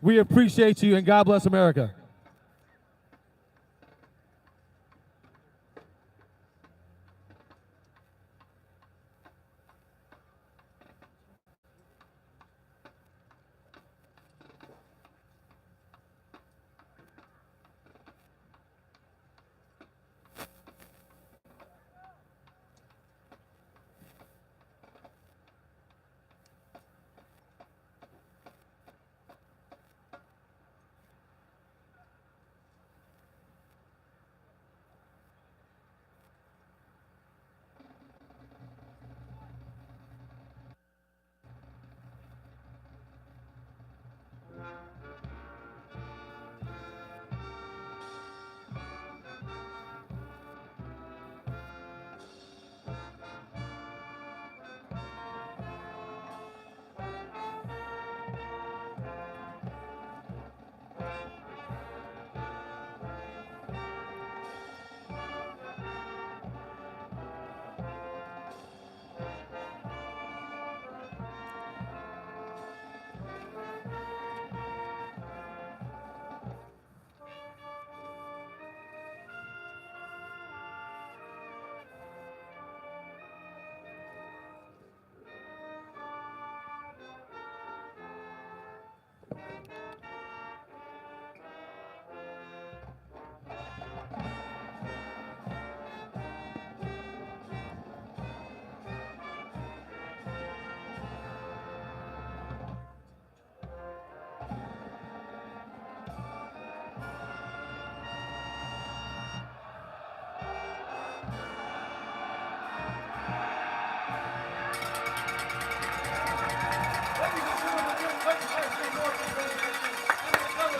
We appreciate you, and God bless America.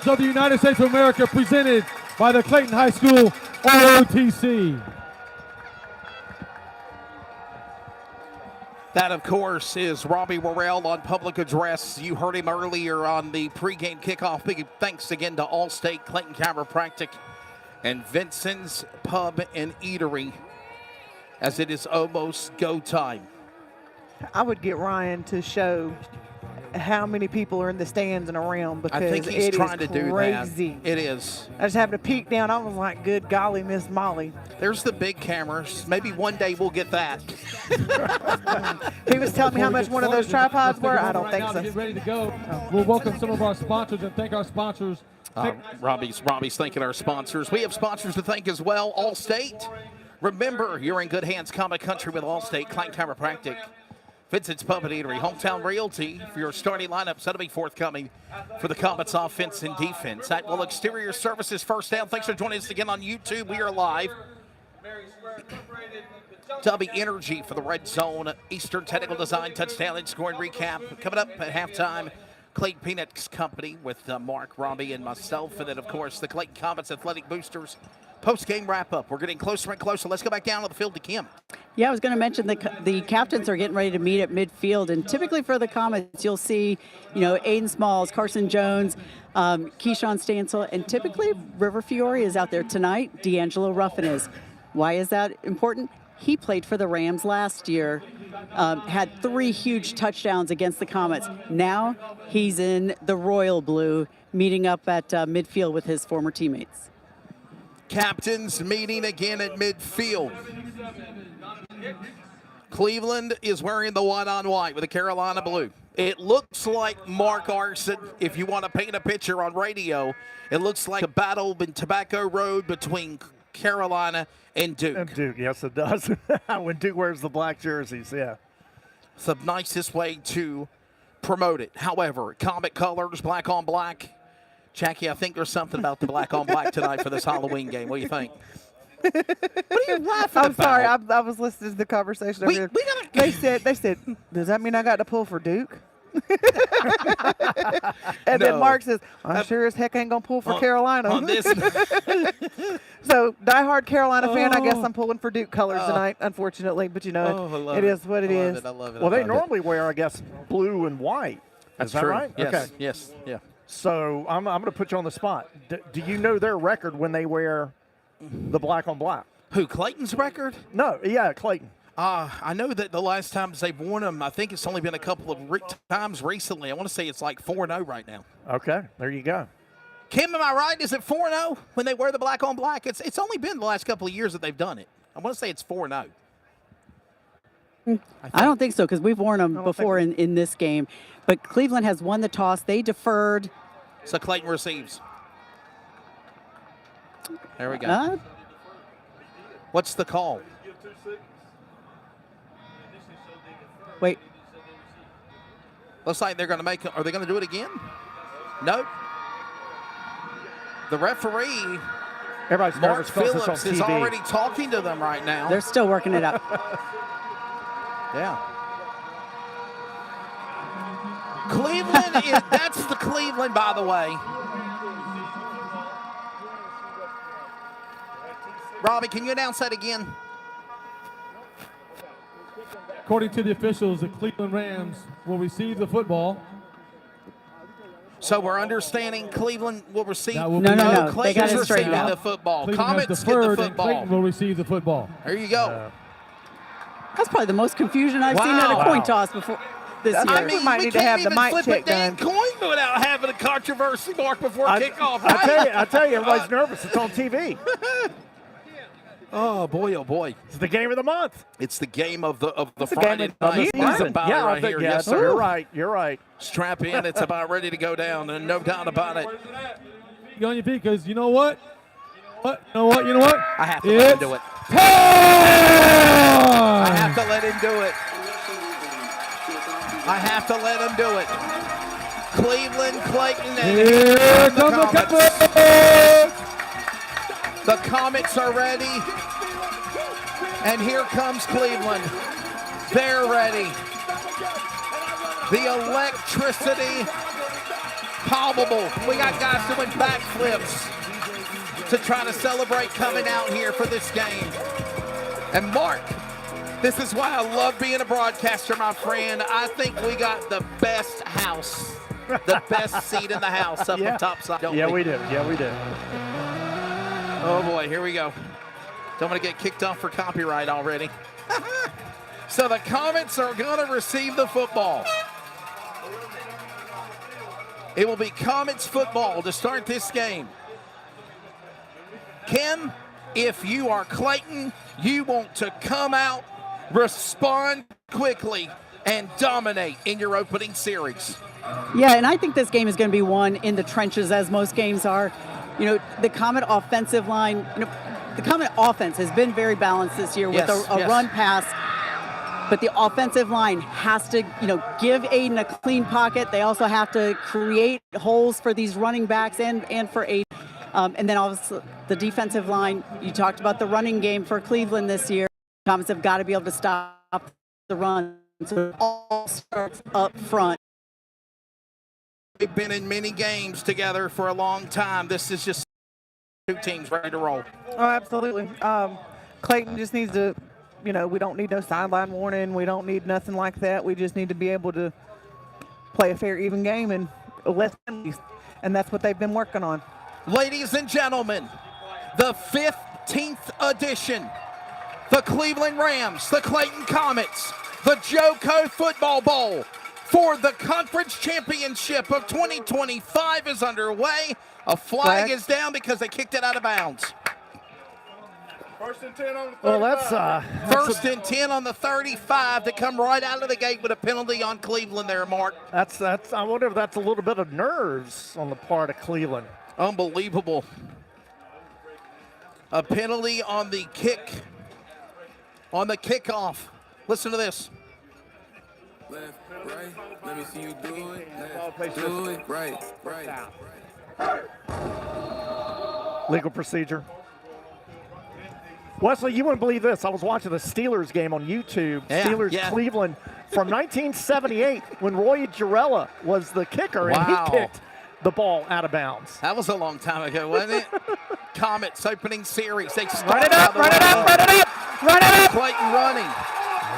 Of the United States of America, presented by the Clayton High School ROTC. That, of course, is Robbie Worrell on public address. You heard him earlier on the pregame kickoff. Big thanks again to Allstate, Clayton Chiropractic, and Vincent's Pub and Eatery, as it is almost go time. I would get Ryan to show how many people are in the stands and around, because I think he's trying to do that. Crazy. It is. I just happened to peek down. I was like, good golly, Miss Molly. There's the big cameras. Maybe one day we'll get that. He was telling me how much one of those tripods were. I don't think so. Get ready to go. We'll welcome some of our sponsors and thank our sponsors. Robbie's thanking our sponsors. We have sponsors to thank as well. Allstate. Remember, you're in good hands. Comic Country with Allstate, Clayton Chiropractic, Vincent's Pub and Eatery, Hometown Realty for your starting lineups. That'll be forthcoming for the Comets offense and defense. Atwell Exterior Services, first down. Thanks for joining us again on YouTube. We are live. W Energy for the Red Zone, Eastern Technical Design, touchdown and scoring recap. Coming up at halftime, Clayton Peanuts Company with Mark, Robbie, and myself. And then, of course, the Clayton Comets Athletic Boosters post-game wrap-up. We're getting closer and closer. Let's go back down to the field to Kim. Yeah, I was going to mention the captains are getting ready to meet at midfield, and typically for the Comets, you'll see, Aiden Smalls, Carson Jones, Keyshawn Stansel, and typically River Fiore is out there tonight. D'Angelo Ruffin is. Why is that important? He played for the Rams last year, had 3 huge touchdowns against the Comets. Now he's in the royal blue, meeting up at midfield with his former teammates. Captains meeting again at midfield. Cleveland is wearing the white on white with the Carolina blue. It looks like Mark Arson, if you want to paint a picture on radio, it looks like a battle in Tobacco Road between Carolina and Duke. And Duke, yes it does. When Duke wears the black jerseys, yeah. It's the nicest way to promote it. However, Comet colors, black on black. Jackie, I think there's something about the black on black tonight for this Halloween game. What do you think? What are you laughing I'm about? sorry. I was listening to the conversation over here. They said, does that mean I got to pull for Duke? And then Mark says, I sure as heck ain't going to pull for Carolina. On this. So, diehard Carolina fan, I guess I'm pulling for Duke colors tonight, unfortunately. But, it is what it is. I love it. Well, they normally wear, I guess, blue and white. That's is that true. right? Yes. Okay. Yes. Yeah. So I'm going to put you on the spot. Do you know their record when they wear the black on black? Who, Clayton's record? No, yeah, Clayton. I know that the last times they've won them, I think it's only been a couple of times recently. I want to say it's like 4-0 right now. Okay, there you go. Kim, am I right? Is it 4-0 when they wear the black on black? It's only been the last couple of years that they've done it. I want to say it's 4-0. I don't think so because we've worn them before in this game. But Cleveland has won the toss. They deferred. So Clayton receives. There we go. What's the call? Wait. Looks like they're going to make it. Are they going to do it again? Nope. The referee, Everybody's Mark nervous because it's on Phillips, TV. is already talking to them right now. They're still working it out. Yeah. Cleveland is, that's the Cleveland, by the way. Robbie, can you announce that again? According to the officials, the Cleveland Rams will receive the football. So we're understanding Cleveland will receive. No. They got Clayton's it straightened receiving out. the football. Cleveland has Comets get deferred, the and Clayton football. will receive the football. There you go. That's probably the most confusion I've seen at a coin toss before this year. I mean, might need to have the mic flip check a damn done. coin without having a controversy mark before kickoff. I tell you, everybody's nervous. It's on TV. Oh boy, oh boy! It's the game of the month. It's the game of the It's the Friday game of the night. season. Right Yeah, I here. think, Yes, sir. You're right. You're right. Strap in. It's about ready to go down, and no doubt about it. You on your feet, because you know what? You know what? I have to let him do it. Time! I have to let him do it. I have to let him do it. Cleveland, Clayton, and Here comes the Comets. The Comets are ready. And here comes Cleveland. They're ready. The electricity, palpable. We got guys doing backflips to try to celebrate coming out here for this game. And Mark, this is why I love being a broadcaster, my friend. I think we got the best house, the best seat in the house up on top side, don't we? Yeah, we do. Yeah, we do. Oh boy, here we go. Don't want to get kicked off for copyright already. So the Comets are going to receive the football. It will be Comets football to start this game. Kim, if you are Clayton, you want to come out, respond quickly, and dominate in your opening series. Yeah, and I think this game is going to be won in the trenches, as most games are. You know, the Comet offensive line, the Comet offense has been very balanced this year with a run pass. But the offensive line has to, give Aiden a clean pocket. They also have to create holes for these running backs and for Aiden. And then obviously the defensive line, you talked about the running game for Cleveland this year. Comets have got to be able to stop the run. So it all starts up front. We've been in many games together for a long time. This is just two teams ready to roll. Oh, absolutely. Clayton just needs to, we don't need no sideline warning. We don't need nothing like that. We just need to be able to play a fair, even game and less penalties. And that's what they've been working on. Ladies and gentlemen, the 15th edition, the Cleveland Rams, the Clayton Comets, the JoCo Football Bowl for the Conference Championship of 2025 is underway. A flag is down because they kicked it out of bounds. First and 10 on the 35. Well, that's First and 10 on the 35 to come right out of the gate with a penalty on Cleveland there, Mark. that's. I wonder if that's a little bit of nerves on the part of Cleveland. Unbelievable. A penalty on the kick, on the kickoff. Listen to this. Left, right, let me see you do it. Left, do it, right. Legal procedure. Wesley, you wouldn't believe this. I was watching the Steelers game on YouTube. Steelers-Cleveland from 1978 when Roy Jarrella was the kicker, and he kicked the ball out of bounds. That was a long time ago, wasn't it? Comets opening series. They Run it up, run it up, run it up, run it up. Clayton running.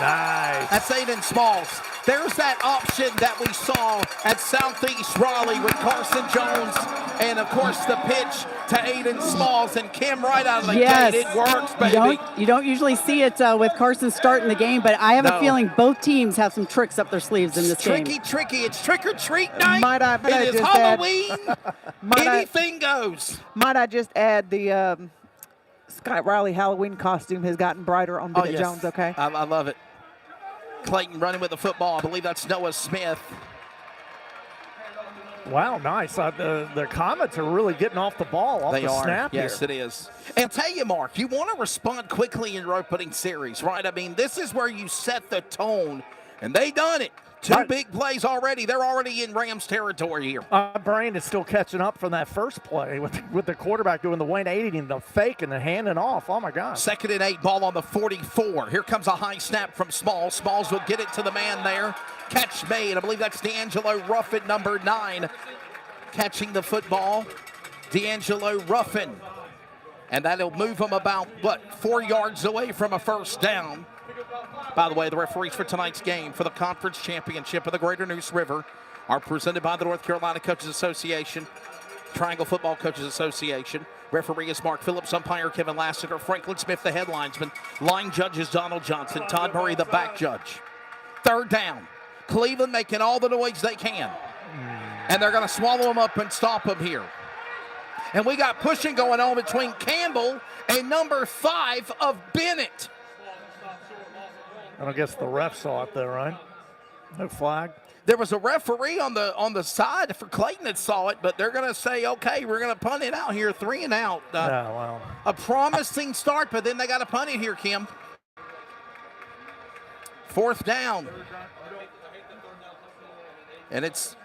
Nice. That's Aiden Smalls. There's that option that we saw at Southeast Raleigh with Carson Jones, and of course the pitch to Aiden Smalls, and Kim right out of the gate. It works, baby. You don't usually see it with Carson starting the game, but I have a feeling both teams have some tricks up their sleeves in this game. Tricky. It's trick or treat night. Might I it is just Halloween. Anything goes. Might I just add the Scott Riley Halloween costume has gotten brighter on Bennett Jones, okay? I love it. Clayton running with the football. I believe that's Noah Smith. Wow, nice. The Comets are really getting off the ball off the snap Yes, here. it is. And tell you, Mark, you want to respond quickly in your opening series, right? I mean, this is where you set the tone, and they done it. Two big plays already. They're already in Rams territory here. My brain is still catching up from that first play with the quarterback doing the 180 and the fake and the handing off. Oh, my God. 2nd and 8, ball on the 44. Here comes a high snap from Smalls. Smalls will get it to the man there. Catch made. I believe that's D'Angelo Ruffin, number 9, catching the football. D'Angelo Ruffin. And that'll move him about, 4 yards away from a first down. By the way, the referees for tonight's game for the conference championship of the Greater Neuse River are presented by the North Carolina Coaches Association, Triangle Football Coaches Association. Referee is Mark Phillips, umpire Kevin Lassiter, Franklin Smith, the head linesman, line judge is Donald Johnson, Todd Murray, the back judge. 3rd down. Cleveland making all the noise they can. And they're going to swallow them up and stop them here. And we got pushing going on between Campbell and number 5 of Bennett. I don't guess the ref saw it there, right? No flag. There was a referee on the side for Clayton that saw it, but they're going to say, okay, we're going to punt it out here, 3 and out. A promising start, but then they got to punt it here, Kim. 4th down. And it's...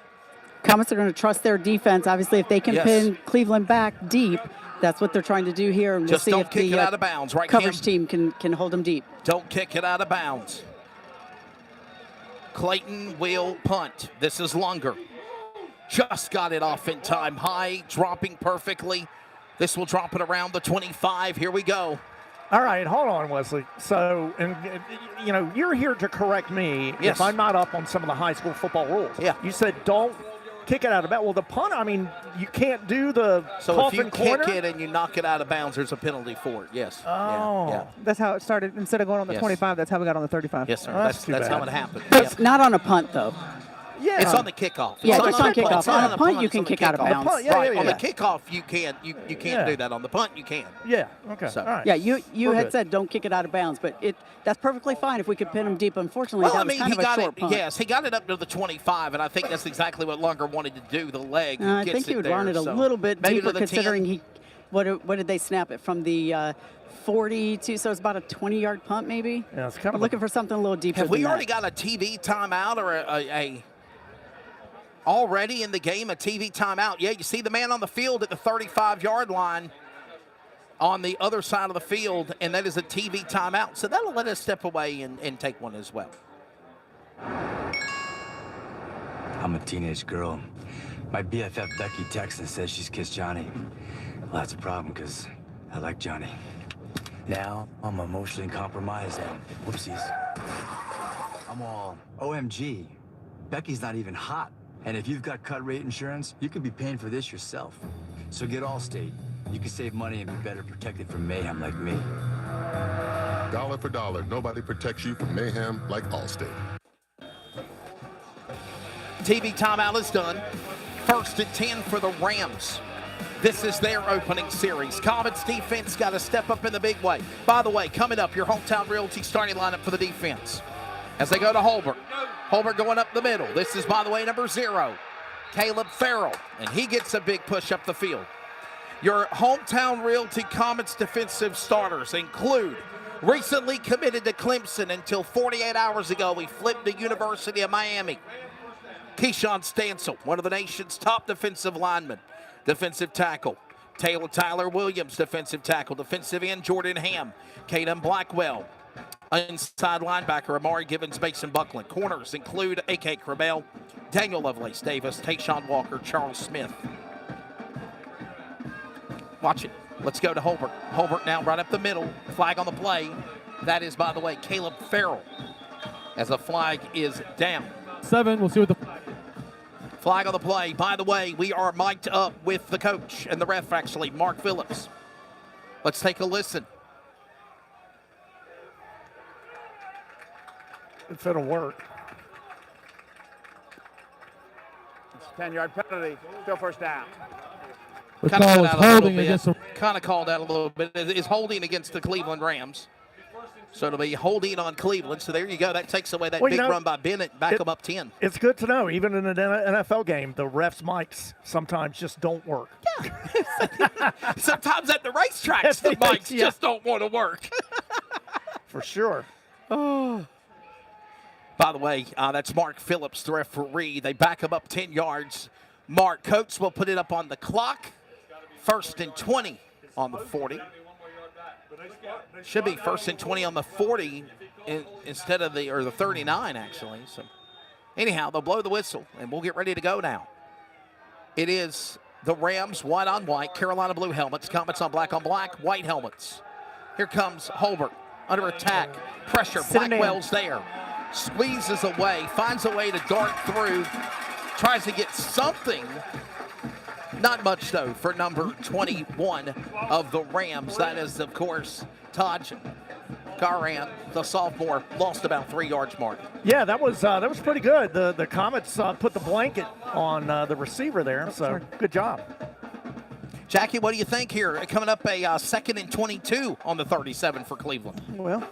Comets are going to trust their defense. Obviously, if they can pin Cleveland back deep, that's what they're trying to do here. And we'll just see don't if kick the it out of bounds, right, coverage Kim? team can hold them deep. Don't kick it out of bounds. Clayton will punt. This is Lunger. Just got it off in time. High, dropping perfectly. This will drop it around the 25. Here we go. All right, hold on, Wesley. So, you're here to correct me if I'm not up on some of the high school football rules. Yeah. You said don't kick it out of bounds. Well, the punt, you can't do the coffin corner. So if you kick it and you knock it out of bounds, there's a penalty for it, yes. Oh. Yeah. That's how it started. Instead of going on the 25, that's how we got on the 35. Yes, sir. Oh, that's how it happened. It's not on a punt, though. Yeah. It's on the kickoff. Yeah, it's on kickoff. On a punt, you can kick out of bounds. On the kickoff, you can't do that. On the punt, you can. Yeah. Okay. So, all right. Yeah, you had good. said don't kick it out of bounds, but that's perfectly fine if we could pin them deep. Unfortunately, that was kind of a short punt. Yes, he got it up to the 25, and I think that's exactly what Lunger wanted to do. The leg. I think he would run it a little bit deeper, considering what did they snap it from the 42? So it's about a 20-yard punt, maybe. Yeah, it's kind of looking for something a little deeper. Have we than already that. got a TV timeout or a already in the game, a TV timeout? Yeah, you see the man on the field at the 35-yard line on the other side of the field, and that is a TV timeout. So that'll let us step away and take one as well. I'm a teenage girl. My BFF Becky texts and says she's kissed Johnny. Well, that's a problem because I like Johnny. Now I'm emotionally compromised and whoopsies. I'm all OMG. Becky's not even hot. And if you've got cut rate insurance, you could be paying for this yourself. So get Allstate. You can save money and be better protected from mayhem like me. Dollar for dollar, nobody protects you from mayhem like Allstate. TV timeout is done. 1st and 10 for the Rams. This is their opening series. Comets defense got to step up in the big way. By the way, coming up, your Hometown Realty starting lineup for the defense. As they go to Holbert. Holbert going up the middle. This is, by the way, number 0, Caleb Farrell. And he gets a big push up the field. Your Hometown Realty Comets defensive starters include recently committed to Clemson until 48 hours ago. He flipped the University of Miami. Keyshawn Stansel, one of the nation's top defensive linemen. Defensive tackle. Tyler Williams, defensive tackle. Defensive end, Jordan Ham. Caden Blackwell. Inside linebacker, Amari Givens, Mason Buckland. Corners include A.K. Crabell, Daniel Lovelace Davis, Tayshawn Walker, Charles Smith. Watch it. Let's go to Holbert. Holbert now right up the middle. Flag on the play. That is, by the way, Caleb Farrell. as the flag is down. 7, we'll see what the Flag on the play. By the way, we are mic'd up with the coach and the ref, actually, Mark Phillips. Let's take a listen. If it'll work. It's a 10-yard penalty. Still first down. The call is holding against the kind of called out a little bit. It's holding against the Cleveland Rams. So it'll be holding on Cleveland. So there you go. That takes away that big run by Bennett. Back them up 10. It's good to know. Even in an NFL game, the refs' mics sometimes just don't work. Yeah. Sometimes at the racetracks, the mics just don't want to work. For sure. Oh. By the way, that's Mark Phillips, the referee. They back him up 10 yards. Mark Coates will put it up on the clock. 1st and 20 on the 40. Should be 1st and 20 on the 40 instead of the 39, actually. So anyhow, they'll blow the whistle, and we'll get ready to go now. It is the Rams, white on white, Carolina blue helmets, Comets on black, white helmets. Here comes Holbert under attack. Pressure, Blackwell's there. Squeezes away, finds a way to dart through, tries to get something. Not much, though, for number 21 of the Rams. That is, of course, Taj Garan, the sophomore, lost about 3 yards mark. Yeah, that was pretty good. The Comets put the blanket on the receiver there, so good job. Jackie, what do you think here? Coming up a 2nd and 22 on the 37 for Cleveland. Well,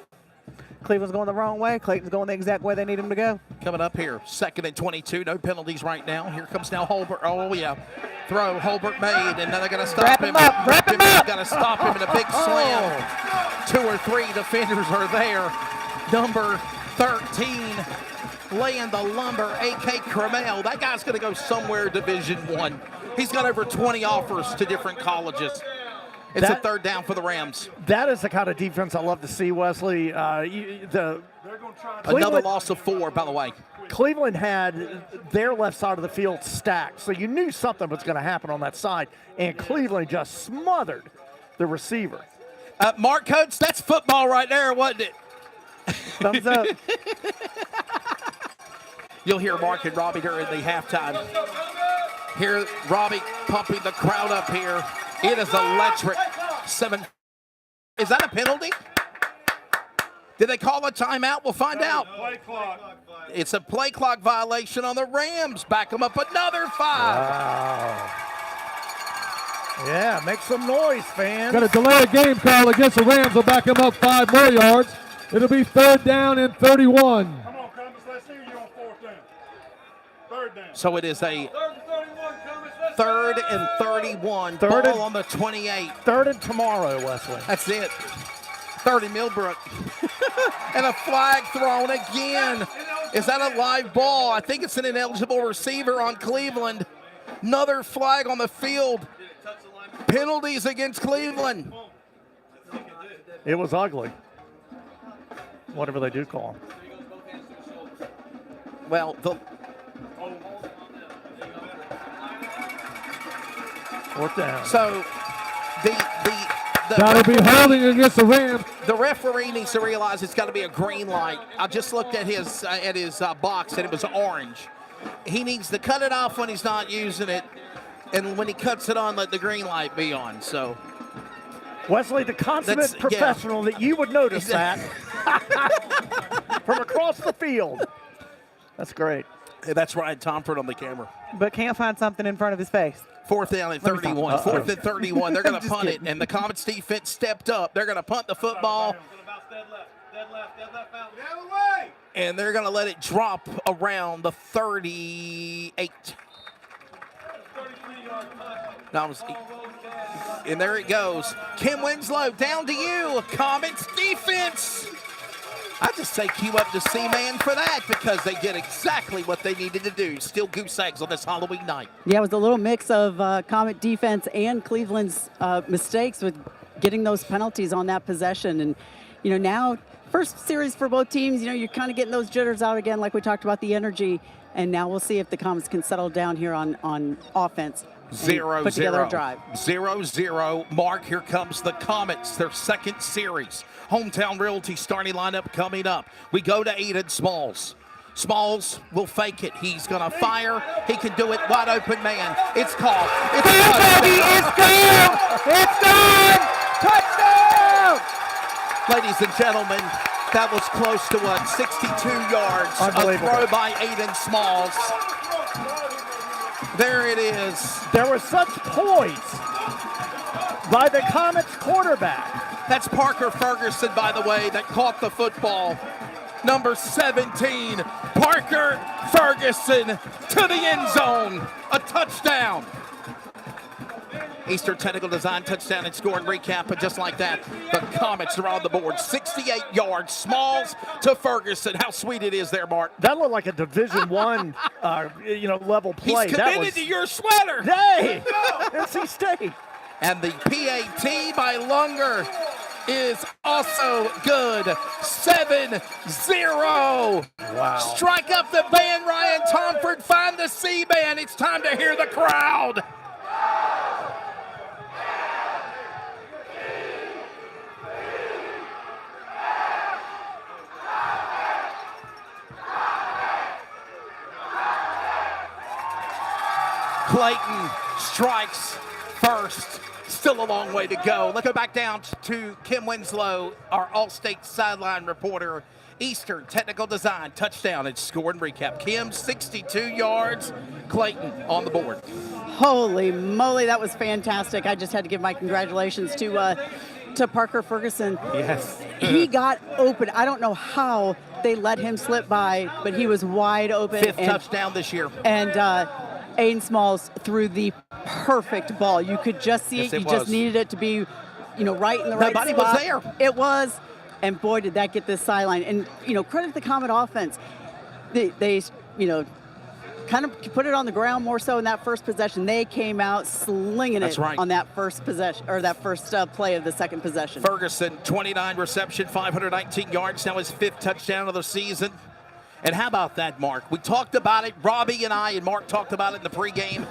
Cleveland's going the wrong way. Clayton's going the exact way they need him to go. Coming up here, 2nd and 22. No penalties right now. Here comes now Holbert. Oh, yeah. Throw Holbert made, and then they're going to stop him. Wrap him up. Got to stop him in a big slam. 2 or 3 defenders are there. Number 13 laying the lumber, A.K. Cramel. That guy's going to go somewhere Division I. He's got over 20 offers to different colleges. It's a 3rd down for the Rams. That is the kind of defense I love to see, Wesley. Another loss of 4, by the way. Cleveland had their left side of the field stacked, so you knew something was going to happen on that side, and Cleveland just smothered the receiver. Mark Coates, that's football right there, wasn't it? Thumbs up. You'll hear Mark and Robbie during the halftime. Here, Robbie pumping the crowd up here. It is electric. 7. Is that a penalty? Did they call a timeout? We'll find out. play clock. It's a play clock violation on the Rams. Back them up another 5. Wow. Yeah, make some noise, fans. Got a delayed game call against the Rams. Will back them up 5 more yards. It'll be 3rd down and 31. Come on, Cummins, let's see you on 4th down. 3rd down. So it is a 3rd and 31. Ball on the 28. 3rd and tomorrow, Wesley. That's it. 30 Millbrook. And a flag thrown again. Is that a live ball? I think it's an ineligible receiver on Cleveland. Another flag on the field. Penalties against Cleveland. It was ugly. Whatever they do call him. Well, the 4th down. So That'll be holding against the Rams. The referee needs to realize it's got to be a green light. I just looked at his box and it was orange. He needs to cut it off when he's not using it, and when he cuts it on, let the green light be on. So, Wesley, the consummate professional that you would notice that from across the field. That's great. That's Ryan Tomford on the camera. But can't find something in front of his face. 4th down and 31. 4th and 31. They're going to punt it, and the Comets defense stepped up. They're going to punt the football. And they're going to let it drop around the 38. And there it goes. Kim Winslow, down to you. Comets defense. I just say cue up the C-Man for that, because they did exactly what they needed to do. Still goose eggs on this Halloween night. Yeah, it was a little mix of Comet defense and Cleveland's mistakes with getting those penalties on that possession. And, now first series for both teams, you're kind of getting those jitters out again, like we talked about the energy. And now we'll see if the Comets can settle down here on offense. 0-0. Put together a drive. 0-0. Mark, here comes the Comets, their second series. Hometown Realty starting lineup coming up. We go to Aiden Smalls. Smalls will fake it. He's going to fire. He can do it. Wide open man. It's caught. It's gone! It's gone! Touchdown! Ladies and gentlemen, that was close to 62 yards. A throw by Aiden Smalls. There it is. There was such poise by the Comets quarterback. That's Parker Ferguson, by the way, that caught the football. Number 17, Parker Ferguson to the end zone. A touchdown. Eastern Technical Design touchdown and score and recap, but just like that, the Comets are on the board. 68 yards, Smalls to Ferguson. How sweet it is there, Mark. That looked like a Division I, level play. He's committed to your sweater. Hey, NC State. And the PAT by Lunger is also good. 7-0. Wow. Strike up the band, Ryan Tomford. Find the C-band. It's time to hear the crowd. Clayton strikes first. Still a long way to go. Let's go back down to Kim Winslow, our All-State sideline reporter. Eastern Technical Design touchdown and score and recap. Kim, 62 yards. Clayton on the board. Holy moly, that was fantastic. I just had to give my congratulations to Parker Ferguson. Yes. He got open. I don't know how they let him slip by, but he was wide open. Fifth touchdown this year. And Aiden Smalls threw the perfect ball. You could just see it. You just needed it to be, right in the right spot. Nobody was there. It was. And boy, did that get this sideline. And, credit the Comet offense. They kind of put it on the ground more so in that first possession. They came out slinging it on that first possession, or that first play of the second possession. Ferguson, 29 reception, 519 yards. Now his fifth touchdown of the season. And how about that, Mark? We talked about it. Robbie and I and Mark talked about it in the pregame.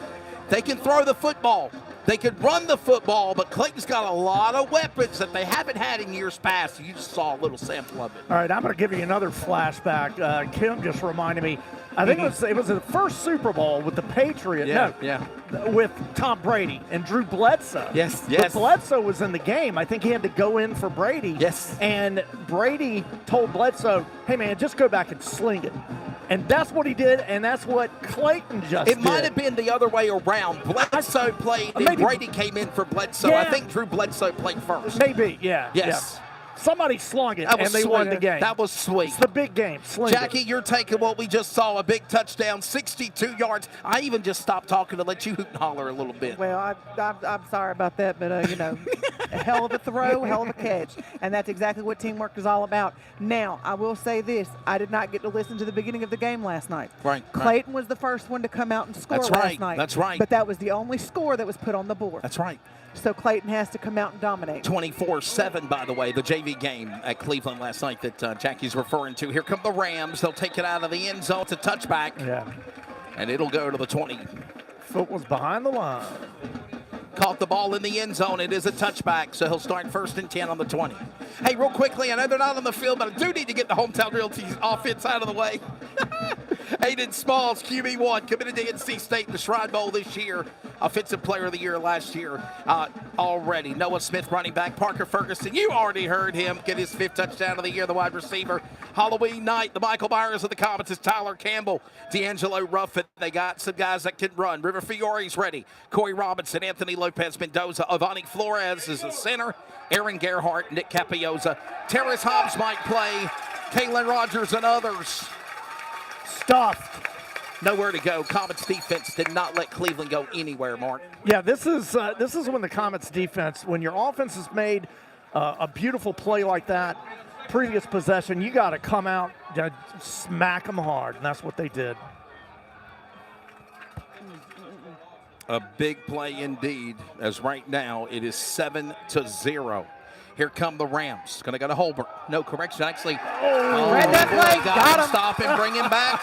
They can throw the football. They could run the football, but Clayton's got a lot of weapons that they haven't had in years past. You just saw a little sample of it. All right, I'm going to give you another flashback. Kim just reminded me. I think it was the first Super Bowl with the Patriots. With Tom Brady and Drew Bledsoe. Yes. But Bledsoe was in the game. I think he had to go in for Brady. Yes. And Brady told Bledsoe, hey, man, just go back and sling it. And that's what he did, and that's what Clayton just did. It might have been the other way around. Bledsoe played, and Brady came in for Bledsoe. Yeah. I think Drew Bledsoe played first. Maybe, yeah. Yes. Yeah. Somebody slung it, and they won the game. That was sweet. It's the big game. Jackie, you're taking what we just saw, a big touchdown, 62 yards. I even just stopped talking to let you hoot and holler a little bit. Well, I'm sorry about that, but, a hell of a throw, hell of a catch. And that's exactly what teamwork is all about. Now, I will say this. I did not get to listen to the beginning of the game last night. Right. Clayton was the first one to come out and score last night. That's right. But that was the only score that was put on the board. That's right. So Clayton has to come out and dominate. 24-7, by the way, the JV game at Cleveland last night that Jackie's referring to. Here come the Rams. They'll take it out of the end zone. It's a touchback. Yeah. And it'll go to the 20. Foot was behind the line. Caught the ball in the end zone. It is a touchback, so he'll start 1st and 10 on the 20. Hey, real quickly, I know they're not on the field, but I do need to get the Hometown Realty's offense out of the way. Aiden Smalls, QB1, committed to NC State in the Shrine Bowl this year. Offensive Player of the Year last year already. Noah Smith, running back. Parker Ferguson, you already heard him get his 5th touchdown of the year, the wide receiver. Halloween night, the Michael Myers of the Comets is Tyler Campbell, D'Angelo Ruffin. They got some guys that can run. River Fiore's ready. Corey Robinson, Anthony Lopez Mendoza, Avani Flores is the center. Aaron Gerhart, Nick Capioza. Terrace Hobbs might play. Kalen Rogers and others. Stuffed. Nowhere to go. Comets defense did not let Cleveland go anywhere, Mark. Yeah, this is when the Comets defense, when your offense has made a beautiful play like that, previous possession, you got to come out and smack them hard, and that's what they did. A big play indeed, as right now it is 7-0. Here come the Rams. Going to go to Holbert. No correction, actually. Read that play. Got him. Stop and bring him back.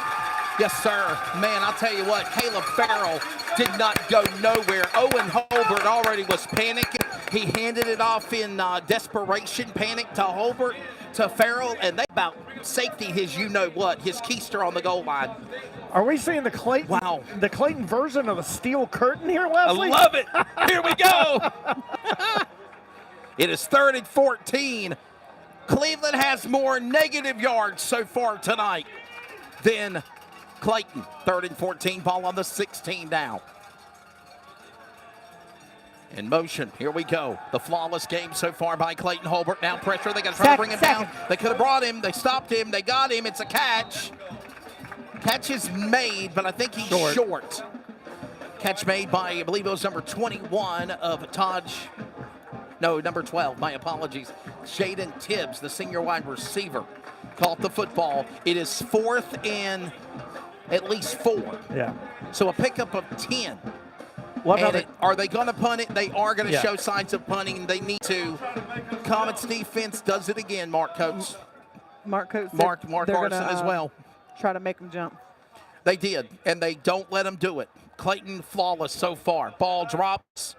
Yes, sir. Man, I'll tell you what, Caleb Farrell did not go nowhere. Owen Holbert already was panicking. He handed it off in desperation, panic to Holbert, to Farrell, and they about safety his you-know-what, his keister on the goal line. Are we seeing the Clayton version of a steel curtain here, Leslie? I love it. Here we go. It is 3rd and 14. Cleveland has more negative yards so far tonight than Clayton. 3rd and 14, ball on the 16 now. In motion, here we go. The flawless game so far by Clayton Holbert. Now pressure, they got to try to bring him down. They could have brought him, they stopped him, they got him, it's a catch. Catch is made, but I think he's short. Catch made by, I believe it was number 21 of number 12, my apologies. Jaden Tibbs, the senior wide receiver, caught the football. It is 4th and at least 4. Yeah. So a pickup of 10. Are they going to punt it? They are going to show signs of punting. They need to. Comets defense does it again, Mark Coates. Mark Carson as well. Try to make them jump. They did, and they don't let them do it. Clayton flawless so far. Ball drops.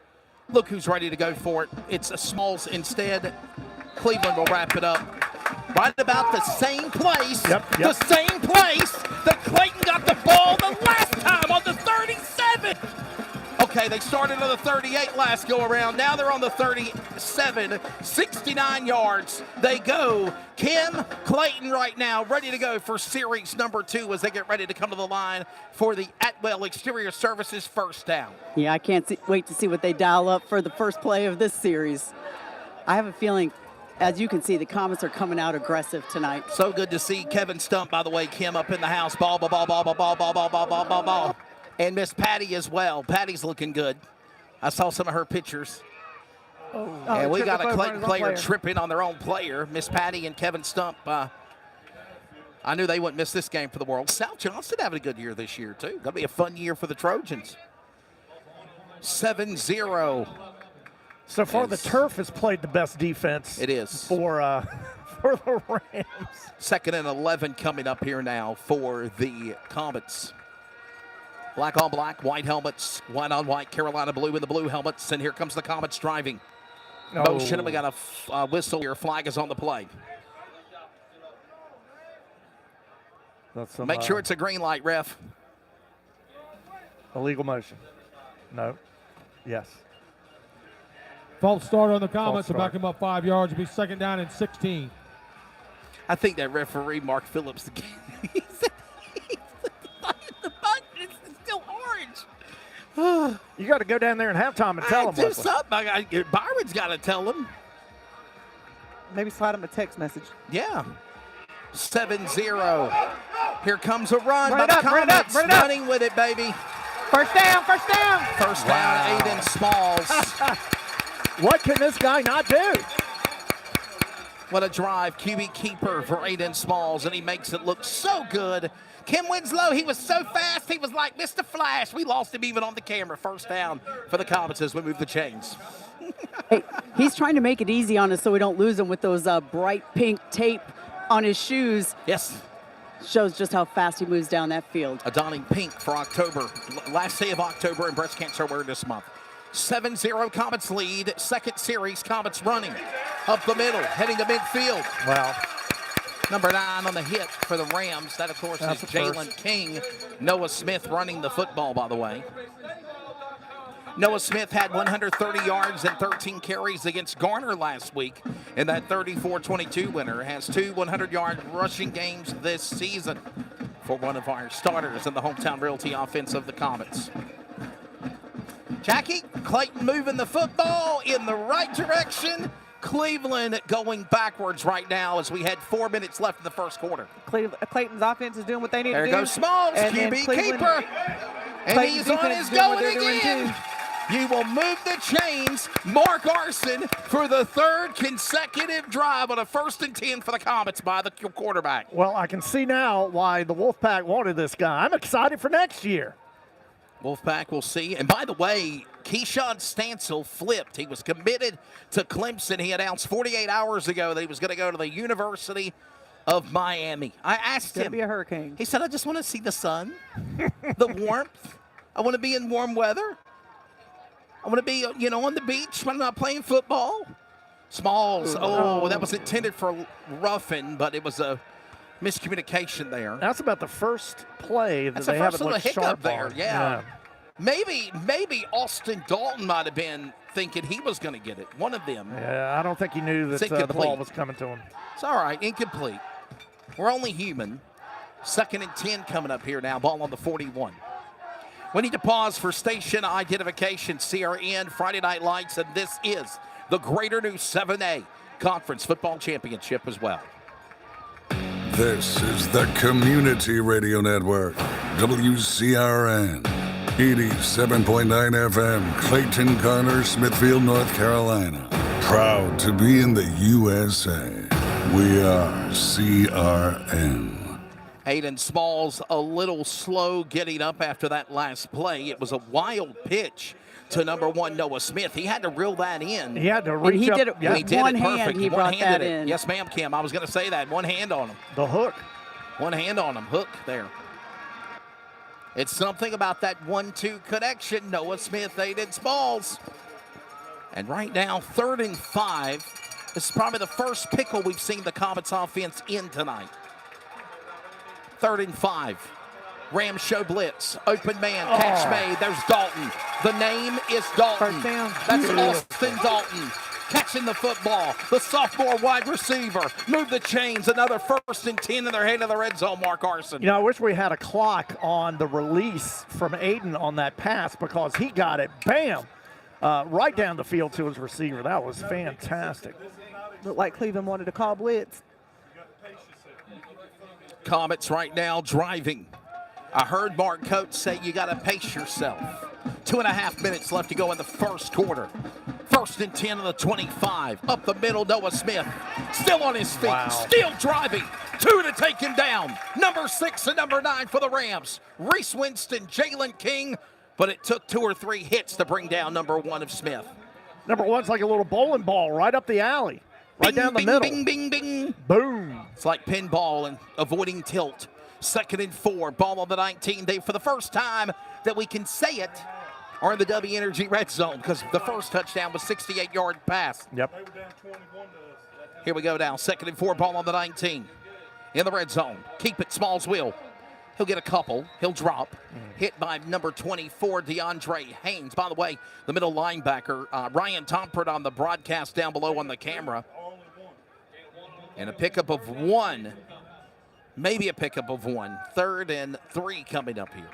Look who's ready to go for it. It's a Smalls instead. Cleveland will wrap it up. Right about the same place. The same place that Clayton got the ball the last time on the 37. Okay, they started on the 38 last go around. Now they're on the 37, 69 yards. They go. Kim Clayton right now ready to go for series number 2 as they get ready to come to the line for the Atwell Exterior Services first down. Yeah, I can't wait to see what they dial up for the first play of this series. I have a feeling, as you can see, the Comets are coming out aggressive tonight. So good to see Kevin Stump, by the way, Kim up in the house. Ball. And Miss Patty as well. Patty's looking good. I saw some of her pictures. And we got a Clayton player tripping on their own player. Miss Patty and Kevin Stump. I knew they wouldn't miss this game for the world. South Johnston having a good year this year, too. Going to be a fun year for the Trojans. 7-0. So far, the turf has played the best defense. It is. For the Rams. 2nd and 11 coming up here now for the Comets. Black on black, white helmets, white on white, Carolina blue in the blue helmets, and here comes the Comets driving. Motion, and we got a whistle here. Flag is on the play. Make sure it's a green light, ref. Illegal motion. No. Yes. False start on the Comets to back him up 5 yards. It'll be 2nd down and 16. I think that referee, Mark Phillips, he said the button is still orange. You got to go down there in halftime and tell them. Do something. Byron's got to tell them. Maybe slide him a text message. Yeah. 7-0. Here comes a run by Run the it up, run it up, Comets. run it up. Running with it, baby. First down, first down. First down, Aiden Smalls. What can this guy not do? What a drive, QB keeper for Aiden Smalls, and he makes it look so good. Kim Winslow, he was so fast, he was like Mr. Flash. We lost him even on the camera. First down for the Comets as we move the chains. Hey, he's trying to make it easy on us so we don't lose him with those bright pink tape on his shoes. Yes. Shows just how fast he moves down that field. Donning pink for October. Last day of October and Breast Cancer Awareness Month. 7-0 Comets lead. Second series, Comets running up the middle, heading to midfield. Wow. Number 9 on the hit for the Rams. That, of course, is Jalen King. Noah Smith running the football, by the way. Noah Smith had 130 yards and 13 carries against Garner last week. And that 34-22 winner has 2 100-yard rushing games this season for one of our starters in the Hometown Realty offense of the Comets. Jackie, Clayton moving the football in the right direction. Cleveland going backwards right now as we had 4 minutes left in the first quarter. Clayton's offense is doing what they need to do. There goes Smalls, QB keeper. And he's on his going again. You will move the chains. Mark Arson for the 3rd consecutive drive on a 1st and 10 for the Comets by the quarterback. Well, I can see now why the Wolfpack wanted this guy. I'm excited for next year. Wolfpack will see. And by the way, Keyshawn Stansel flipped. He was committed to Clemson. He announced 48 hours ago that he was going to go to the University of Miami. I asked him. It's going to be a hurricane. He said, I just want to see the sun, the warmth. I want to be in warm weather. I want to be, on the beach when I'm not playing football. Smalls, that was intended for roughing, but it was a miscommunication there. That's about the first play that That's they the first haven't little looked hiccup sharp there, on. yeah. Maybe Austin Dalton might have been thinking he was going to get it. One of them. Yeah, I don't think he knew that the ball was coming to him. It's all right, incomplete. We're only human. 2nd and 10 coming up here now, ball on the 41. We need to pause for station identification. CRN Friday Night Lights, and this is the Greater New 7A Conference Football Championship as well. This is the Community Radio Network, WCRN, 87.9 FM, Clayton, Garner, Smithfield, North Carolina. Proud to be in the USA. We are CRN. Aiden Smalls a little slow getting up after that last play. It was a wild pitch to number 1, Noah Smith. He had to reel that in. He had to reach and he up. did it with one hand. He brought that in. Yes, ma'am, Kim. I was going to say that. One hand on him. The hook. One hand on him. Hook there. It's something about that 1-2 connection. Noah Smith, Aiden Smalls. And right now, 3rd and 5. This is probably the first pickle we've seen the Comets offense in tonight. 3rd and 5. Rams show blitz. Open man. Catch made. There's Dalton. The name is Dalton. First down. That's Austin Dalton catching the football. The sophomore wide receiver. Move the chains. Another 1st and 10 in their head of the red zone, Mark Arson. I wish we had a clock on the release from Aiden on that pass because he got it, bam, right down the field to his receiver. That was fantastic. Looked like Cleveland wanted to call blitz. Comets right now driving. I heard Mark Coates say you got to pace yourself. 2.5 minutes left to go in the first quarter. 1st and 10 on the 25. Up the middle, Noah Smith. Still on his feet. Wow. Still driving. 2 to take him down. Number 6 and number 9 for the Rams. Reese Winston, Jalen King. But it took 2 or 3 hits to bring down number 1 of Smith. Number 1's like a little bowling ball right up the alley. Right Bing, down the bing, middle. Bing, bing, bing. Boom. It's like pinball and avoiding tilt. 2nd and 4, ball on the 19. They, for the first time that we can say it, are in the W Energy red zone because the first touchdown was 68-yard pass. Yep. Here we go now. 2nd and 4, ball on the 19. In the red zone. Keep it, Smalls will. He'll get a couple. He'll drop. Hit by number 24, DeAndre Haynes. By the way, the middle linebacker, Ryan Tompert on the broadcast down below on the camera. And a pickup of 1. Maybe a pickup of 1. 3rd and 3 coming up here.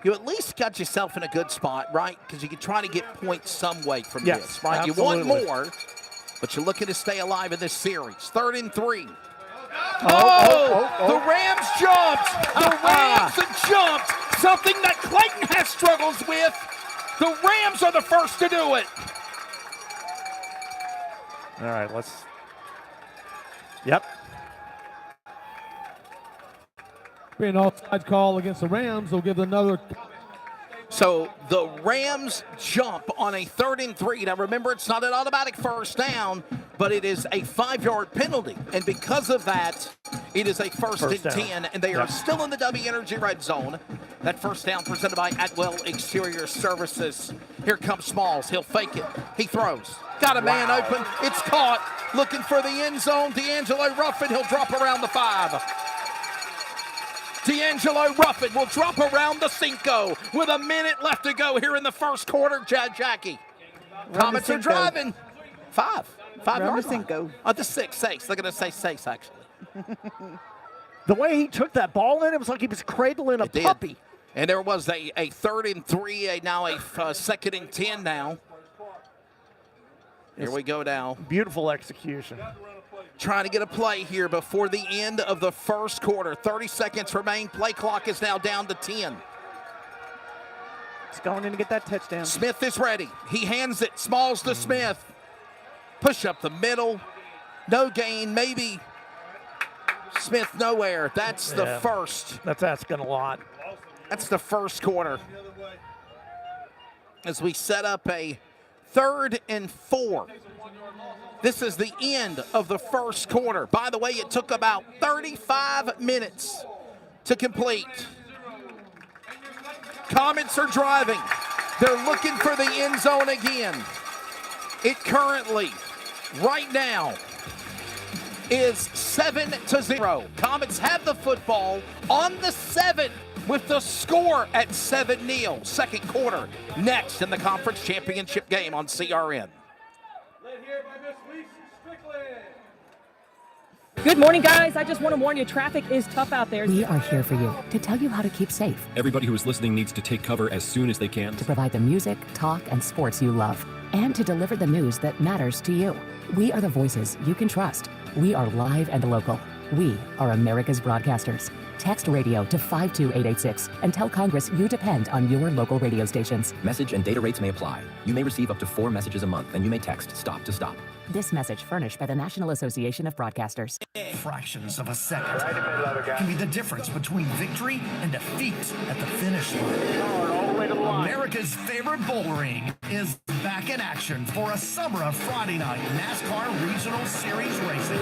You at least got yourself in a good spot, right? Because you can try to get points some way from this, right? Absolutely. You want more, but you're looking to stay alive in this series. 3rd and 3. The Rams jumped. The Rams jumped. Something that Clayton has struggles with. The Rams are the first to do it. All right, let's. Yep. Being an offside call against the Rams will give another. So the Rams jump on a 3rd and 3. Now remember, it's not an automatic first down, but it is a 5-yard penalty. And because of that, it is a first and down. 10, and they are still in the W Energy red zone. That first down presented by Atwell Exterior Services. Here comes Smalls. He'll fake it. He throws. Got a man open. It's caught. Looking for the end zone. D'Angelo Ruffin. He'll drop around the 5. D'Angelo Ruffin will drop around the Cinco with a minute left to go here in the first quarter. Jackie. Comets are driving. 5 yards. Cinco. The 6. They're going to say 6, actually. The way he took that ball in, it was like he was cradling a puppy. And there was a 3rd and 3, now a 2nd and 10 now. Here we go now. Beautiful execution. Trying to get a play here before the end of the first quarter. 30 seconds remain. Play clock is now down to 10. It's going in to get that touchdown. Smith is ready. He hands it. Smalls to Smith. Push up the middle. No gain. Maybe Smith nowhere. That's the first. That's asking a lot. That's the first quarter. As we set up a 3rd and 4. This is the end of the first quarter. By the way, it took about 35 minutes to complete. Comets are driving. They're looking for the end zone again. It currently, right now, is 7-0. Comets have the football on the 7 with the score at 7-0. Second quarter next in the conference championship game on CRN. Good morning, guys. I just want to warn you, traffic is tough out there. We are here for you to tell you how to keep safe. Everybody who is listening needs to take cover as soon as they can. To provide the music, talk, and sports you love. And to deliver the news that matters to you. We are the voices you can trust. We are live and local. We are America's broadcasters. Text radio to 52886 and tell Congress you depend on your local radio stations. Message and data rates may apply. You may receive up to 4 messages a month, and you may text STOP to stop. This message furnished by the National Association of Broadcasters. Fractions of a second can be the difference between victory and defeat at the finish line. America's favorite bull ring is back in action for a summer of Friday night NASCAR Regional Series racing.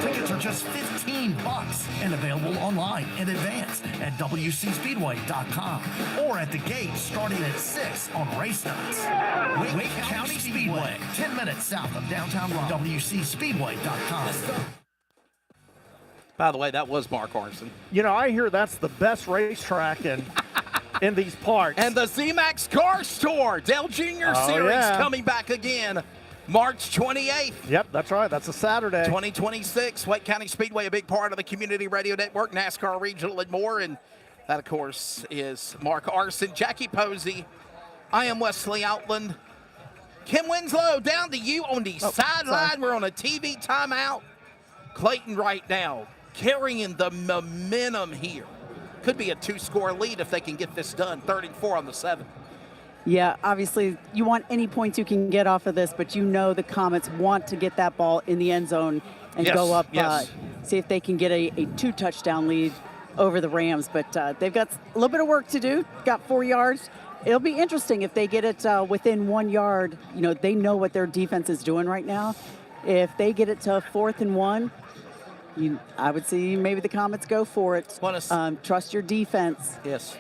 Tickets are just $15 and available online in advance at WCSpeedway.com or at the gate starting at 6 on race nights. Wake County Speedway, 10 minutes south of downtown Raleigh. WCSpeedway.com. By the way, that was Mark Arson. You know, I hear that's the best racetrack in these parts. And the Z-Max Car Store, Dale Jr. Series coming back again, March 28th. Yep, that's right. That's a Saturday. 2026, Wake County Speedway, a big part of the Community Radio Network, NASCAR Regional and more. And that, of course, is Mark Arson, Jackie Posey. I am Wesley Outland. Kim Winslow, down to you on the sideline. We're on a TV timeout. Clayton right now carrying the momentum here. Could be a 2-score lead if they can get this done. 34 on the 7. Yeah, obviously you want any points you can get off of this, but you know the Comets want to get that ball in the end zone and go up, see if they can get a 2-touchdown lead over the Rams. But they've got a little bit of work to do. Got 4 yards. It'll be interesting if they get it within 1 yard. You know, they know what their defense is doing right now. If they get it to 4th and 1, I would see maybe the Comets go for it. Trust your defense. Yes,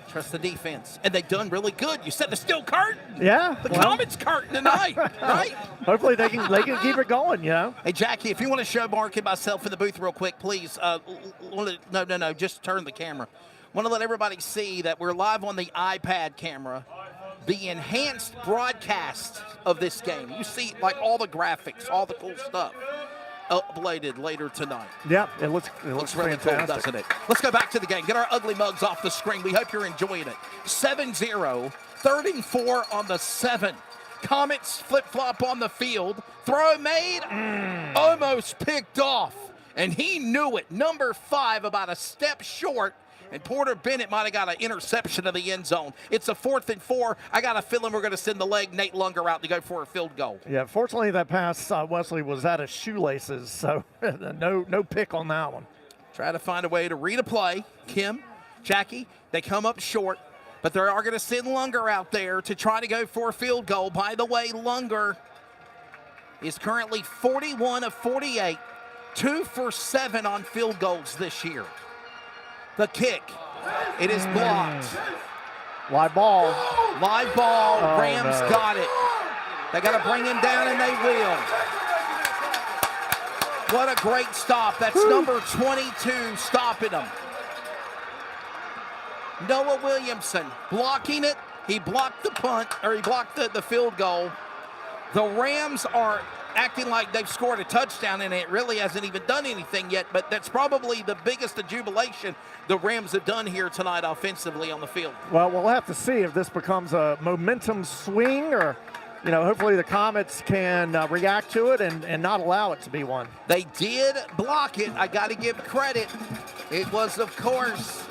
trust the defense. And they've done really good. You said the steel curtain. Yeah. The Comets curtain tonight, right? Hopefully they can keep it going, you know. Hey, Jackie, if you want to show Mark and myself in the booth real quick, please. No, just turn the camera. Want to let everybody see that we're live on the iPad camera. The enhanced broadcast of this game. You see, like, all the graphics, all the cool stuff. Uploaded later tonight. Yep, it looks really fantastic. cool, doesn't it? Let's go back to the game. Get our ugly mugs off the screen. We hope you're enjoying it. 7-0, 3rd and 4 on the 7. Comets flip-flop on the field. Throw made, almost picked off. And he knew it. Number 5 about a step short. And Porter Bennett might have got an interception of the end zone. It's a 4th and 4. I got a feeling we're going to send the leg Nate Lunger out to go for a field goal. Yeah, fortunately that pass, Wesley, was out of shoelaces, so no pick on that one. Try to find a way to read a play. Kim, Jackie, they come up short, but they are going to send Lunger out there to try to go for a field goal. By the way, Lunger is currently 41 of 48, 2 for 7 on field goals this year. The kick, it is blocked. Live ball. Live ball, Oh, Rams no. got it. They got to bring him down, and they will. What a great stop. That's number 22 stopping him. Noah Williamson blocking it. He blocked the punt, or he blocked the field goal. The Rams are acting like they've scored a touchdown, and it really hasn't even done anything yet, but that's probably the biggest jubilation the Rams have done here tonight offensively on the field. Well, we'll have to see if this becomes a momentum swing or, you know, hopefully the Comets can react to it and not allow it to be one. They did block it. I got to give credit. It was, of course,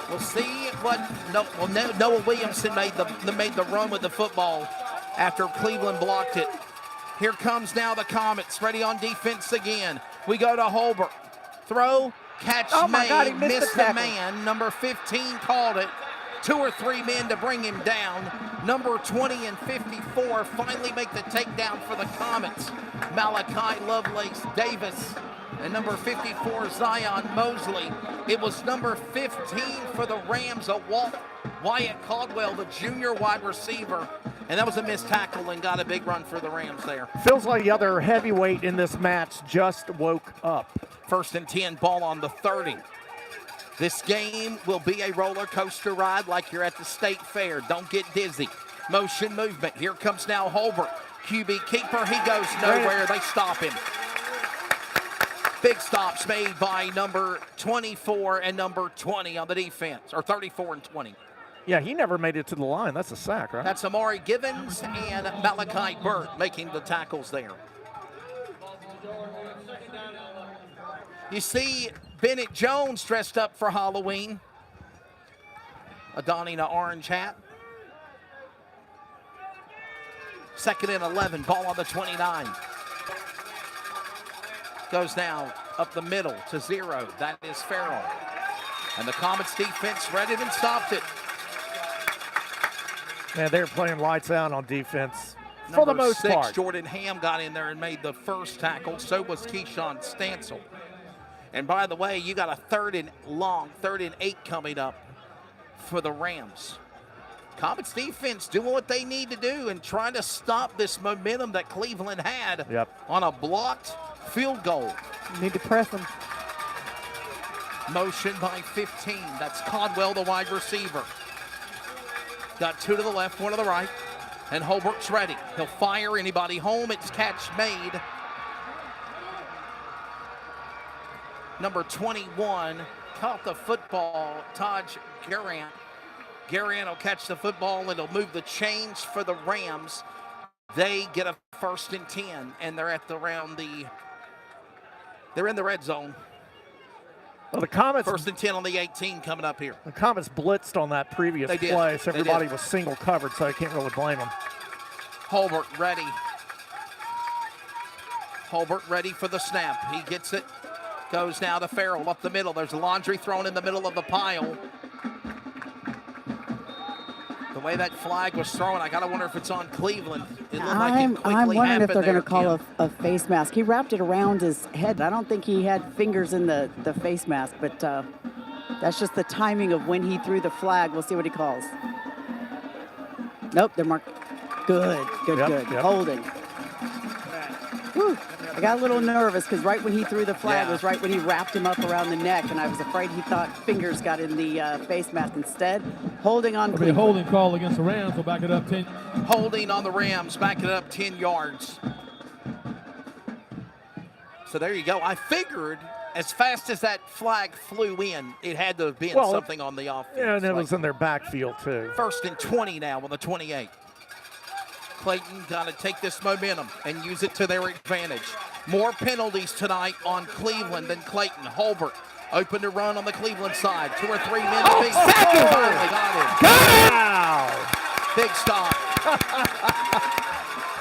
we'll see what Noah Williamson made the run with the football after Cleveland blocked it. Here comes now the Comets, ready on defense again. We go to Holbert. Throw, catch made, he missed the man. Number 15 called it. 2 or 3 men to bring him down. Number 20 and 54 finally make the takedown for the Comets. Malachi Lovelace Davis and number 54, Zion Mosley. It was number 15 for the Rams, Wyatt Caldwell, the junior wide receiver. And that was a missed tackle and got a big run for the Rams there. Feels like the other heavyweight in this match just woke up. 1st and 10, ball on the 30. This game will be a roller coaster ride like you're at the state fair. Don't get dizzy. Motion movement. Here comes now Holbert. QB keeper. He goes nowhere. They stop him. Big stops made by number 24 and number 20 on the defense, or 34 and 20. Yeah, he never made it to the line. That's a sack, right? That's Amari Givens and Malachi Burt making the tackles there. You see Bennett Jones dressed up for Halloween, donning an orange hat. 2nd and 11, ball on the 29. Goes now up the middle to 0. That is Farrell. And the Comets defense read it and stopped it. Man, they're playing lights out on defense for the most part. Jordan Ham got in there and made the first tackle. So was Keyshawn Stansel. And by the way, you got a 3rd and 8 coming up for the Rams. Comets defense doing what they need to do and trying to stop this momentum that Cleveland had on a blocked field goal. You need to press them. Motion by 15. That's Caldwell, the wide receiver. Got 2 to the left, 1 to the right. And Holbert's ready. He'll fire anybody home. It's catch made. Number 21 caught the football. Taj Garant. Garant will catch the football and it'll move the chains for the Rams. They get a 1st and 10, and they're in the red zone. Well, the Comets 1st and 10 on the 18 coming up here. The Comets blitzed on that previous play, so everybody was single covered, so I can't really blame them. Holbert ready. Holbert ready for the snap. He gets it. Goes now to Farrell up the middle. There's laundry thrown in the middle of the pile. The way that flag was thrown, I gotta wonder if it's on Cleveland. It looked like it quickly I'm wondering if they're happened going to call a face mask. He wrapped it around his head. I don't think he had fingers in the face mask, but that's just the timing of when he threw the flag. We'll see what he calls. Nope, they're marked. Good. Holding. Whew. I got a little nervous because right when he threw the flag was right when he wrapped him up around the neck, and I was afraid he thought fingers got in the face mask. Instead, holding on. It'll be a holding call against the Rams. We'll back it up 10. Holding on the Rams, back it up 10 yards. So there you go. I figured as fast as that flag flew in, it had to have been something on the offense. Yeah, and it was in their backfield too. 1st and 20 now on the 28. Clayton got to take this momentum and use it to their advantage. More penalties tonight on Cleveland than Clayton. Holbert open to run on the Cleveland side. 2 or 3 men to beat. Finally got him. Wow. Big stop.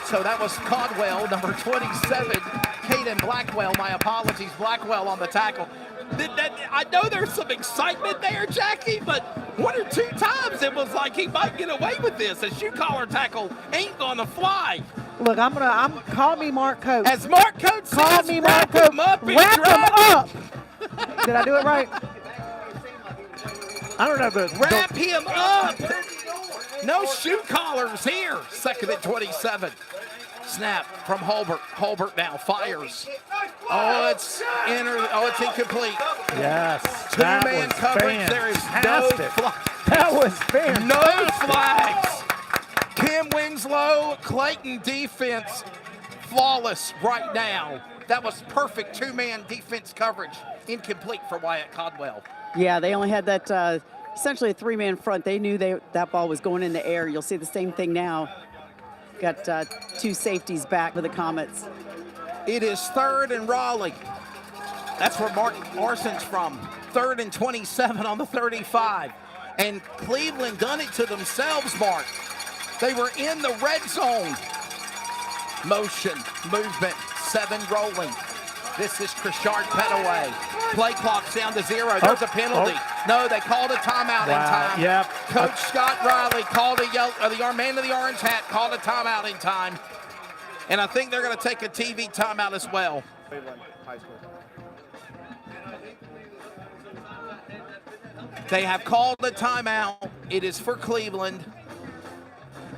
So that was Caldwell, number 27. Caden Blackwell, my apologies, Blackwell on the tackle. I know there's some excitement there, Jackie, but 1 or 2 times it was like he might get away with this. A shoe collar tackle ain't gonna fly. Look, call me Mark Coates. As Mark Coates says, call me Mark Coates. Wrap him up. Did I do it right? I don't know, but wrap him up. No shoe collars here. 2nd and 27. Snap from Holbert. Holbert now fires. It's incomplete. Yes. 2-man coverage. There is no flag. That was fantastic. No flags. Kim Winslow, Clayton defense, flawless right now. That was perfect 2-man defense coverage. Incomplete for Wyatt Caldwell. Yeah, they only had that essentially a 3-man front. They knew that ball was going in the air. You'll see the same thing now. Got 2 safeties back for the Comets. It is 3rd and Raleigh. That's where Mark Larson's from. 3rd and 27 on the 35. And Cleveland done it to themselves, Mark. They were in the red zone. Motion, movement, 7 rolling. This is Krishard Petaway. Play clock's down to 0. There's a penalty. No, they called a timeout in time. Yep. Coach Scott Riley called the man in the orange hat called a timeout in time. And I think they're going to take a TV timeout as well. Cleveland High School. They have called a timeout. It is for Cleveland.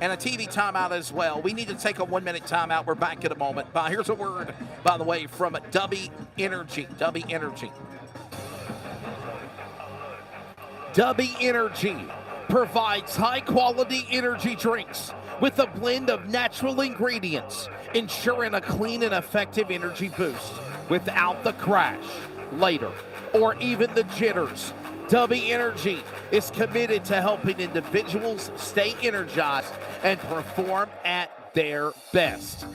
And a TV timeout as well. We need to take a 1-minute timeout. We're back in a moment. Here's a word, by the way, from Dubby Energy. Dubby Energy. Dubby Energy provides high-quality energy drinks with a blend of natural ingredients, ensuring a clean and effective energy boost without the crash later or even the jitters. Dubby Energy is committed to helping individuals stay energized and perform at their best.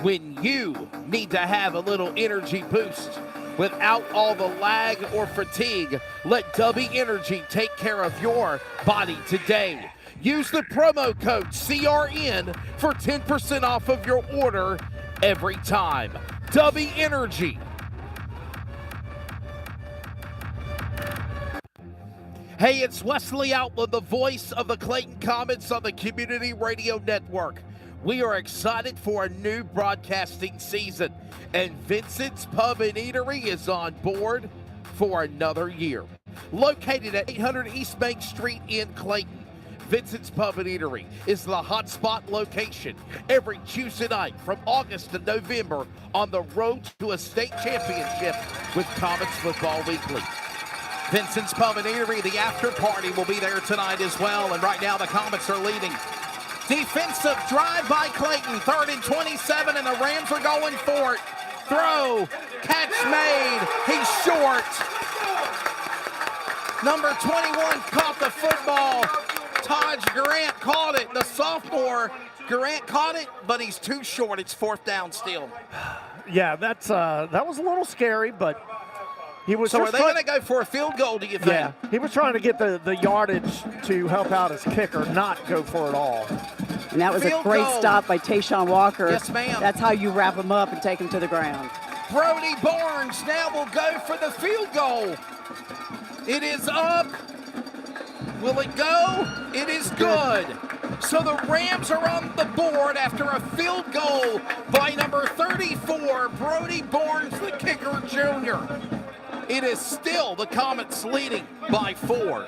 When you need to have a little energy boost without all the lag or fatigue, let Dubby Energy take care of your body today. Use the promo code CRN for 10% off of your order every time. Dubby Energy. Hey, it's Wesley Outland, the voice of the Clayton Comets on the Community Radio Network. We are excited for a new broadcasting season, and Vincent's Pub and Eatery is on board for another year. Located at 800 East Main Street in Clayton, Vincent's Pub and Eatery is the hotspot location every Tuesday night from August to November on the road to a state championship with Comets Football Weekly. Vincent's Pub and Eatery, the after party will be there tonight as well. And right now the Comets are leading. Defensive drive by Clayton, 3rd and 27, and the Rams are going for it. Throw, catch made, he's short. Number 21 caught the football. Taj Grant caught it. The sophomore, Grant caught it, but he's too short. It's 4th down still. Yeah, that was a little scary, but he was. So are they going to go for a field goal, do you think? Yeah, he was trying to get the yardage to help out his kicker, not go for it all. And that was a great stop by Tayshawn Walker. Yes, ma'am. That's how you wrap him up and take him to the ground. Brody Barnes now will go for the field goal. It is up. Will it go? It is good. So the Rams are on the board after a field goal by number 34, Brody Barnes, the kicker junior. It is still the Comets leading by 4.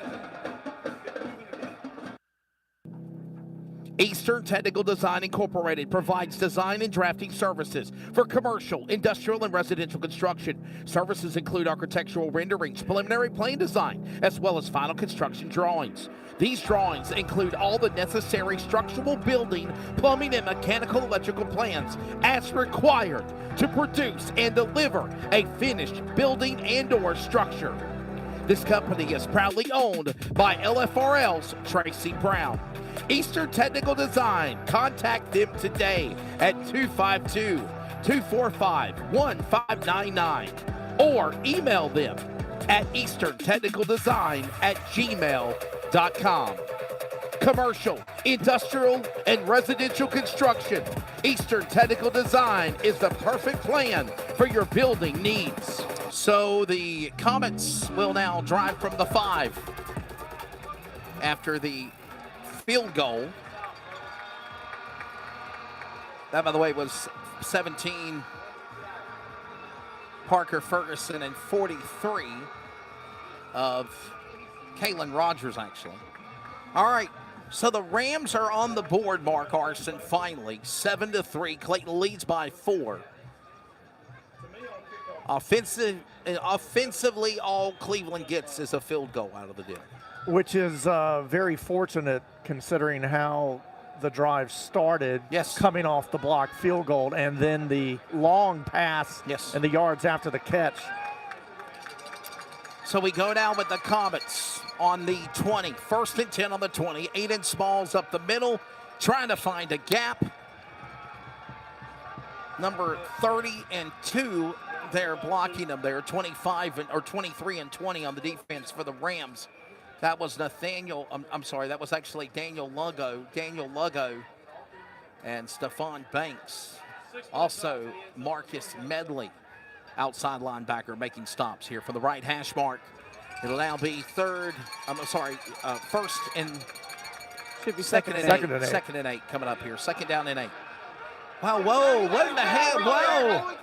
Eastern Technical Design Incorporated provides design and drafting services for commercial, industrial, and residential construction. Services include architectural renderings, preliminary plan design, as well as final construction drawings. These drawings include all the necessary structural, building, plumbing, and mechanical electrical plans as required to produce and deliver a finished building and/or structure. This company is proudly owned by LFRL's Tracy Brown. Eastern Technical Design. Contact them today at 252-245-1599 or email them at easterntechnicaldesign@gmail.com. Commercial, industrial, and residential construction. Eastern Technical Design is the perfect plan for your building needs. So the Comets will now drive from the 5 after the field goal. That, by the way, was 17 Parker Ferguson and 43 of Kalen Rogers, actually. All right, so the Rams are on the board, Mark Arson, finally. 7-3. Clayton leads by 4. Offensively, all Cleveland gets is a field goal out of the deal. Which is very fortunate considering how the drive started. Yes. Coming off the blocked field goal and then the long pass. Yes. And the yards after the catch. So we go down with the Comets on the 20. 1st and 10 on the 20. Aiden Smalls up the middle, trying to find a gap. Number 32, they're blocking them there. 23 and 20 on the defense for the Rams. That was Nathaniel, I'm sorry, that was actually Daniel Lugo and Stephon Banks. Also, Marcus Medley, outside linebacker, making stops here for the right hash mark. It'll now be first and should be second and 8. Second and 8 coming up here. 2nd down and 8. Wow, whoa, what in the hell? Whoa.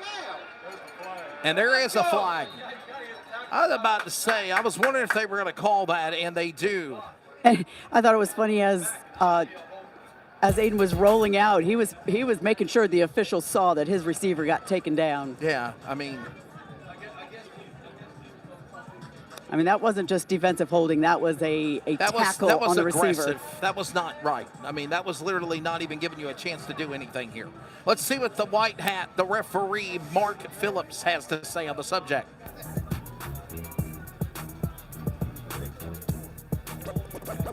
And there is a flag. I was about to say, I was wondering if they were going to call that, and they do. And I thought it was funny as Aiden was rolling out, he was making sure the officials saw that his receiver got taken down. Yeah, I mean, that wasn't just defensive holding. That was a tackle that was on the aggressive. receiver. That was not right. I mean, that was literally not even giving you a chance to do anything here. Let's see what the white hat, the referee, Mark Phillips, has to say on the subject.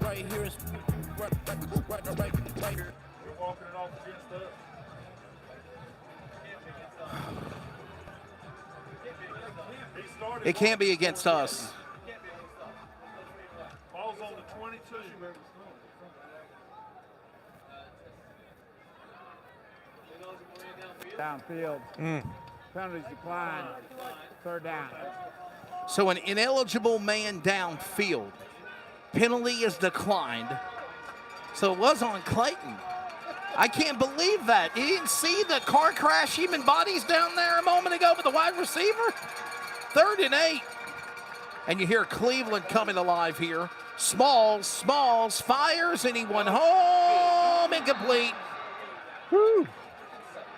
Right here is right here. It can't be against us. Ball's on the 22. Downfield. Penalties decline. Third down. So an ineligible man downfield. Penalty is declined. So it was on Clayton. I can't believe that. You didn't see the car crash, human bodies down there a moment ago with the wide receiver? 3rd and 8. And you hear Cleveland coming alive here. Smalls fires, and he went home. Incomplete. Woo.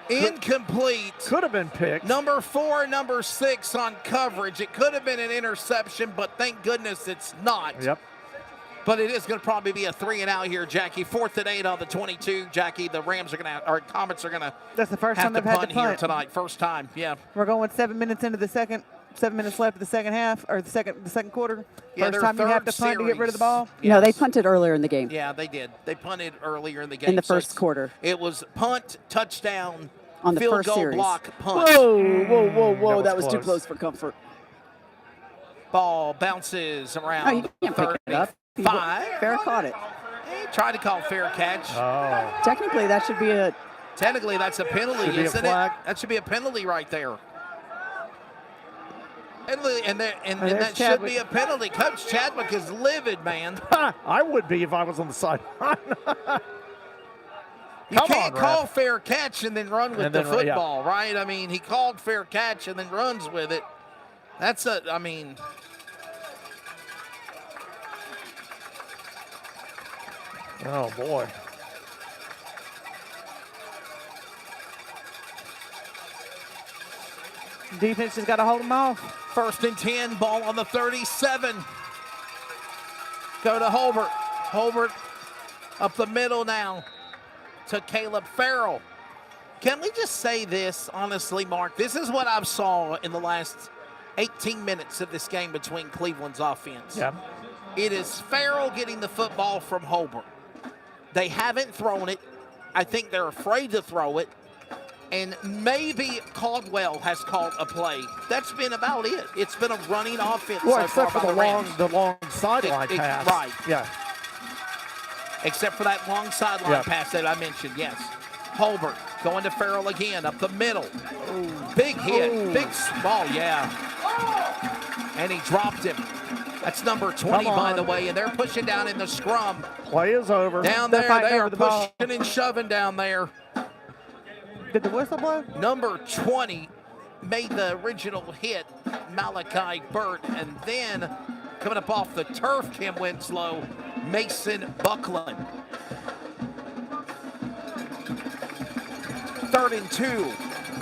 Incomplete. Could have been picked. Number 4, number 6 on coverage. It could have been an interception, but thank goodness it's not. Yep. But it is going to probably be a 3 and out here, Jackie. 4th and 8 on the 22. Jackie, the Rams are going to, or Comets are going to. That's the first time have they've to had to punt here punt tonight. First time, yeah. We're going 7 minutes into the second. 7 minutes left of the second half, or the second quarter. Yeah, First time you have to punt to get rid of the ball. No, they punted earlier in the game. Yeah, they did. They punted earlier in the game. In the first quarter. It was punt, touchdown, on the field first goal, series. block, punt. Whoa! That was too close for comfort. Ball bounces around. Oh, you can't pick it up. 5. Fair caught it. He tried to call fair catch. Oh. Technically, that should be a. Technically, that's a penalty, isn't it? That should be a penalty right there. Penalty, and that should be a penalty. Coach Chadwick is livid, man. I would be if I was on the sideline. You can't call fair catch and then run with the football, right? I mean, he called fair catch and then runs with it. That's I mean. Oh, boy. Defense just got to hold them off. 1st and 10, ball on the 37. Go to Holbert. Holbert up the middle now to Caleb Farrell. Can we just say this, honestly, Mark? This is what I've saw in the last 18 minutes of this game between Cleveland's offense. Yeah. It is Farrell getting the football from Holbert. They haven't thrown it. I think they're afraid to throw it. And maybe Caldwell has called a play. That's been about it. It's been a running offense Well, so except far for by the long sideline pass. Right. Yeah. Except for that long sideline pass that I mentioned, yes. Holbert going to Farrell again up the middle. Ooh. Big hit, big ball, yeah. And he dropped him. That's number 20, by the way, and they're pushing down in the scrum. Play is over. Down there, they are pushing and shoving down there. Did the whistle blow? Number 20 made the original hit, Malachi Burt, and then coming up off the turf, Kim Winslow, Mason Buckland. 3rd and 2.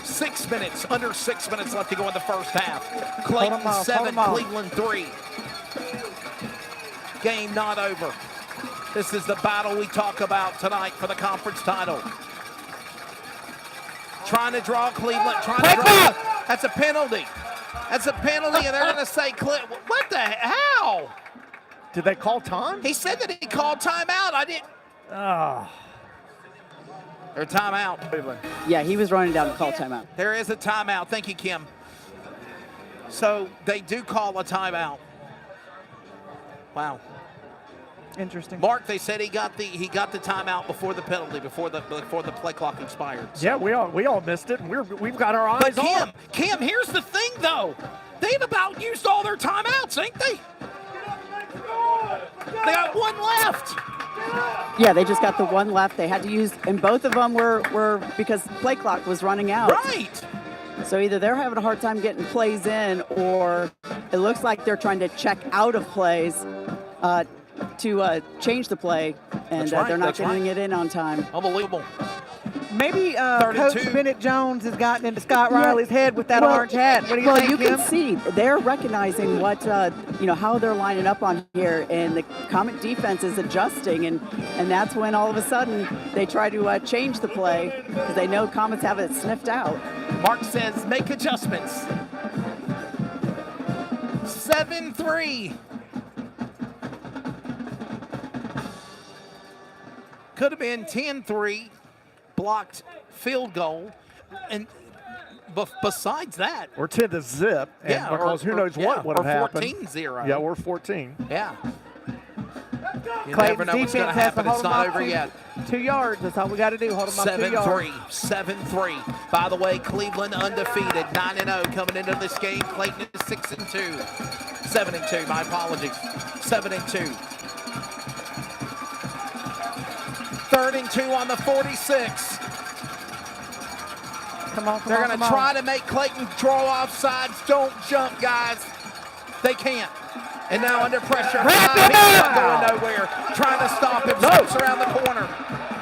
6 minutes, under 6 minutes left to go in the first half. Clayton 7, Cleveland 3. Game not over. This is the battle we talk about tonight for the conference title. Trying to draw Cleveland, That's a penalty. That's a penalty, and they're going to say, what the hell? Did they call time? He said that he called timeout. I didn't. Or timeout. Yeah, he was running down to call timeout. There is a timeout. Thank you, Kim. So they do call a timeout. Wow. Interesting. Mark, they said he got the timeout before the penalty, before the play clock expired. So. Yeah, we all missed it. We've got our eyes on. Kim, here's the thing though. They've about used all their timeouts, ain't they? They got one left. Yeah, they just got the one left. They had to use, and both of them were because play clock was running out. Right. So either they're having a hard time getting plays in, or it looks like they're trying to check out of plays to change the play, and they're not getting it in on time. Unbelievable. Maybe Coach Bennett Jones has gotten into Scott Riley's head with that orange hat. What do you think, you Kim? can see they're recognizing what how they're lining up on here, and the Comet defense is adjusting, and that's when all of a sudden they try to change the play because they know Comets have it sniffed out. Mark says make adjustments. 7-3. Could have been 10-3. Blocked field goal, and besides that, we're 10-0. Yeah, because who knows what would have happened. 14-0. Yeah, we're 14. Yeah. You Clayton's never know what's going to happen. It's not over yet. 2 yards. That's all we got to do. Hold them up 2 yards. 7-3. By the way, Cleveland undefeated, 9-0 coming into this game. Clayton is 6-2. 7-2. My apologies. 7-2. 3rd and 2 on the 46. Come on, They're going to try to make Clayton draw off sides. Don't jump, guys. They can't. And now under pressure. He's not going nowhere. Trying to stop him. Steps around the corner.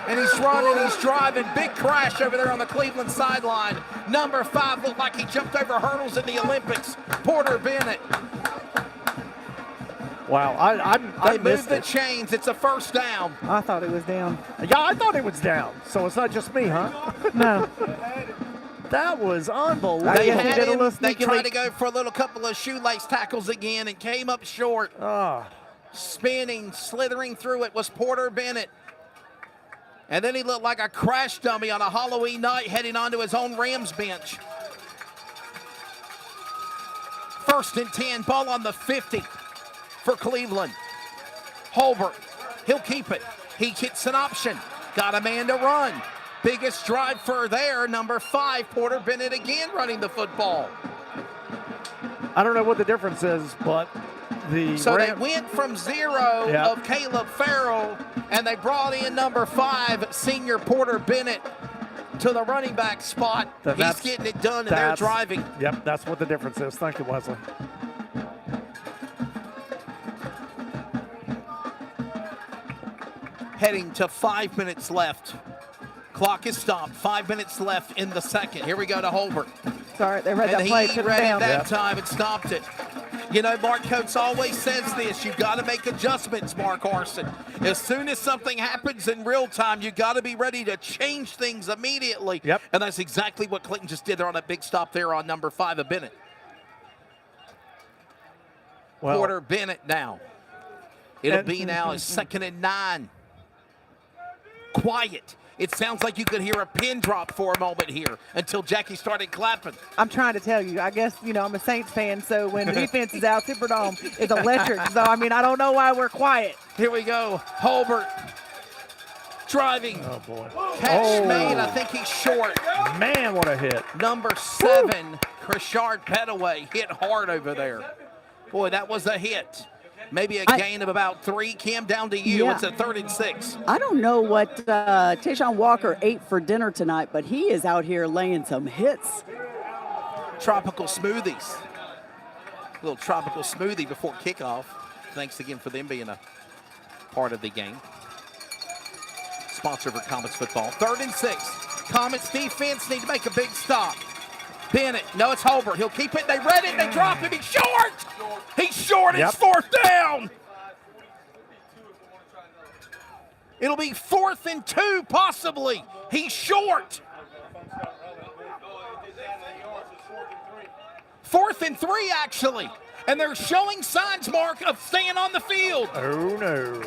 And he's running. He's driving. Big crash over there on the Cleveland sideline. Number 5 looked like he jumped over hurdles in the Olympics. Porter Bennett. Wow, I moved the chains. It's a first down. I thought it was down. Yeah, I thought it was down. So it's not just me, huh? No. That was unbelievable. They had him. They tried to go for a little couple of shoelace tackles again and came up short. Spinning, slithering through it was Porter Bennett. And then he looked like a crash dummy on a Halloween night heading onto his own Rams bench. 1st and 10, ball on the 50. For Cleveland. Holbert, he'll keep it. He hits an option. Got a man to run. Biggest drive for there, number 5, Porter Bennett again running the football. I don't know what the difference is, but So they went from 0 of Caleb Farrell, and they brought in number 5, senior Porter Bennett, to the running back spot. He's getting it done, and they're driving. Yep, that's what the difference is. Thank you, Wesley. Heading to 5 minutes left. Clock is stopped. 5 minutes left in the second. Here we go to Holbert. Sorry, they read that play. He read it that time and stopped it. You know, Mark Coates always says this. You've got to make adjustments, Mark Arson. As soon as something happens in real time, you've got to be ready to change things immediately. Yep. And that's exactly what Clayton just did there on that big stop there on number 5 of Bennett. Porter Bennett now. It'll be now a 2nd and 9. Quiet. It sounds like you could hear a pin drop for a moment here until Jackie started clapping. I'm trying to tell you. I guess, I'm a Saints fan, so when the defense is out, Superdome is electric. So, I don't know why we're quiet. Here we go. Holbert driving. Oh, boy. Catch made. I think he's short. Man, what a hit. Number 7, Krishard Petaway, hit hard over there. Boy, that was a hit. Maybe a gain of about 3. Cam, down to you. Yeah. It's a 3rd and 6. I don't know what Tayshawn Walker ate for dinner tonight, but he is out here laying some hits. Tropical smoothies. A little tropical smoothie before kickoff. Thanks again for them being a part of the game. Sponsor for Comets football. 3rd and 6. Comets defense need to make a big stop. Bennett, no, it's Holbert. He'll keep it. They read it. They drop him. He's short. He's short. It's 4th down. It'll be 4th and 2, possibly. He's short. 4th and 3, actually. And they're showing signs, Mark, of staying on the field. Oh, no.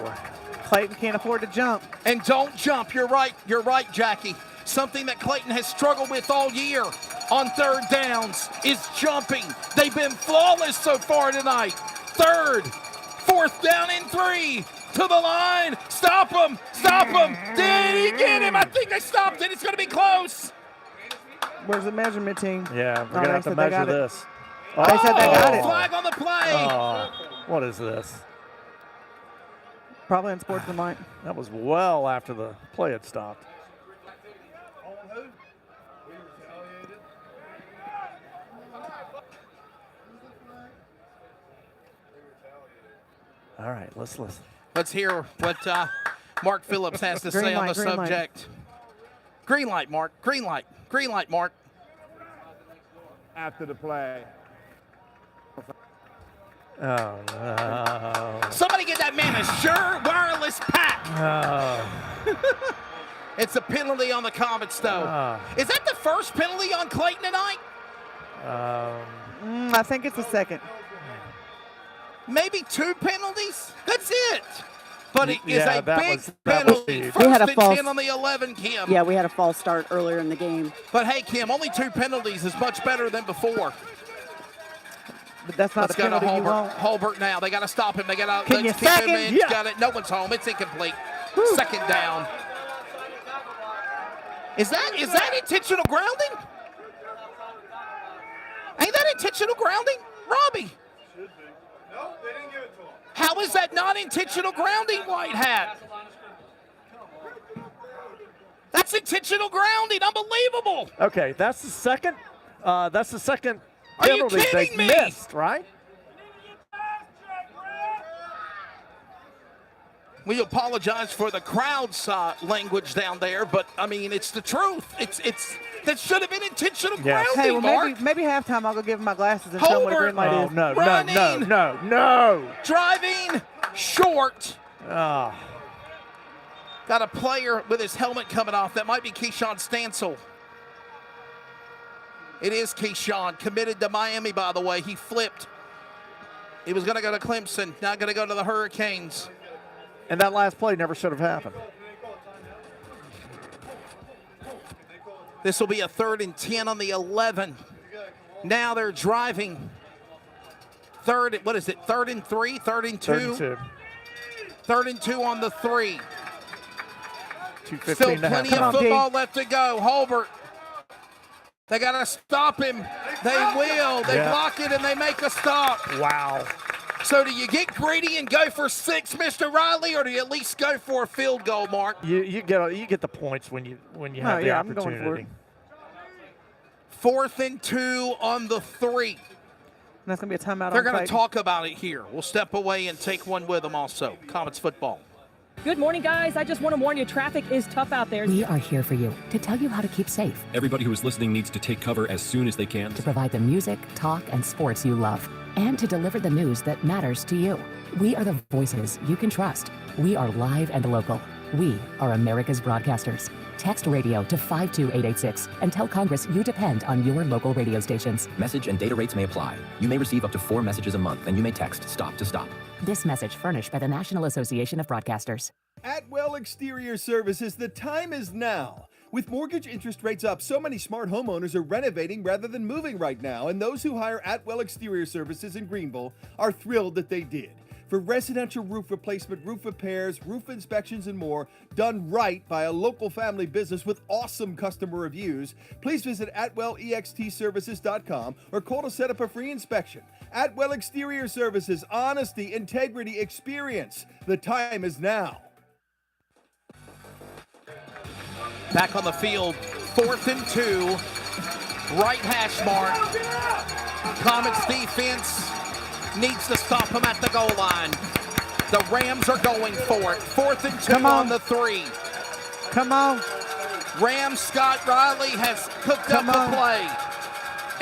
Clayton can't afford to jump. And don't jump. You're right. You're right, Jackie. Something that Clayton has struggled with all year on 3rd downs is jumping. They've been flawless so far tonight. 3rd, 4th down and 3. To the line. Stop him. Stop him. Did he get him? I think they stopped it. It's going to be close. Where's the measurement team? Yeah, we're going to have to measure this. They said they got it. Flag on the play. Oh, what is this? Probably unsportsmanlike. That was well after the play had stopped. All right, let's listen. Let's hear what Mark Phillips has to say on the subject. Green light, Mark. Green light. Green light, Mark. After the play. Oh, no. Somebody get that man a Shure wireless pack. Oh. It's a penalty on the Comets, though. Is that the first penalty on Clayton tonight? I think it's the second. Maybe 2 penalties? That's it. But it is Yeah, a big that penalty. was First We had a and false- 10 on the 11, Kim. Yeah, we had a false start earlier in the game. But hey, Kim, only 2 penalties is much better than before. But that's not Let's the go to penalty you want. Holbert now. They got to stop him. They got to Can you keep him sack him? in. Yeah. Got it. No one's home. It's incomplete. Second down. Is that intentional grounding? Ain't that intentional grounding, Robbie? No, they didn't give it to him. How is that not intentional grounding, White Hat? That's intentional grounding. Unbelievable. Okay, that's the second. That's the second Are you penalty they kidding me? missed, right? We apologize for the crowd's language down there, but I mean it's the truth. It's that should have been intentional grounding. Hey, well, Mark. maybe halftime I'll go give him my glasses and tell him what a green light Oh, is. no, Running. no. Driving short. Oh. Got a player with his helmet coming off. That might be Keyshawn Stansel. It is Keyshawn, committed to Miami, by the way. He flipped. He was going to go to Clemson, now going to go to the Hurricanes. And that last play never should have happened. This will be a 3rd and 10 on the 11. Now they're driving. Third and 3, 3rd and 2. 3rd and 2. 3rd and 2 on the 3. 2:15 Still to plenty halftime. of football left to go. Holbert. They got to stop him. They will. They block it and they make a stop. Wow. So do you get greedy and go for 6, Mr. Riley, or do you at least go for a field goal, Mark? You get the points when you have the I'm going for opportunity. it. 4th and 2 on the 3. And that's going to be a timeout. They're on going to Clayton. talk about it here. We'll step away and take one with them also. Comets football. Good morning, guys. I just want to warn you, traffic is tough out there. We are here for you to tell you how to keep safe, Everybody who is listening needs to take cover as soon as they can. to provide the music, talk, and sports you love, and to deliver the news that matters to you. We are the voices you can trust. We are live and local. We are America's broadcasters. Text radio to 52886 and tell Congress you depend on your local radio stations. Message and data rates may apply. You may receive up to 4 messages a month, and you may text STOP to STOP. This message furnished by the National Association of Broadcasters. Atwell Exterior Services, the time is now. With mortgage interest rates up, so many smart homeowners are renovating rather than moving right now, and those who hire Atwell Exterior Services in Greenville are thrilled that they did. For residential roof replacement, roof repairs, roof inspections, and more, done right by a local family business with awesome customer reviews, please visit AtwellEXTServices.com or call to set up a free inspection. Atwell Exterior Services, honesty, integrity, experience. The time is now. Back on the field, 4th and 2, right hash mark. Comets defense needs to stop him at the goal line. The Rams are going for it. 4th and 2 on the 3. Come on. Rams Scott Riley has cooked up a play.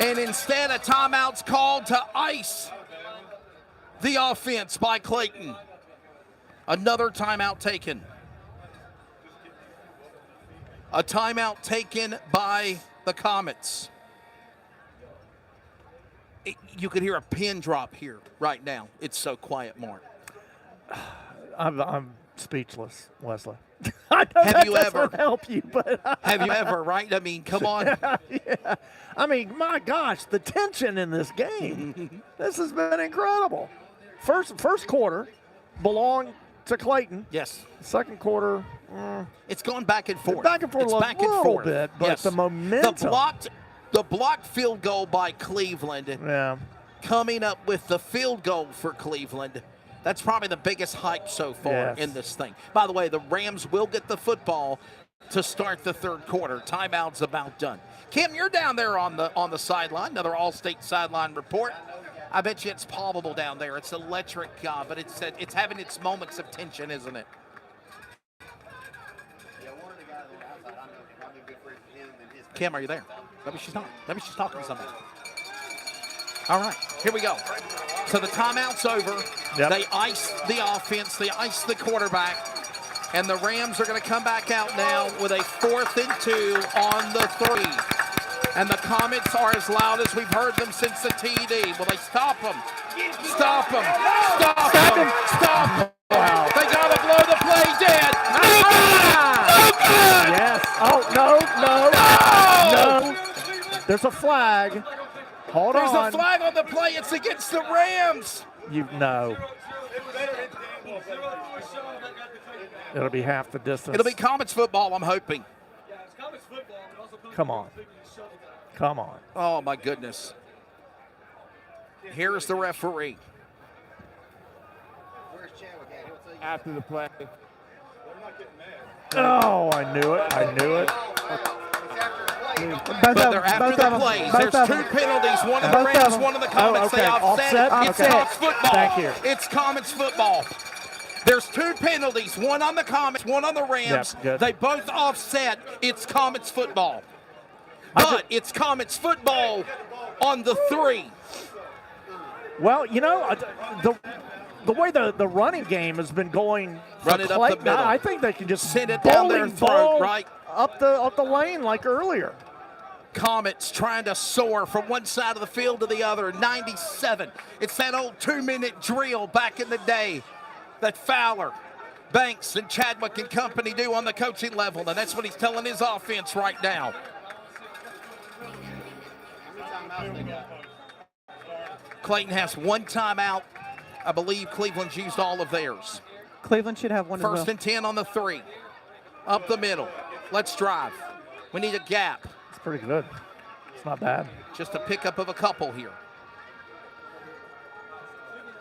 And instead a timeout's called to ice the offense by Clayton. Another timeout taken. A timeout taken by the Comets. You could hear a pin drop here right now. It's so quiet, Mark. I'm speechless, Wesley. Have you ever help you? But have you ever? Right? I mean, come on. Yeah. I mean, my gosh, the tension in this game. This has been incredible. First quarter belonged to Clayton. Yes. Second quarter, it's going back and forth. Back and forth, It's a back and little forth. bit, but Yes. the momentum. The blocked field goal by Cleveland. Yeah. Coming up with the field goal for Cleveland. That's probably the biggest hype so far Yes. in this thing. By the way, the Rams will get the football to start the third quarter. Timeout's about done. Kim, you're down there on the sideline. Another All-State sideline report. I bet you it's palpable down there. It's electric, but it's having its moments of tension, isn't it? Kim, are you there? Maybe she's not. Maybe she's talking to somebody. All right, here we go. So the timeout's over. Yep. They ice the offense. They ice the quarterback. And the Rams are going to come back out now with a 4th and 2 on the 3. And the comments are as loud as we've heard them since the TD. Will they stop them? Stop them. Stop them. Stop them. Wow. They got to blow the play dead. Yes. Oh, no. There's a flag. Hold There's on. a flag on the play. It's against the Rams. You know. It'll be half the distance. It'll be Comets football, I'm hoping. Come on. Come on. Oh, my goodness. Here's the referee. After the play. Oh, I knew it. I knew it. But they're after the plays. There's 2 penalties. One of the Rams, one of the Comets. Okay. They offset. It's Comets football. Thank you. It's Comets football. There's 2 penalties. One on the Comets, one on the Rams. Yep, they both offset. It's Comets football. But it's Comets football on the 3. Well, you know, the way the running game has been going, Run it up the middle. I think they can just send it down their throat, right? Up the lane like earlier. Comets trying to soar from one side of the field to the other. 97. It's that old 2-minute drill back in the day that Fowler, Banks, and Chadwick and company do on the coaching level, and that's what he's telling his offense right now. Clayton has 1 timeout. I believe Cleveland's used all of theirs. Cleveland should have one as well. 1st and 10 on the 3. Up the middle. Let's drive. We need a gap. It's pretty good. It's not bad. Just a pickup of a couple here.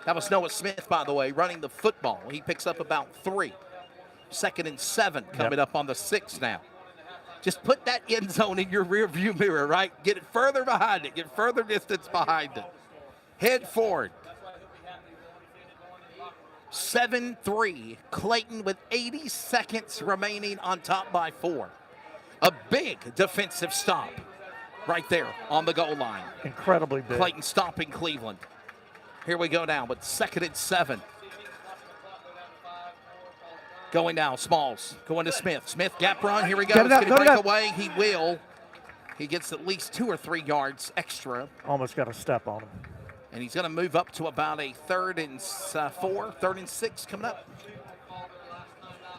That was Noah Smith, by the way, running the football. He picks up about 3. 2nd and 7 coming up on the 6 now. Just put that end zone in your rear view mirror, right? Get it further behind it. Get further distance behind it. Head forward. 7-3. Clayton with 80 seconds remaining on top by 4. A big defensive stop right there on the goal line. Incredibly big. Clayton stopping Cleveland. Here we go now with 2nd and 7. Going now, Smalls going to Smith. Smith gap run. Here he goes. Can he break away? He will. He gets at least 2 or 3 yards extra. Almost got a step on him. And he's going to move up to about a 3rd and 4, 3rd and 6 coming up.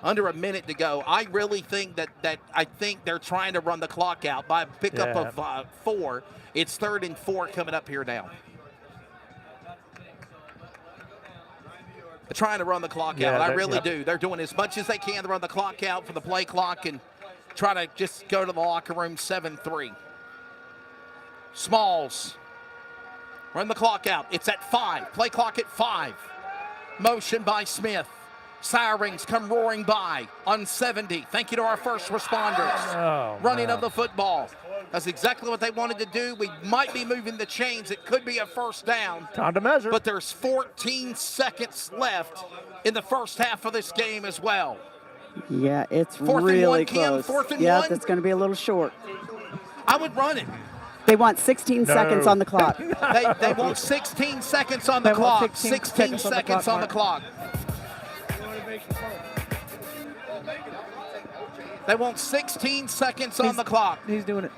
Under a minute to go. I really think that I think they're trying to run the clock out by a pickup of 4. It's 3rd and 4 coming up here now. They're trying to run the clock out. I really do. They're doing as much as they can to run the clock out for the play clock and try to just go to the locker room 7-3. Smalls. Run the clock out. It's at 5. Play clock at 5. Motion by Smith. Sirens come roaring by on 70. Thank you to our first responders. Running of the football. That's exactly what they wanted to do. We might be moving the chains. It could be a 1st down. Time to measure. But there's 14 seconds left in the first half of this game as well. Yeah, it's 4th really and 1, close. Kim, 4th and yeah, 1. that's going to be a little short. I would run it. They want 16 seconds on the clock. They want 16 seconds on the clock. 16 seconds on the clock. They want 16 seconds on the clock. He's doing it.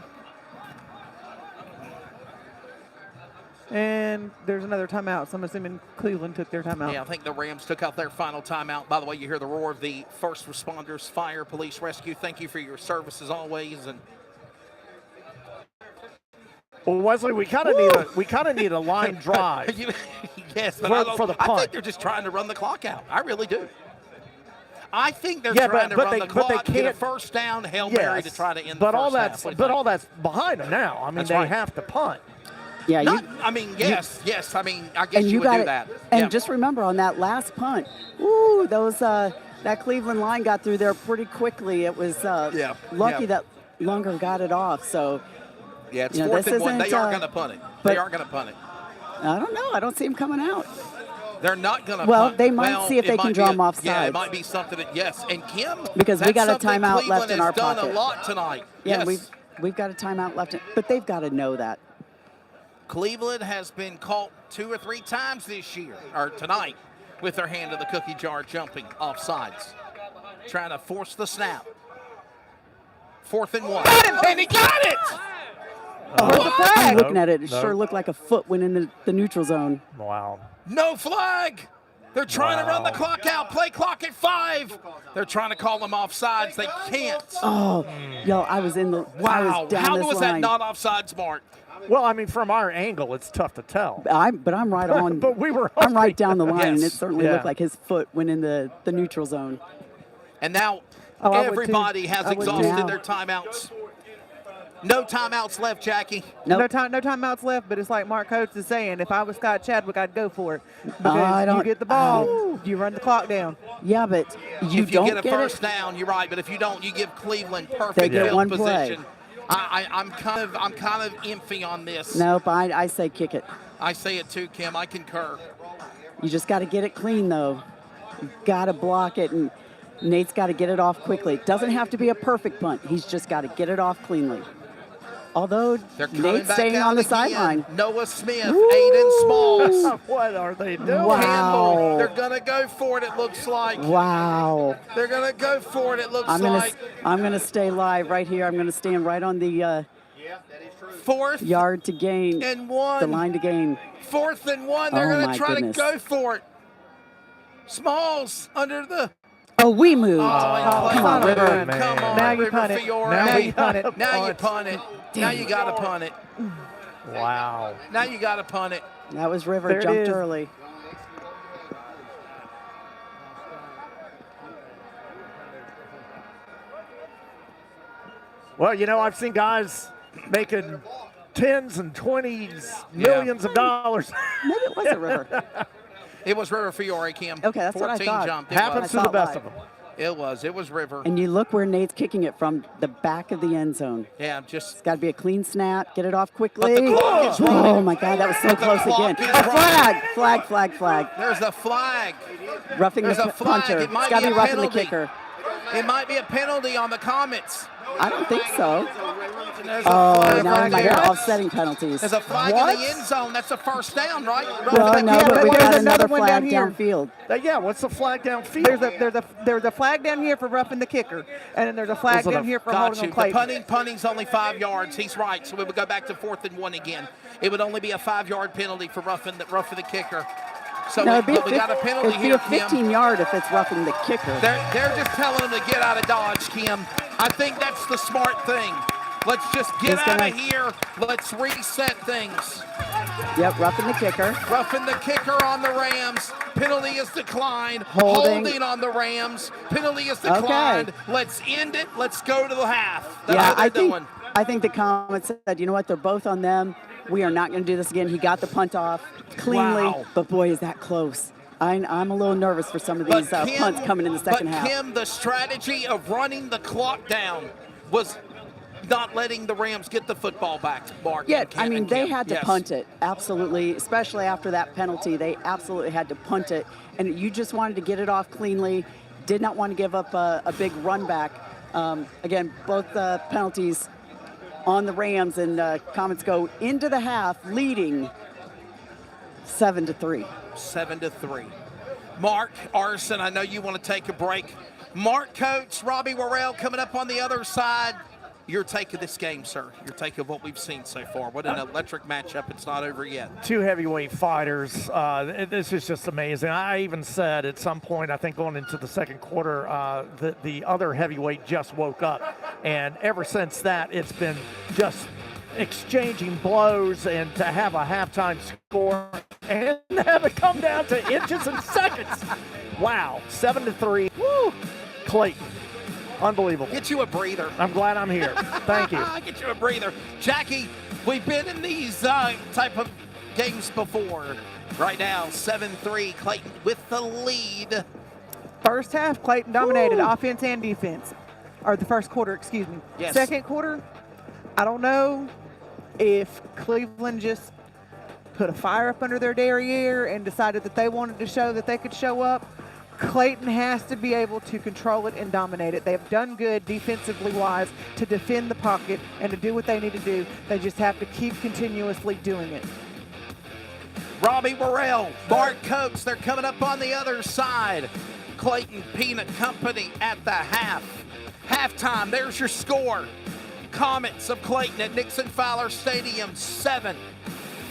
And there's another timeout. So I'm assuming Cleveland took their timeout. Yeah, I think the Rams took out their final timeout. By the way, you hear the roar of the first responders, fire, police, rescue. Thank you for your service as always. And well, Wesley, we kind of need a line drive. Yes, but for the punt. I think they're just trying to run the clock out. I really do. I think they're trying to run the clock, get a 1st down, Hail Mary to try to end the first half. But all that's behind them now. I mean, they have to punt. Yeah, yes. I mean, I guess you would do that. And just remember on that last punt, that Cleveland line got through there pretty quickly. It was lucky that Lunger got it off. So yeah, it's 4th and 1. They are going to punt it. They are going to punt it. I don't know. I don't see him coming out. They're not going to Well, punt. they might see if they can draw him off Yeah, it sides. might be something that, yes. And Kim, Because we got a that's something timeout Cleveland left in our has done pocket. a lot tonight. Yeah, Yes. we've got a timeout left, but they've got to know that. Cleveland has been caught 2 or 3 times this year, or tonight, with their hand in the cookie jar jumping off sides. Trying to force the snap. 4th and 1. And he got it! Where's the flag? I'm looking at it. It No. sure looked like a foot went in the neutral zone. Wow. No flag! They're trying to run the clock out. Play clock at 5. They're trying to call them offsides. They can't. Oh, yo, I was in the I Wow. was down How this was line. that not offsides, Mark? Well, I mean, from our angle, it's tough to tell. But I'm right on. But we were. I'm right down the line, and Yes. it certainly Yeah. looked like his foot went in the neutral zone. And now Oh, I would too. everybody has I would exhausted too. their timeouts. No timeouts left, Jackie. Nope. No timeouts left, but it's like Mark Coates is saying, if I was Scott Chadwick, I'd go for it. I Because don't- you get the ball, you run the clock down. Yeah, but If you get a first down, you're right. But if you don't, you give Cleveland perfect get field one play. position. I'm kind of iffy on this. Nope, I say kick it. I say it too, Kim. I concur. You just got to get it clean, though. You got to block it, and Nate's got to get it off quickly. It doesn't have to be a perfect punt. He's just got to get it off cleanly. Although They're coming Nate's back staying out on the again. sideline. Noah Smith, Woo! Aiden Smalls. What are they doing? Wow. Campbell. They're gonna go for it. It looks like. Wow. They're gonna go for it. It looks I'm like. gonna stay live right here. I'm gonna stand right on the 4th yard to gain, and 1. the line to gain. 4th and 1. They're Oh, gonna my try goodness. to go for it. Smalls under the. Oh, we moved. Oh, come on, River. man. Come on, Now you River punt it. Fiore. Now you punt it. Now you punt it. Now you got to punt it. Wow. Now you got to punt it. That was River. There it Jumped is. early. Well, you know, I've seen guys making 10s and 20s, millions of dollars. Maybe it was a River. It was River Fiore, Kim. Okay, that's what I 14 thought. jumped. It Happens was. to the best of them. It was River. And you look where Nate's kicking it from the back of the end zone. Yeah, just. It's got to be a clean snap. Get it off quickly. But the clock is Oh, running. my God, that was so But the close clock again. is A running. flag. There's a flag. Roughing There's the a flag. punter. It might It's got to be be a roughing the penalty. kicker. It might be a penalty on the Comets. I don't think so. There's a Oh, flag now right I'm here there. offsetting penalties. There's a flag What? in the end zone. That's a first down, right? Well, no, but we've there's got another another one flag down here. downfield. Yeah, what's the flag downfield? There's a flag down here for roughing the kicker, and then there's a flag Was it down a- here for Got holding you. on The Clayton. punting's only 5 yards. He's right. So we would go back to 4th and 1 again. It would only be a 5-yard penalty for roughing the kicker. So No, we got a penalty it'd be here, a Kim. 15-yard if it's roughing the kicker. They're just telling him to get out of Dodge, Kim. I think that's the smart thing. Let's just get He's out gonna- of here. Let's reset things. Yep, roughing the kicker. Roughing the kicker on the Rams. Penalty is declined. Holding. on the Rams. Penalty is declined. Let's end it. Let's go to the half. That's Yeah, what they're doing. I think the comment said, you know what, they're both on them. We are not going to do this again. He got the punt off cleanly, Wow. but boy, is that close. I'm a little nervous for some of these punts coming in the second half. But Kim, the strategy of running the clock down was not letting the Rams get the football back, Mark. Yeah, and Kim, I mean, and they Kim. had to Yes. punt it, absolutely, especially after that penalty. They absolutely had to punt it, and you just wanted to get it off cleanly, did not want to give up a big run back. Again, both penalties on the Rams, and Comets go into the half leading 7-3. 7-3. Mark Arson, I know you want to take a break. Mark Coates, Robbie Worrell coming up on the other side. Your take of this game, sir. Your take of what we've seen so far. What an electric matchup. It's not over yet. Two heavyweight fighters. This is just amazing. I even said at some point, I think going into the second quarter, that the other heavyweight just woke up. And ever since that, it's been just exchanging blows, and to have a halftime score and have it come down to inches and seconds. Wow, 7-3. Woo! Clayton. Unbelievable. Get you a breather. I'm glad I'm here. Thank you. Get you a breather. Jackie, we've been in these type of games before. Right now, 7-3, Clayton with the lead. First half, Clayton dominated offense and defense. Or the first quarter, excuse me. Yes. Second quarter, I don't know if Cleveland just put a fire up under their derriere and decided that they wanted to show that they could show up, Clayton has to be able to control it and dominate it. They have done good defensively wise to defend the pocket and to do what they need to do. They just have to keep continuously doing it. Robbie Morrell, Mark Coates, they're coming up on the other side. Clayton Peanut Company at the half. Halftime, there's your score. Comets of Clayton at Nixon Fowler Stadium, 7.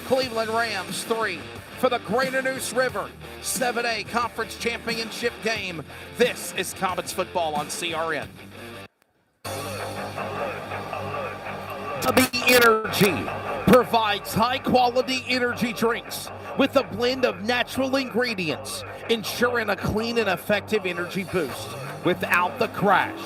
Cleveland Rams, 3. For the Greater Neuse River 7A Conference Championship game. This is Comets football on CRN. The Energy provides high-quality energy drinks with a blend of natural ingredients, ensuring a clean and effective energy boost without the crash.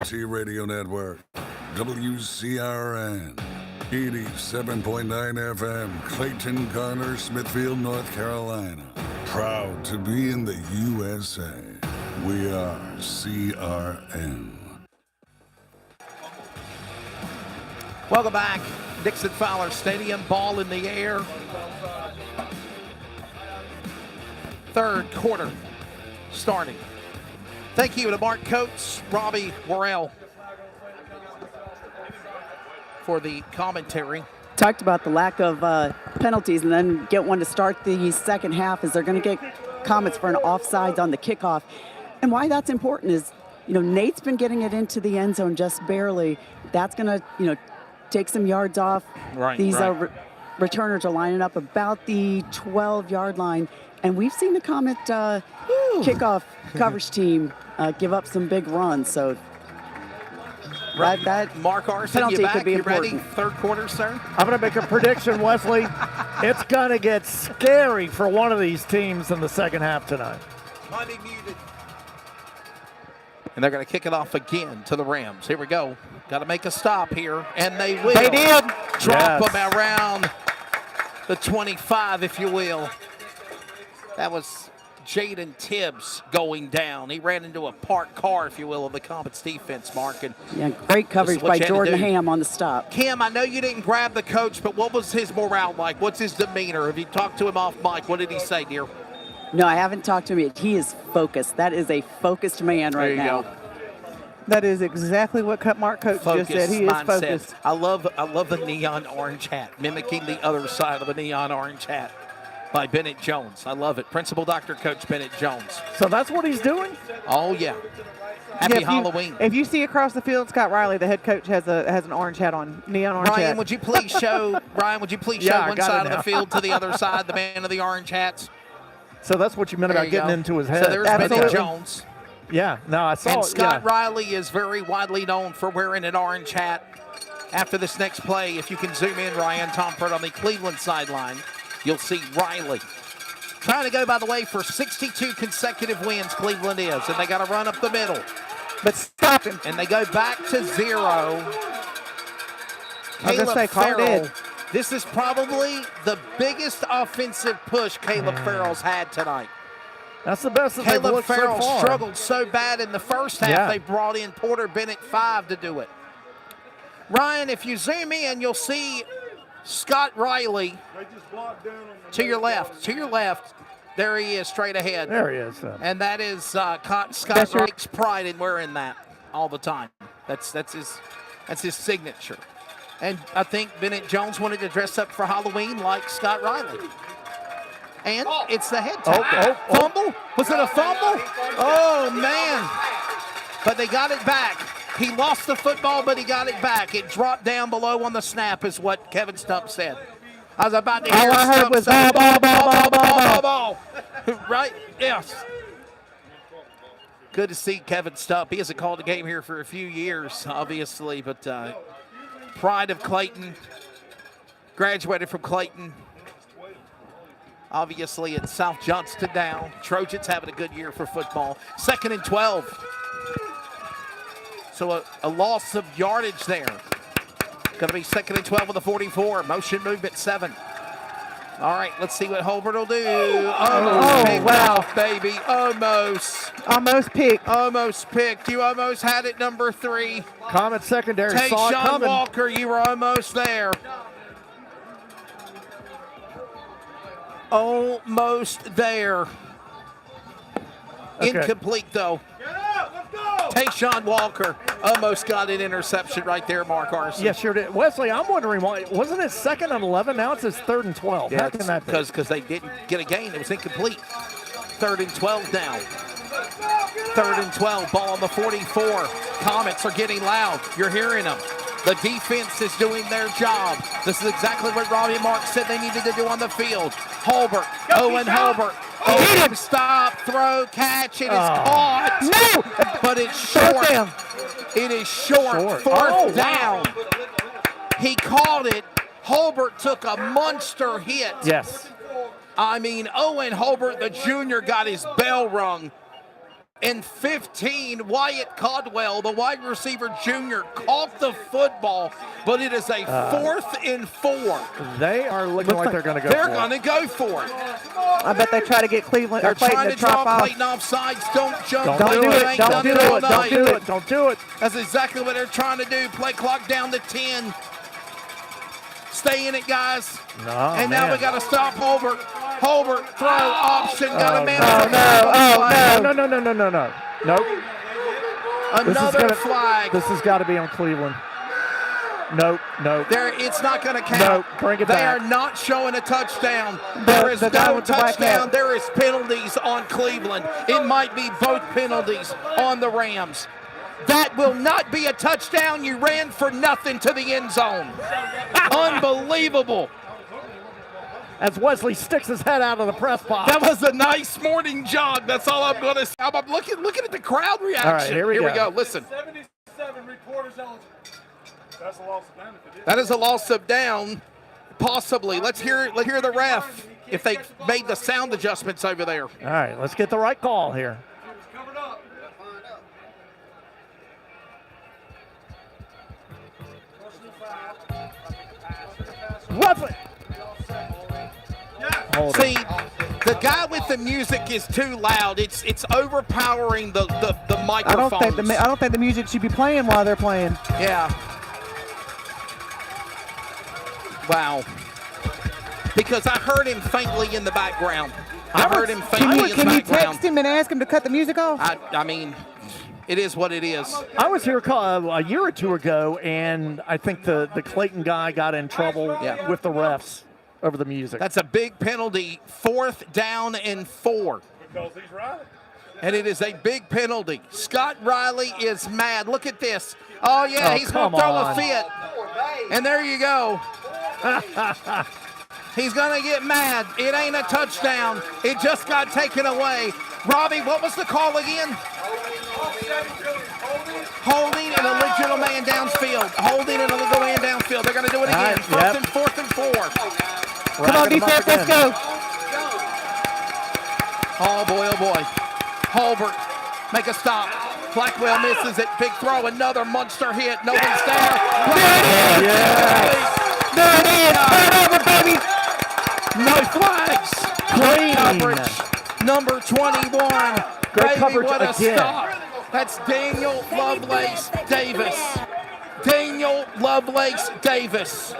Radio Network, WCRN, 87.9 FM, Clayton, Garner, Smithfield, North Carolina. Proud to be in the USA. We are CRN. Welcome back. Dixon Fowler Stadium, ball in the air. Third quarter starting. Thank you to Mark Coates, Robbie Worrell for the commentary. Talked about the lack of penalties and then get one to start the second half as they're going to get comments for an offsides on the kickoff. And why that's important is, Nate's been getting it into the end zone just barely. That's going to, take some yards off. Right. These returners are lining up about the 12-yard line. And we've seen the Comet kickoff coverage team give up some big runs. So that Mark Arson, penalty you back? could be You important. ready? Third quarter, sir? I'm going to make a prediction, Wesley. It's going to get scary for one of these teams in the second half tonight. Money muted. And they're going to kick it off again to the Rams. Here we go. Got to make a stop here, and they will. They did. Drop them around the 25, if you will. That was Jaden Tibbs going down. He ran into a parked car, if you will, of the Comets defense, Mark. And great coverage by Jordan do. Ham on the stop. Kim, I know you didn't grab the coach, but what was his morale like? What's his demeanor? Have you talked to him off mic? What did he say, dear? No, I haven't talked to him yet. He is focused. That is a focused man right now. Go. That is exactly what Mark Coates just said. He is focused. I love the neon orange hat, mimicking the other side of a neon orange hat by Bennett Jones. I love it. Principal Dr. Coach Bennett Jones. So that's what he's doing? Oh, yeah. Happy Halloween. If you see across the field, Scott Riley, the head coach, has an orange hat on, neon orange hat. Ryan, would you please show one side of the field to the other side, the man of the orange hats? So that's what you meant about getting into his head. So there's Bennett Jones. Yeah, no, I saw and it. Scott Riley is very widely known for wearing an orange hat. After this next play, if you can zoom in, Ryan Tomford on the Cleveland sideline, you'll see Riley. Trying to go, by the way, for 62 consecutive wins, Cleveland is, and they got to run up the middle. But stop him. And they go back to 0. I was going to say, Carl did. This is probably the biggest offensive push Caleb Farrell's had tonight. That's the best that they've Caleb looked Farrell so far. struggled so bad in the first half, they brought in Porter Bennett 5 to do it. Ryan, if you zoom in, you'll see Scott Riley to your left. To your left, there he is, straight ahead. There he is. And that is Scott Riley's pride in wearing that all the time. That's his signature. And I think Bennett Jones wanted to dress up for Halloween like Scott Riley. And it's the head tap. Fumble? Was it a fumble? Oh, man. But they got it back. He lost the football, but he got it back. It dropped down below on the snap is what Kevin Stump said. I was about to hear Stump say, ball. Right? Yes. Good to see Kevin Stump. He hasn't called a game here for a few years, obviously, but pride of Clayton. Graduated from Clayton. Obviously, it's South Johnston now. Trojans having a good year for football. 2nd and 12. So a loss of yardage there. Going to be 2nd and 12 with the 44. Motion movement 7. All right, let's see what Holbert will do. Off, baby. Almost picked. Almost picked. You almost had it, number 3. Comet secondary saw it coming. Walker, you were almost there. Almost there. Okay. Incomplete, though. Tayshawn Walker almost got an interception right there, Mark Arson. Yes, sure did. Wesley, I'm wondering why. Wasn't it 2nd and 11? Now it's 3rd and 12. Yeah, how can that be? Because they didn't get a gain. It was incomplete. 3rd and 12 now. 3rd and 12. Ball on the 44. Comets are getting loud. You're hearing them. The defense is doing their job. This is exactly what Robbie and Mark said they needed to do on the field. Holbert, Owen Holbert. Stop, throw, catch. It is caught. No! But it's short. It is short. Fourth down. He caught it. Holbert took a monster hit. Yes. I mean, Owen Holbert, the junior, got his bell rung. and 15. Wyatt Caldwell, the wide receiver junior, caught the football, but it is a 4th and 4. They are looking like they're going to go They're for going to go for it. I bet they try to get Cleveland. They're or Clayton trying to drop draw off. Clayton off sides. Don't jump. Don't do Clayton it. ain't Don't done do it all it. Don't night. do it. Don't do it. That's exactly what they're trying to do. Play clock down to 10. Stay in it, guys. No, and now we got to stop Holbert. Holbert, throw option. Got a man. No. Nope. Another flag. This has got to be on Cleveland. Nope. It's not going to count. Nope. Bring it they back. are not showing a touchdown. There is no touchdown. There is penalties on Cleveland. It might be both penalties on the Rams. That will not be a touchdown. You ran for nothing to the end zone. Unbelievable. As Wesley sticks his head out of the press box. That was a nice morning jog. That's all I'm going to say. I'm looking at the crowd reaction. All right, here we go. Listen. 77 reporters eligible. That's a loss of down. That is a loss of down, possibly. Let's hear the ref if they made the sound adjustments over there. All right, let's get the right call here. Wesley. See, the guy with the music is too loud. It's overpowering the microphones. I don't think the music should be playing while they're playing. Yeah. Wow. Because I heard him faintly in the background. I heard him faintly in the Can you background. text him and ask him to cut the music off? I mean, it is what it is. I was here a year or two ago, and I think the Clayton guy got in trouble with the refs over the music. That's a big penalty. 4th down and 4. Because he's right. And it is a big penalty. Scott Riley is mad. Look at this. Oh, yeah, he's going to throw a fit. And there you go. He's going to get mad. It ain't a touchdown. It just got taken away. Robbie, what was the call again? Holding and a legitimate man downfield. Holding and a legitimate man downfield. They're going to do it again. First and 4th and 4. Come on, defense, let's go. Oh, boy. Holbert, make a stop. Blackwell misses it. Big throw. Another monster hit. Nobody's there. There it is. Turnover, baby. No flags. Clean coverage. Number 21. Great coverage what a again. stop. That's Daniel Lovelace Davis. Daniel Lovelace Davis.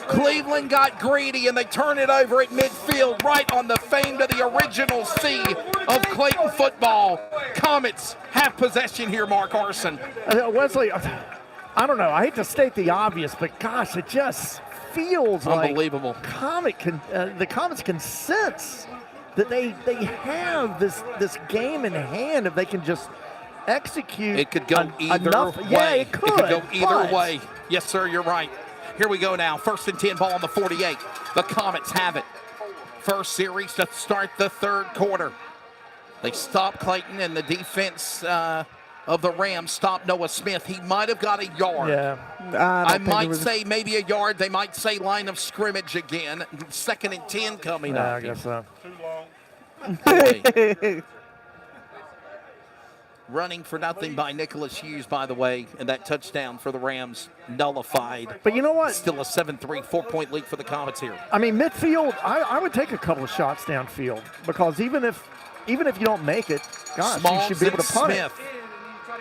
Cleveland got greedy and they turn it over at midfield right on the fame to the original C of Clayton football. Comets have possession here, Mark Arson. Wesley, I don't know. I hate to state the obvious, but gosh, it just feels unbelievable. Like the Comets can sense that they have this game in hand if they can just execute. It could go either way. Yeah, it could go either way. Yes, sir, you're right. Here we go now. 1st and 10, ball on the 48. The Comets have it. First series to start the 3rd quarter. They stop Clayton, and the defense of the Rams stopped Noah Smith. He might have got a yard. Yeah. I might say maybe a yard. They might say line of scrimmage again. 2nd and 10 coming up. I guess so. Too long. Running for nothing by Nicholas Hughes, by the way, and that touchdown for the Rams nullified. But you know what? Still a 7-3, 4-point lead for the Comets here. I mean, midfield, I would take a couple of shots downfield because even if you don't make it, gosh, Smalls you should be able to punt Smith.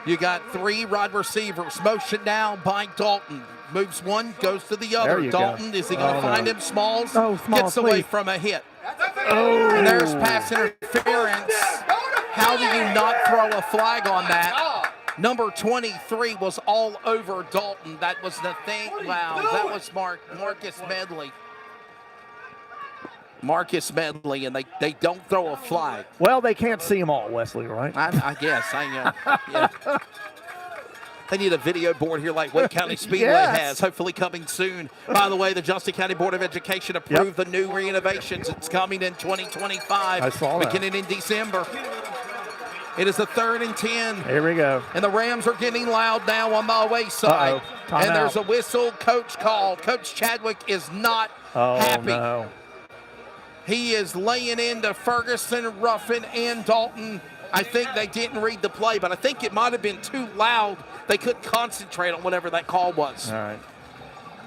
You got 3 wide receivers. Motion now by Dalton. Moves one, goes to the other. Dalton, is he going to find him? Smalls gets away from a hit. And there's pass interference. How do you not throw a flag on that? Number 23 was all over Dalton. That was the thing. Wow, that was Marcus Medley. Marcus Medley, and they don't throw a flag. Well, they can't see them all, Wesley, right? I guess. Yeah. They need a video board here like Wake County Speedway has, hopefully coming soon. By the way, the Justin County Board of Education approved the new renovations. It's coming in 2025. I saw that. Beginning in December. It is a 3rd and 10. Here we go. And the Rams are getting loud now on the away side. And there's a whistle, coach called. Coach Chadwick is not happy. No. He is laying into Ferguson, Ruffin, and Dalton. I think they didn't read the play, but I think it might have been too loud. They couldn't concentrate on whatever that call was. All right.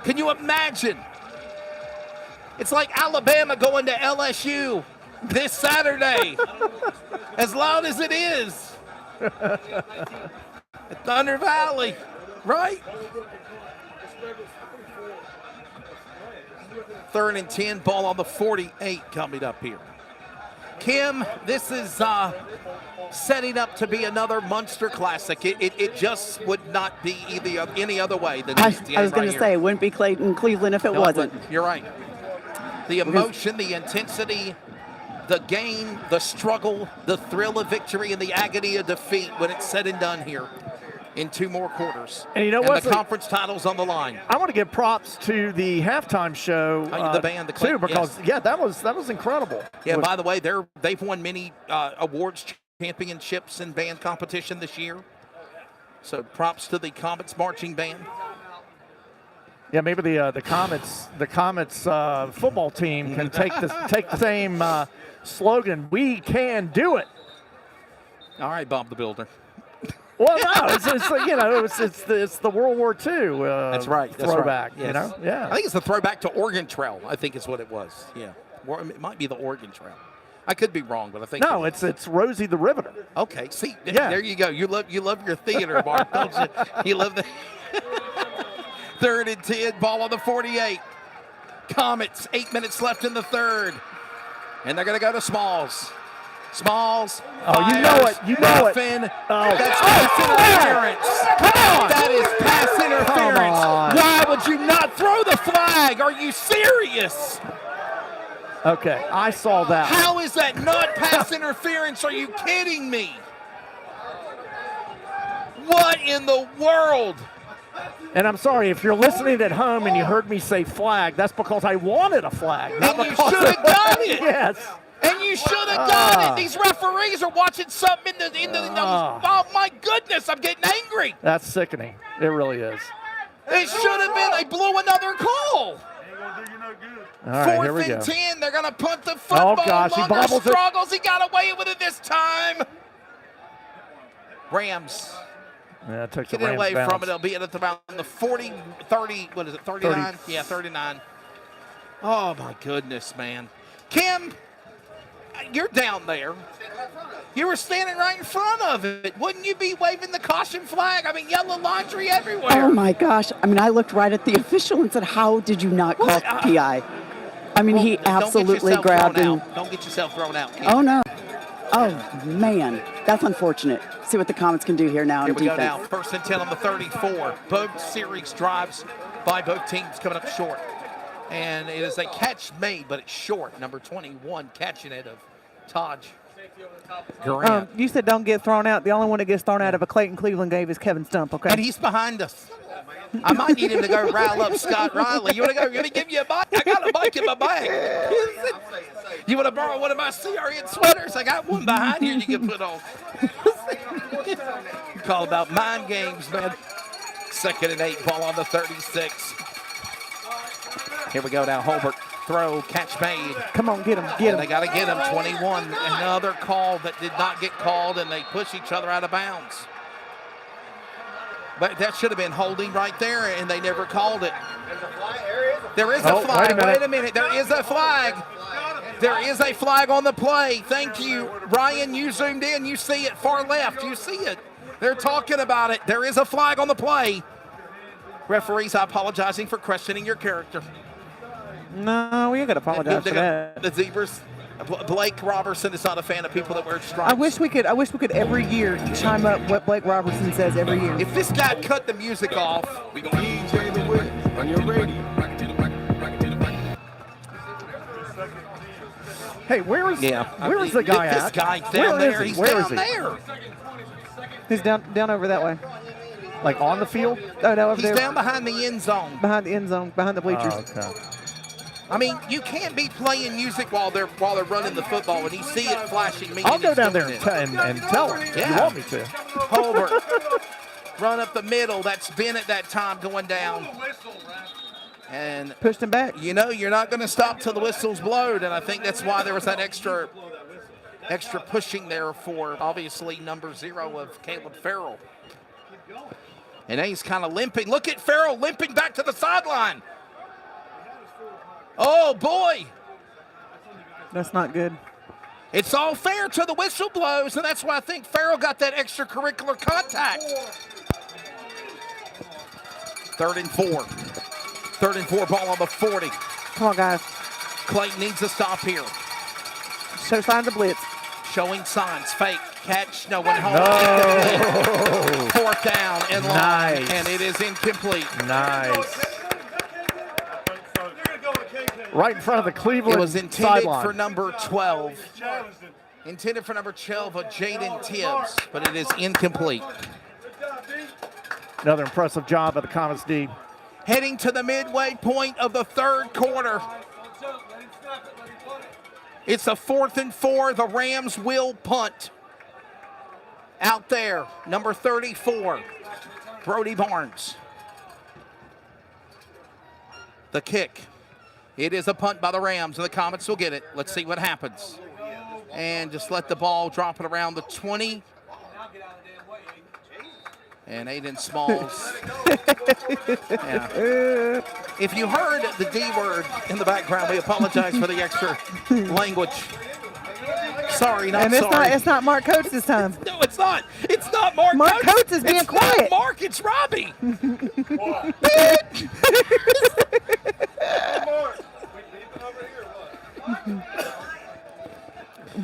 Can you imagine? It's like Alabama going to LSU this Saturday. As loud as it is. At Thunder Valley, right? 3rd and 10, ball on the 48 coming up here. Kim, this is setting up to be another Munster Classic. It just would not be any other way than I this game was going right to say, here. it wouldn't be Clayton, Cleveland if it No, wasn't. You're right. The emotion, the intensity, the game, the struggle, the thrill of victory, and the agony of defeat when it's said and done here in 2 more quarters. And you know what? The conference title's on the line. I want to give props to the halftime show, The band, the too, because that was incredible. Yeah. By the way, they've won many awards, championships, and band competition this year. So props to the Comets marching band. Yeah, maybe the Comets football team can take the same slogan. We can do it. All right, Bob the Builder. Well, no, it's the World War II. That's right. Throwback. Yes. You know, yeah. I think it's the throwback to Oregon Trail. I think is what it was. Yeah, or it might be the Oregon Trail. I could be wrong, but I think no, it's Rosie the Riveter. Okay, see, yeah. There you go. You love your theater, Mark, don't you? You love the 3rd and 10, ball on the 48. Comets, 8 minutes left in the 3rd, and they're going to go to Smalls. Smalls. Oh, you know it. You know nothing. it. Oh. That's pass interference. Come on. That is pass interference. Come on. Why would you not throw the flag? Are you serious? Okay, I saw that. How is that not pass interference? Are you kidding me? What in the world? And I'm sorry, if you're listening at home and you heard me say flag, that's because I wanted a flag. Not And you because should have done it. Yes. And you should have done it. These referees are watching something oh my goodness, I'm getting angry. That's sickening. It really is. It should have been, they blew another call. All right, here we 4th go. and 10, they're going to punt the football. Oh, gosh, he Munger bobbles it. struggles, he got away with it this time. Rams. Yeah, it took Get the it Rams away bounce. from it. It'll be at around the 40, 30, what is it, 39? 30. Yeah, 39. Oh, my goodness, man. Kim, you're down there. You were standing right in front of it. Wouldn't you be waving the caution flag? I mean, yellow laundry everywhere. Oh, my gosh. I mean, I looked right at the official and said, how did you not call PI? I mean, he absolutely grabbed him. Don't get yourself thrown out, Kim. Oh, no. Oh, man. That's unfortunate. See what the Comets can do here now Here in we defense. go now. 1st and 10 on the 34. Both series drives by both teams coming up short. And it is a catch made, but it's short. Number 21 catching it of Taj Grant. You said don't get thrown out. The only one that gets thrown out of a Clayton Cleveland game is Kevin Stump, okay? And he's behind us. I might need him to go rile up Scott Riley. You want to go? Let me give you a mic. I got a mic in my bag. You want to borrow one of my CRN sweaters? I got one behind here you can put on. Call about mind games, man. 2nd and 8, ball on the 36. Here we go now. Holbert throw, catch made. Come on, get him, get him. They got to get him. 21. Another call that did not get called, and they push each other out of bounds. But that should have been holding right there, and they never called it. There is a flag. Wait a minute. There is a flag. There is a flag on the play. Thank you. Ryan, you zoomed in. You see it far left. You see it. They're talking about it. There is a flag on the play. Referees, I'm apologizing for questioning your character. No, we ain't gonna apologize for that. The Zebras. Blake Robertson is not a fan of people that wear stripes. I wish we could every year chime up what Blake Robertson says every year. If this guy cut the music off, we go DJ the way on your radio. Hey, where is the guy at? This guy down there. He's down there. He's down over that way. Like on the field? Oh, no, over He's there. down behind the end zone. Behind the end zone, behind the bleachers. Oh, okay. I mean, you can't be playing music while they're running the football. When you see it flashing, I'll go down there and tell him. Yeah. You want me to? Holbert, run up the middle. That's Ben at that time going down. And pushed him back. You know, you're not going to stop till the whistle's blowed, and I think that's why there was that extra Extra pushing there for, obviously, number 0 of Caleb Farrell. And he's kind of limping. Look at Farrell limping back to the sideline. Oh, boy. That's not good. It's all fair till the whistle blows, and that's why I think Farrell got that extracurricular contact. 3rd and 4. 3rd and 4, ball on the 40. Come on, guys. Clayton needs to stop here. Show signs of blitz. Showing signs. Fake. Catch. No one home. No. 4th down and long. Nice. And it is incomplete. Nice. Right in front of the Cleveland It was intended sideline. for number 12. Intended for number 12 of Jaden Tibbs, but it is incomplete. Another impressive job by the Comets D. Heading to the midway point of the 3rd quarter. It's a 4th and 4. The Rams will punt. Out there, number 34, Brody Barnes. The kick. It is a punt by the Rams, and the Comets will get it. Let's see what happens. And just let the ball drop it around the 20. And Aiden Smalls. Yeah. If you heard the D word in the background, we apologize for the extra language. Sorry, not and it's sorry. It's not Mark Coates this time. No, it's not. It's not Mark. Mark Coates is being quiet. Not Mark, it's Robbie.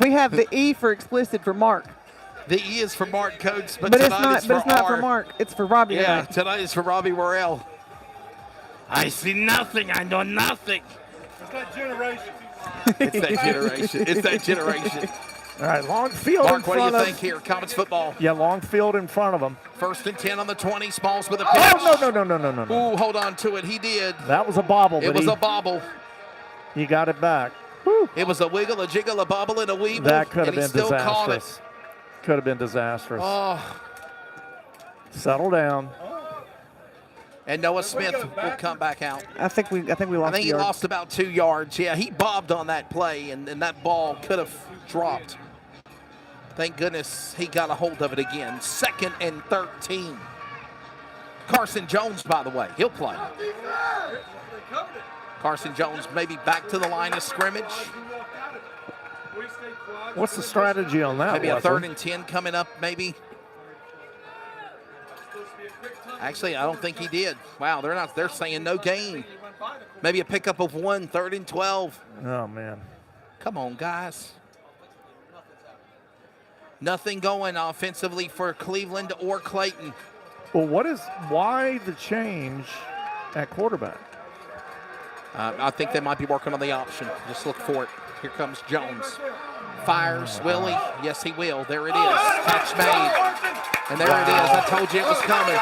We have the E for explicit for Mark. The E is for Mark Coates, but it's tonight not. is But for it's not R. for Mark. It's for Robbie. Yeah, tonight is for Robbie Worrell. I see nothing. I know nothing. It's that generation. It's that generation. It's that generation. All right, long field Mark, in what do front you of. think here? Comets football. Yeah, long field in front of them. 1st and 10 on the 20. Smalls with a pitch. Oh, no. Ooh, hold on to it. He did. That was a bobble. It was a bobble. He got it back. It was a wiggle, a jiggle, a bobble, and a weeble. That could have and he been still caught it. disastrous. Could have been disastrous. Oh. Settle down. And Noah Smith will come back out. I think we lost. I think he lost about 2 yards. Yeah, he bobbed on that play, and that ball could have dropped. Thank goodness he got a hold of it again. 2nd and 13. Carson Jones, by the way, he'll play. Carson Jones maybe back to the line of scrimmage. What's the strategy on that? Maybe a Wesley? 3rd and 10 coming up, maybe. Actually, I don't think he did. Wow, they're saying no gain. Maybe a pickup of 1, 3rd and 12. Oh, man. Come on, guys. Nothing going offensively for Cleveland or Clayton. Well, why the change at quarterback? I think they might be working on the option. Just look for it. Here comes Jones. Fires. Will he? Yes, he will. There it is. Catch made. And there it is. I told you it was coming.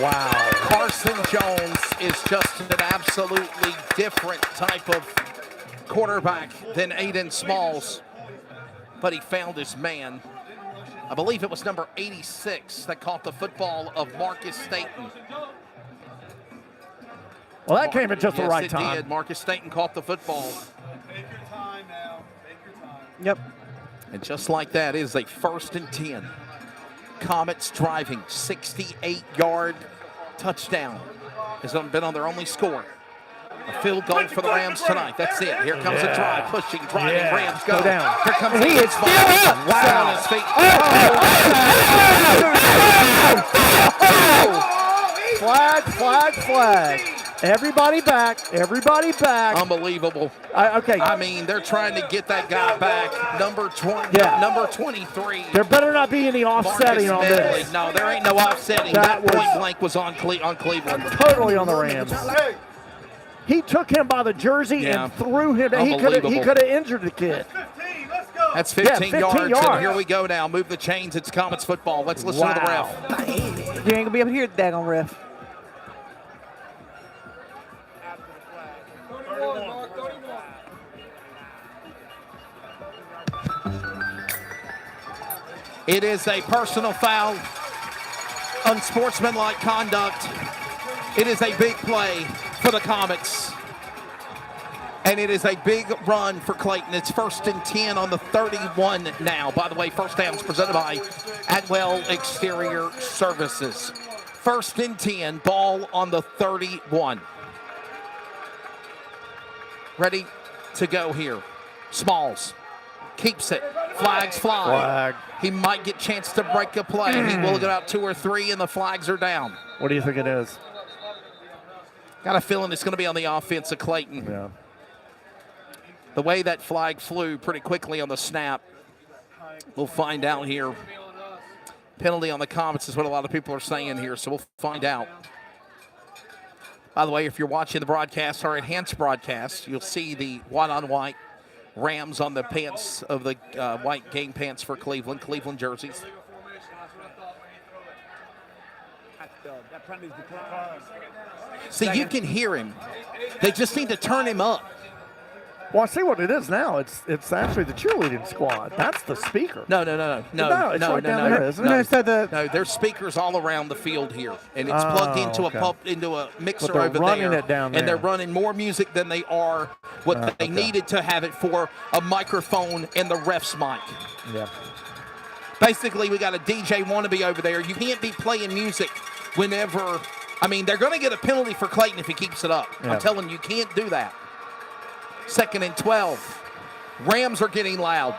Wow. Carson Jones is just an absolutely different type of quarterback than Aiden Smalls. But he found his man. I believe it was number 86 that caught the football of Marcus Staten. Well, that came at just the right Yes, time. it did. Marcus Staten caught the football. Yep. And just like that, it is a 1st and 10. Comets driving 68-yard touchdown. Has been on their only score. A field goal for the Rams tonight. That's it. Here comes a drive, pushing, driving. Rams go. down. Here comes He is still up. Wow. On his feet. Flag. Everybody back. Everybody back. Unbelievable. Okay. I mean, they're trying to get that guy back. Number 20, Yeah. number 23. There better not be any offsetting on Marcus Medley. this. No, there ain't no offsetting. That That point was- blank was on Cleveland. Totally on the Rams. He took him by the jersey Yeah. and threw him. He Unbelievable. could have injured the kid. That's 15, 15 yards. yards. And here we go now. Move the chains. It's Comets football. Let's listen to the ref. You ain't gonna be able to hear the daggone ref. It is a personal foul, unsportsmanlike conduct. It is a big play for the Comets. And it is a big run for Clayton. It's 1st and 10 on the 31 now. By the way, first down is presented by Atwell Exterior Services. 1st and 10, ball on the 31. Ready to go here. Smalls keeps it. Flags fly. Flag. He might get a chance to break a play. He will get out 2 or 3, and the flags are down. What do you think it is? Got a feeling it's going to be on the offense of Clayton. Yeah. The way that flag flew pretty quickly on the snap, we'll find out here. Penalty on the Comets is what a lot of people are saying here, so we'll find out. By the way, if you're watching the broadcast, our enhanced broadcast, you'll see the white-on-white Rams on the pants of the white game pants for Cleveland jerseys. See, you can hear him. They just need to turn him up. Well, I see what it is now. It's actually the cheerleading squad. That's the speaker. No. It's right down there, isn't it? No, there's speakers all around the field here, and it's plugged into a mixer they're over running there. It down there. And they're running more music than they are what they needed to have it for a microphone and the ref's mic. Yeah. Basically, we got a DJ wannabe over there. You can't be playing music whenever. I mean, they're going to get a penalty for Clayton if he keeps it up. Yeah. I'm telling you can't do that. 2nd and 12. Rams are getting loud.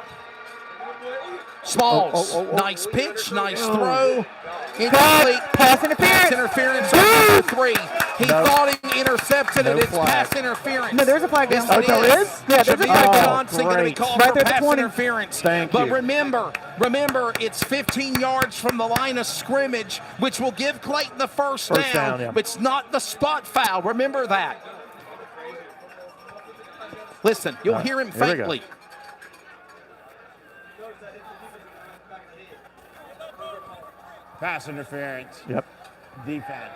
Smalls, nice pitch, nice throw. Incomplete. Pass interference. Pass interference on 3. He thought he intercepted it. It's pass interference. No, there's a flag down. Yes, it is. Yeah, there's a flag down. Johnson going to be called Right for there at pass the 20. interference. Thank but you. remember, it's 15 yards from the line of scrimmage, which will give Clayton the first down. Yeah. It's not the spot foul. Remember that. Listen, you'll hear him faintly. Pass interference. Yep. Defense.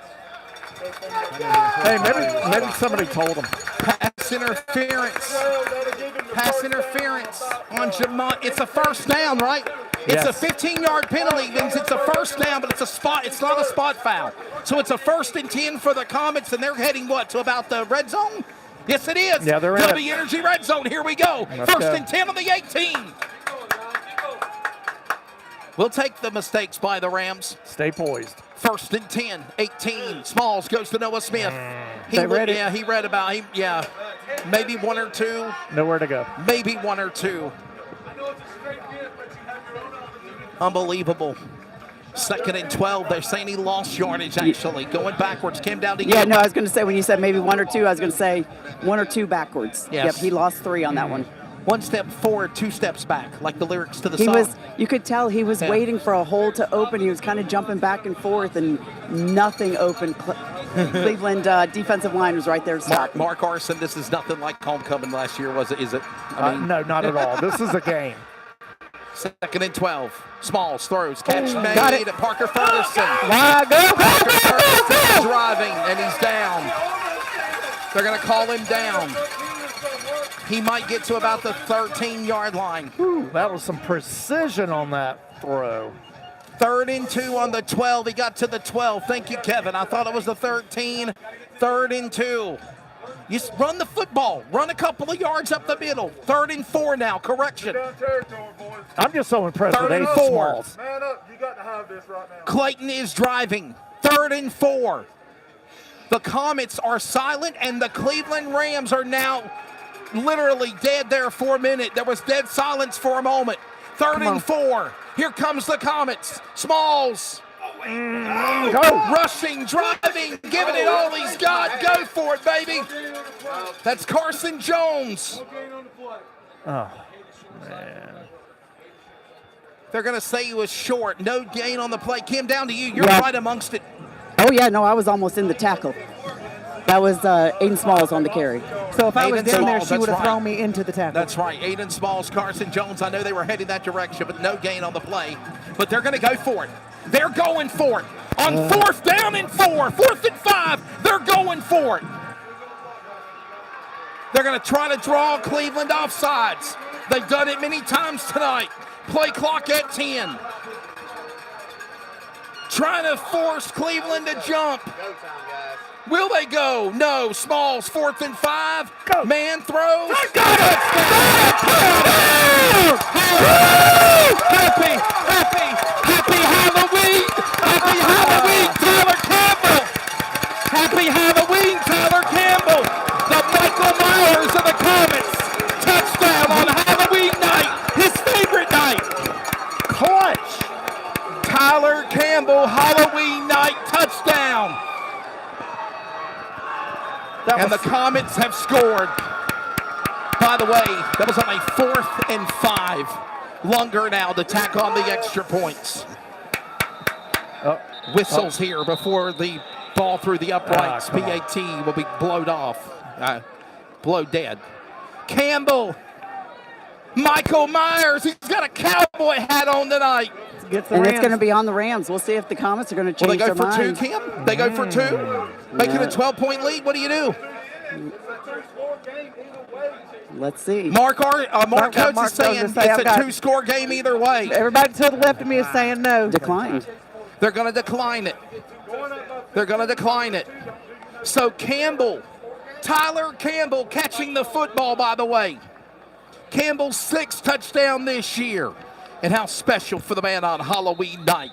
Hey, maybe somebody told him. Pass interference. Pass interference on Jamont. It's a first down, right? It's a 15-yard penalty. Means it's a first down, but it's a spot. It's not a spot foul. So it's a 1st and 10 for the Comets, and they're heading to about the red zone? Yes, it is. Yeah, they're in W Energy red zone. Here we go. First and 10 on the 18. We'll take the mistakes by the Rams. Stay poised. 1st and 10, 18. Smalls goes to Noah Smith. He read about him. Yeah, maybe 1 or 2. Nowhere to go. Maybe 1 or 2. Unbelievable. 2nd and 12. They're saying he lost yardage, actually. Going backwards. Came down to you. Yeah, no, I was going to say when you said maybe 1 or 2, I was going to say 1 or 2 backwards. Yes. Yep, he lost 3 on that one. 1 step forward, 2 steps back, like the lyrics to the song. You could tell he was waiting for a hole to open. He was kind of jumping back and forth, and nothing opened. Cleveland defensive line was right there to stop. Mark Arson, this is nothing like homecoming last year, was it? Is it? I mean, no, not at all. This is a game. 2nd and 12. Smalls throws. Catch made got it. to Parker Ferguson. Go. Ferguson driving, and he's down. They're going to call him down. He might get to about the 13-yard line. Ooh, that was some precision on that throw. 3rd and 2 on the 12. He got to the 12. Thank you, Kevin. I thought it was the 13. 3rd and 2. You run the football. Run a couple of yards up the middle. 3rd and 4 now. Correction. I'm just so impressed with 3rd and 8 4. Smalls. Man up, you got to have this right now. Clayton is driving. 3rd and 4. The Comets are silent, and the Cleveland Rams are now literally dead there for a minute. There was dead silence for a moment. 3rd and 4. Here comes the Comets. Smalls. Go. Rushing, driving, giving it all he's got. Go for it, baby. That's Carson Jones. Oh, man. They're going to say he was short. No gain on the play. Came down to you. You're right amongst it. Oh, yeah, no, I was almost in the tackle. That was Aiden Smalls on the carry. So if I was down there, she Smalls, would have that's thrown me into the tackle. That's right. Aiden Smalls, Carson Jones. I know they were heading that direction, but no gain on the play. But they're going to go for it. They're going for it. On 4th down and 4, 4th and 5, they're going for it. They're going to try to draw Cleveland offsides. They've done it many times tonight. Play clock at 10. Trying to force Cleveland to jump. Will they go? No. Smalls, 4th and 5. Go. Man throws. Got it. Happy Halloween! Happy Halloween, Tyler Campbell! Happy Halloween, Tyler Campbell! The Michael Myers of the Comets! Touchdown on Halloween night! His favorite night! Clutch! Tyler Campbell, Halloween night touchdown! And the Comets have scored. By the way, that was on a 4th and 5. Lunger now to tack on the extra points. Whistles here before the ball through the uprights. PAT will be blowed off. Blow dead. Campbell. Michael Myers. He's got a cowboy hat on tonight. And it's going to be on the Rams. We'll see if the Comets are going to change their mind. Will they go for 2, Kim? They go for 2? Make it a 12-point lead. What do you do? Let's see. Mark Coates is saying it's a 2-score game either way. Everybody to the left of me is saying no. Declined. They're going to decline it. They're going to decline it. So Campbell, Tyler Campbell catching the football, by the way. Campbell's 6th touchdown this year. And how special for the man on Halloween night.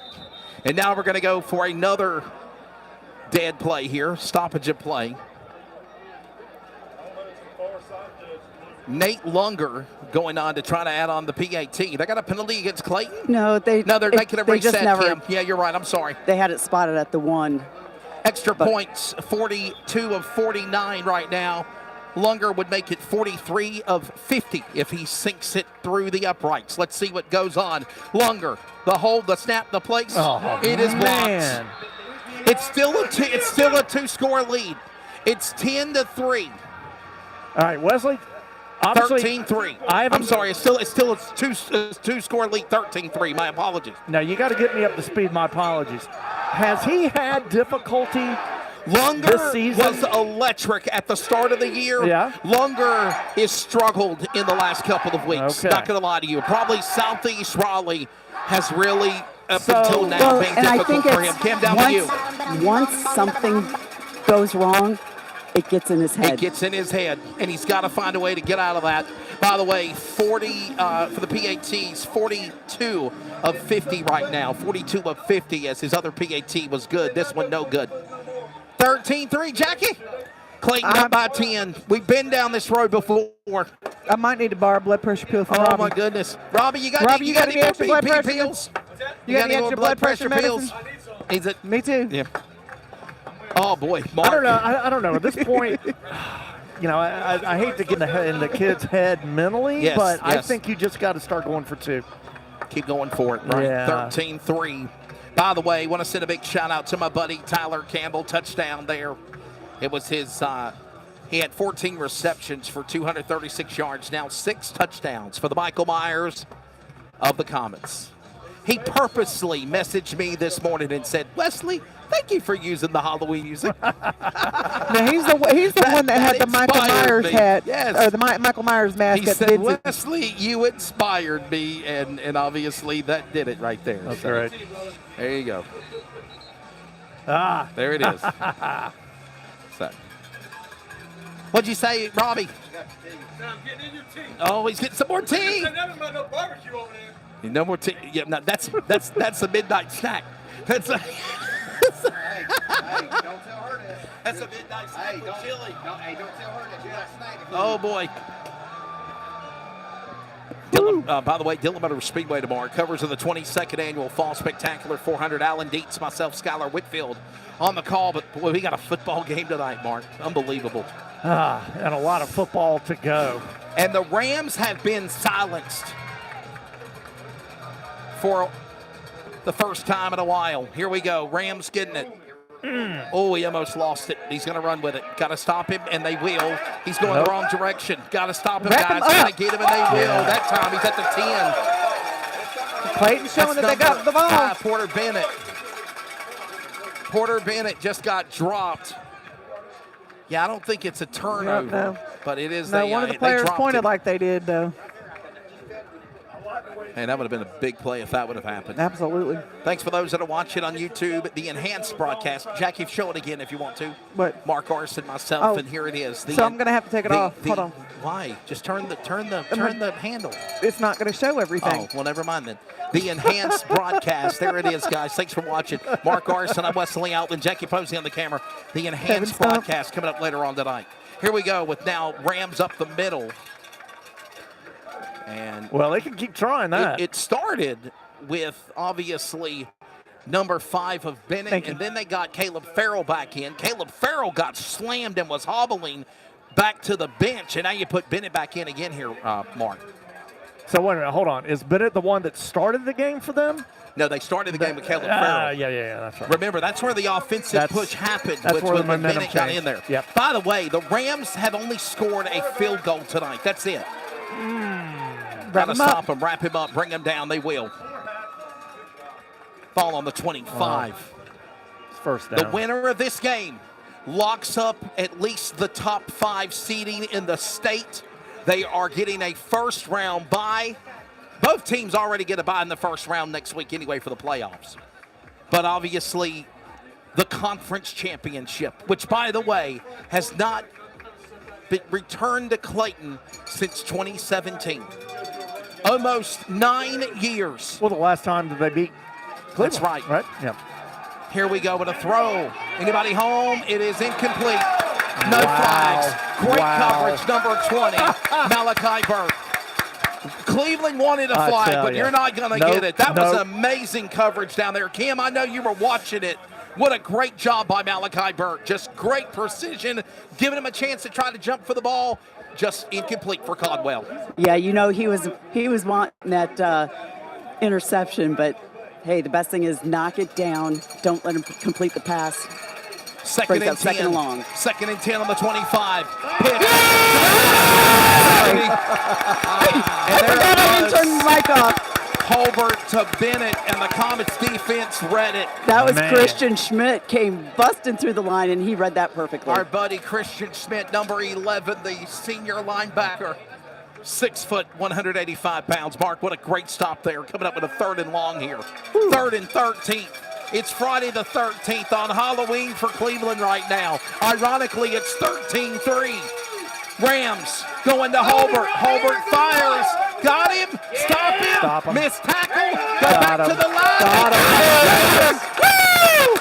And now we're going to go for another dead play here, stoppage of play. Nate Lunger going on to try to add on the PAT. They got a penalty against Clayton? No, they're making a reset, Kim. Yeah, you're right. I'm sorry. They had it spotted at the 1. Extra points, 42 of 49 right now. Lunger would make it 43 of 50 if he sinks it through the uprights. Let's see what goes on. Lunger, the hold, the snap, the place. It is blocked. It's still a 2-score lead. It's 10-3. All right, Wesley. 13-3. I'm sorry. It's still a 2-score lead. 13-3. My apologies. Now you got to get me up to speed. My apologies. Has he had difficulty? Lunger this season was electric at the start of the year. Yeah. Lunger has struggled in the last couple of weeks. Okay. Not going to lie to you. Probably Southeast Raleigh has really, until now, been difficult for him. Cam, down to you. Once something goes wrong, it gets in his head. It gets in his head, and he's got to find a way to get out of that. By the way, 40 for the PATs, 42 of 50 right now. 42 of 50 as his other PAT was good. This one, no good. 13-3, Jackie. Clayton up by 10. We've been down this road before. I might need to borrow a blood pressure pill from Robbie. Oh, my goodness. Robbie, you got any more extra blood BP pressure pills? You got any extra blood pressure pills? Is it? Me too. Yeah. Oh, boy. Mark. I don't know. I don't know. At this point, I hate to get in the kid's head mentally, but I think you just got to start going for 2. Keep going for it, right? Yeah. 13-3. By the way, want to send a big shout out to my buddy Tyler Campbell, touchdown there. It was his, he had 14 receptions for 236 yards, now 6 touchdowns for the Michael Myers of the Comets. He purposely messaged me this morning and said, Wesley, thank you for using the Halloween music. Now, he's the one that had the Michael Myers hat, or the Michael Myers mask. He said, Wesley, you inspired me, and obviously that did it right there. That's right. There you go. There it is. So, what'd you say, Robbie? I'm getting in your tea. Oh, he's getting some more tea. No barbecue over there. No more tea. Yeah, no, that's a midnight snack. That's a Hey, don't tell her that. That's a midnight snack with chili. Don't tell her that you got a snack. Oh, boy. Dylan, by the way, Dylan Motor Speedway tomorrow covers of the 22nd annual Fall Spectacular 400. Alan Dietz, myself, Skylar Whitfield on the call. But, boy, we got a football game tonight, Mark. Unbelievable. And a lot of football to go. And the Rams have been silenced for the first time in a while. Here we go. Rams getting it. Oh, he almost lost it. He's going to run with it. Got to stop him, and they will. He's going the wrong direction. Got to stop him, guys. Got to get him, and they will. That time he's at the 10. Clayton's showing that they got the ball. Porter Bennett. Porter Bennett just got dropped. Yeah, I don't think it's a turnover, but it is. No, one of the players pointed like they did, though. And that would have been a big play if that would have happened. Absolutely. Thanks for those that are watching on YouTube, the enhanced broadcast. Jackie, show it again if you want to. What? Mark Arson, myself, and here it is. So I'm going to have to take it off. Hold on. Why? Just turn the handle. It's not going to show everything. Oh, well, never mind then. The enhanced broadcast. There it is, guys. Thanks for watching. Mark Arson, I'm Wesley Altman, Jackie Posey on the camera. The enhanced broadcast coming up later on tonight. Here we go with now Rams up the middle. And well, they can keep trying that. It started with, obviously, number 5 of Bennett, and then they got Caleb Farrell back in. Caleb Farrell got slammed and was hobbling back to the bench, and now you put Bennett back in again here, Mark. So wait a minute, hold on. Is Bennett the one that started the game for them? No, they started the game with Caleb Farrell. Yeah, that's right. Remember, that's where the offensive push happened, that's where the when momentum Bennett got changed. in there. Yep. By the way, the Rams have only scored a field goal tonight. That's it. Got to stop him, wrap him up, bring him down. They will. Ball on the 25. First down. The winner of this game locks up at least the top 5 seeding in the state. They are getting a first-round bye. Both teams already get a bye in the first round next week anyway for the playoffs. But obviously, the conference championship, which, by the way, has not been returned to Clayton since 2017. Almost 9 years. Well, the last time did they beat Cleveland? That's right. Right? Yeah. Here we go with a throw. Anybody home? It is incomplete. No flags. Great coverage, number 20, Malachi Burke. Cleveland wanted a flag, but you're not going to get it. That was amazing coverage down there. Kim, I know you were watching it. What a great job by Malachi Burke. Just great precision, giving him a chance to try to jump for the ball. Just incomplete for Caldwell. Yeah, you know, he was wanting that interception, but hey, the best thing is knock it down. Don't let him complete the pass. Second and 10. Second and long. Second and 10 on the 25. I forgot I didn't turn the mic off. Holbert to Bennett, and the Comets defense read it. That was Christian Schmidt came busting through the line, and he read that perfectly. Our buddy Christian Schmidt, number 11, the senior linebacker. 6 foot, 185 pounds. Mark, what a great stop there. Coming up with a 3rd and long here. 3rd and 13. It's Friday the 13th on Halloween for Cleveland right now. Ironically, it's 13-3. Rams going to Holbert. Holbert fires. Got him. Stop him. Missed tackle. Go back to the line. Woo!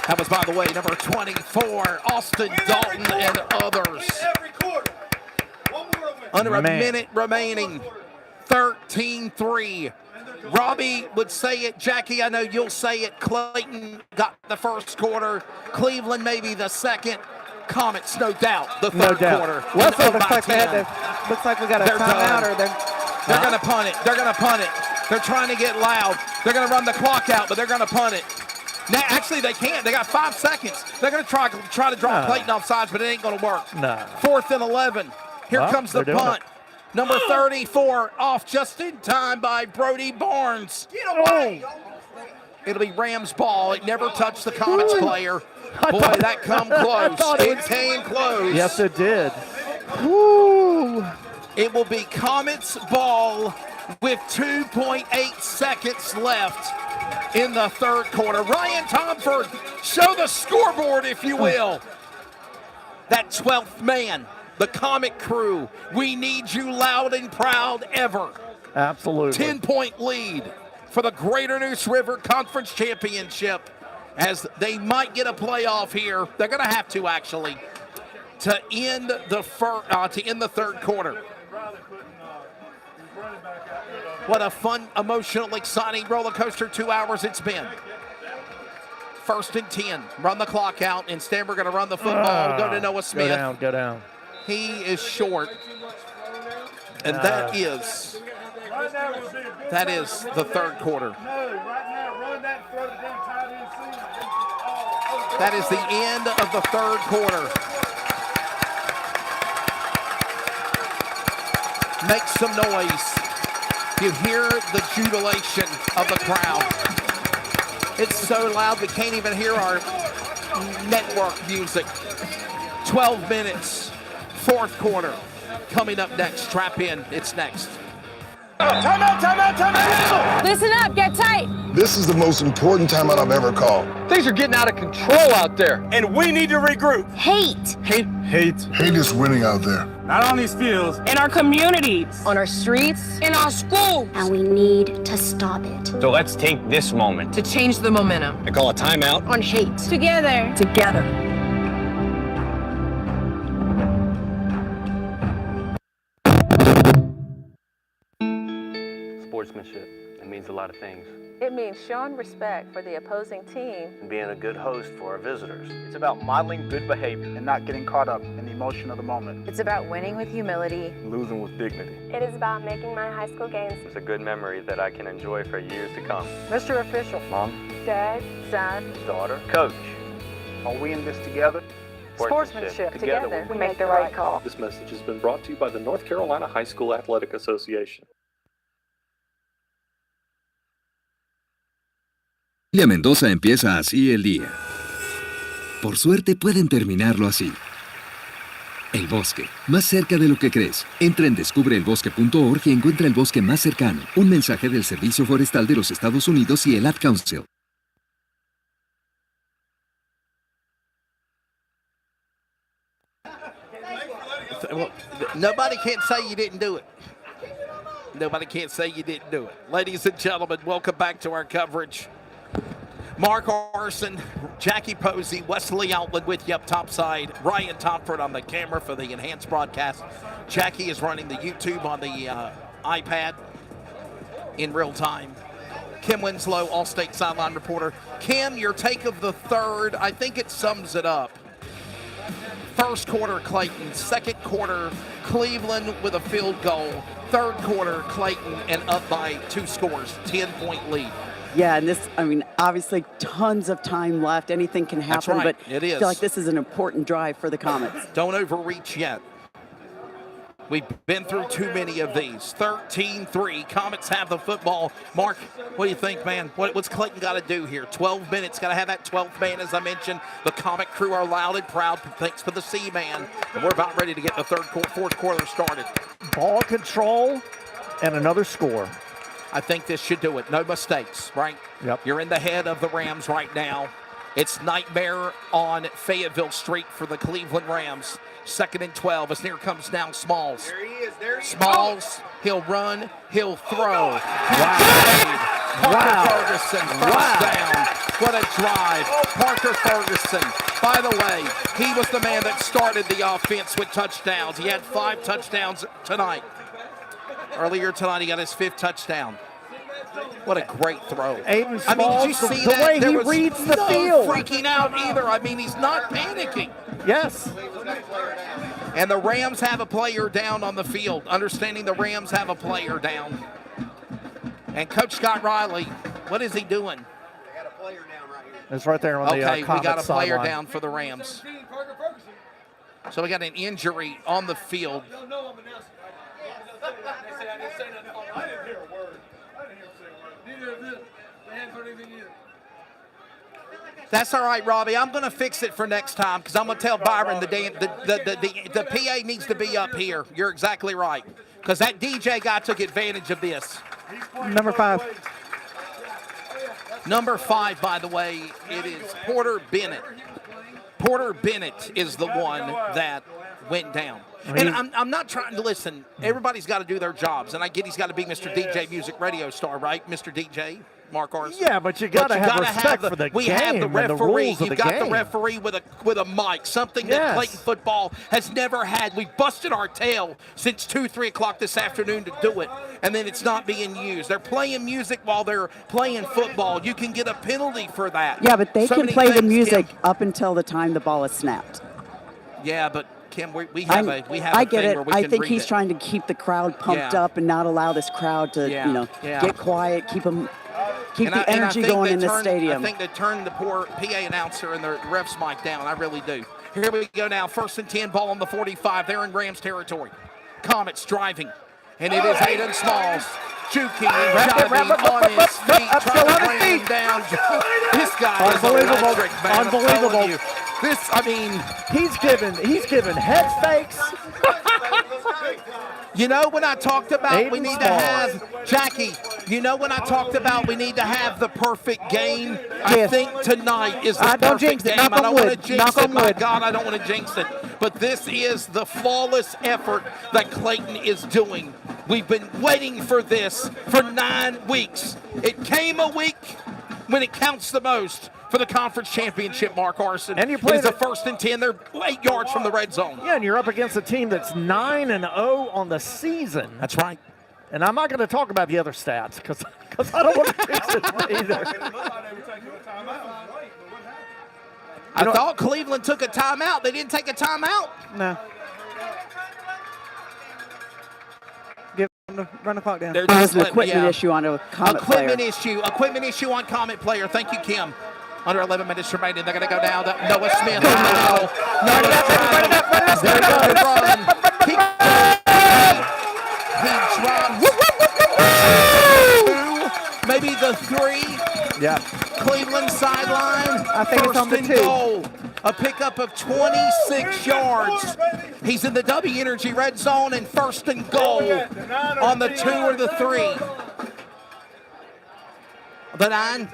That was, by the way, number 24, Austin Dalton and others. Under a minute remaining. 13-3. Robbie would say it. Jackie, I know you'll say it. Clayton got the first quarter. Cleveland maybe the second. Comets, no doubt, the third quarter. Looks like we got a timeout, or they're going to punt it. They're going to punt it. They're trying to get loud. They're going to run the clock out, but they're going to punt it. Now, actually, they can't. They got 5 seconds. They're going to try to draw Clayton off sides, but it ain't going to work. 4th and 11. Here comes the punt. Number 34 off just in time by Brody Barnes. It'll be Rams ball. It never touched the Comets player. Boy, that come close. It came close. Yes, it did. It will be Comets ball with 2.8 seconds left in the third quarter. Ryan Tomford, show the scoreboard, if you will. That 12th man, the Comet crew. We need you loud and proud ever. Absolutely. 10-point lead for the Greater Neuse River Conference Championship, as they might get a playoff here. They're going to have to, actually, to end the third quarter. What a fun, emotional, exciting roller coaster 2 hours it's been. 1st and 10. Run the clock out. Instead, we're going to run the football. Go to Noah Smith. Go down. He is short. And that is the third quarter. That is the end of the third quarter. Make some noise. You hear the jubilation of the crowd. It's so loud we can't even hear our network music. 12 minutes, fourth quarter. Coming up next, strap in. It's next. Timeout, timeout, timeout. Listen up, get tight. This is the most important timeout I've ever called. Things are getting out of control out there, and we need to regroup. Hate. Hate is winning out there. Not on these fields. In our communities. On our streets. In our schools. And we need to stop it. So let's take this moment To change the momentum. and call a timeout. On hate. Together. Together. Sportsmanship. It means a lot of things. It means showing respect for the opposing team And being a good host for our visitors. It's about modeling good behavior and not getting caught up in the emotion of the moment. It's about winning with humility. Losing with dignity. It is about making my high school games. It's a good memory that I can enjoy for years to come. Mr. Official. Mom, Dad, son. daughter, coach. Are we in this together? Sportsmanship. Together we make the right call. This message has been brought to you by the North Carolina High School Athletic Association. Familia Mendoza empieza así el día. Por suerte pueden terminarlo así. El bosque, más cerca de lo que crees. Entra en descubreelbosque.org y encuentra el bosque más cercano. Un mensaje del Servicio Forestal de los Estados Unidos y el Ad Council. Nobody can't say you didn't do it. Nobody can't say you didn't do it. Ladies and gentlemen, welcome back to our coverage. Mark Arson, Jackie Posey, Wesley Outland with you up topside. Ryan Tomford on the camera for the enhanced broadcast. Jackie is running the YouTube on the iPad in real time. Kim Winslow, All-State sideline reporter. Kim, your take of the third, I think it sums it up. First quarter, Clayton. Second quarter, Cleveland with a field goal. Third quarter, Clayton, and up by 2 scores, 10-point lead. Yeah, and this, I mean, obviously tons of time left. Anything can happen, That's right. but It is. I feel like this is an important drive for the Comets. Don't overreach yet. We've been through too many of these. 13-3. Comets have the football. Mark, what do you think, man? What's Clayton got to do here? 12 minutes. Got to have that 12th man, as I mentioned. The Comet crew are loud and proud. Thanks for the C-Man. And we're about ready to get the fourth quarter started. Ball control and another score. I think this should do it. No mistakes, right? Yep. You're in the head of the Rams right now. It's nightmare on Fayetteville Street for the Cleveland Rams. 2nd and 12 as here comes now Smalls. There he is. There he is. Smalls, he'll run, he'll throw. Wow. Ferguson, first down. What a drive. Parker Ferguson. By the way, he was the man that started the offense with touchdowns. He had 5 touchdowns tonight. Earlier tonight, he got his 5th touchdown. What a great throw. Aiden Smalls, I mean, did you see the that? way There he was reads the no field. freaking out either. I mean, he's not panicking. Yes. And the Rams have a player down on the field. Understanding the Rams have a player down. And Coach Scott Riley, what is he doing? It's right there on the Okay, we got a player sideline. down for the Rams. So we got an injury on the field. I didn't hear a word. I didn't hear him say a word. Neither of them. They hadn't heard anything either. That's all right, Robbie. I'm going to fix it for next time because I'm going to tell Byron the PA needs to be up here. You're exactly right because that DJ guy took advantage of this. Number 5. Number 5, by the way, it is Porter Bennett. Porter Bennett is the one that went down. And I'm not trying to listen. Everybody's got to do their jobs, and I get he's got to be Mr. DJ Music Radio Star, right, Mr. DJ? Mark Arson. Yeah, but you got to have respect for the we game have the and referee. the rules of You've the got game. the referee with a mic, something that Clayton football has never had. We busted our tail since 2-3 o'clock this afternoon to do it, and then it's not being used. They're playing music while they're playing football. You can get a penalty for that. Yeah, but they So can many play the things, music Kim. up until the time the ball is snapped. Yeah, but Kim, we have a I get thing it. where we I can think read he's it. trying to keep the crowd pumped Yeah. up and not allow this crowd to, get quiet, keep the energy going in the stadium. I think they turned the poor PA announcer and the ref's mic down. I really do. Here we go now. 1st and 10, ball on the 45. They're in Rams territory. Comets driving. And it is Aiden Smalls. Juking and jiving on his feet. Trying to bring him down. This guy is electric, man. I'm telling you. This, I mean. He's given head fakes. You know when I talked about we Aiden need to Smalls. have, Jackie, you know when I talked about we need to have the perfect game? I Yes. think tonight is the I don't perfect jinx it. game. Knock I on don't want to wood. jinx Knock it. on My wood. God, I don't want to jinx it. But this is the flawless effort that Clayton is doing. We've been waiting for this for 9 weeks. It came a week when it counts the most for the conference championship, Mark Arson. And you It played is a it- 1st and 10. They're 8 yards from the red zone. Yeah, and you're up against a team that's 9-0 on the season. That's right. And I'm not going to talk about the other stats because I don't want to fix it either. I thought Cleveland took a timeout. They didn't take a timeout. No. Give them to run the clock down. They're There was just an letting- equipment yeah. issue on a Comet player. Equipment issue on Comet player. Thank you, Kim. Under 11 minutes remaining. They're going to go down to Noah Smith. Noah He dropped maybe the 3. Yeah. Cleveland sideline. I think it's on the First 2. and goal. A pickup of 26 yards. He's in the W Energy red zone and first and goal on the 2 or the 3. The 9.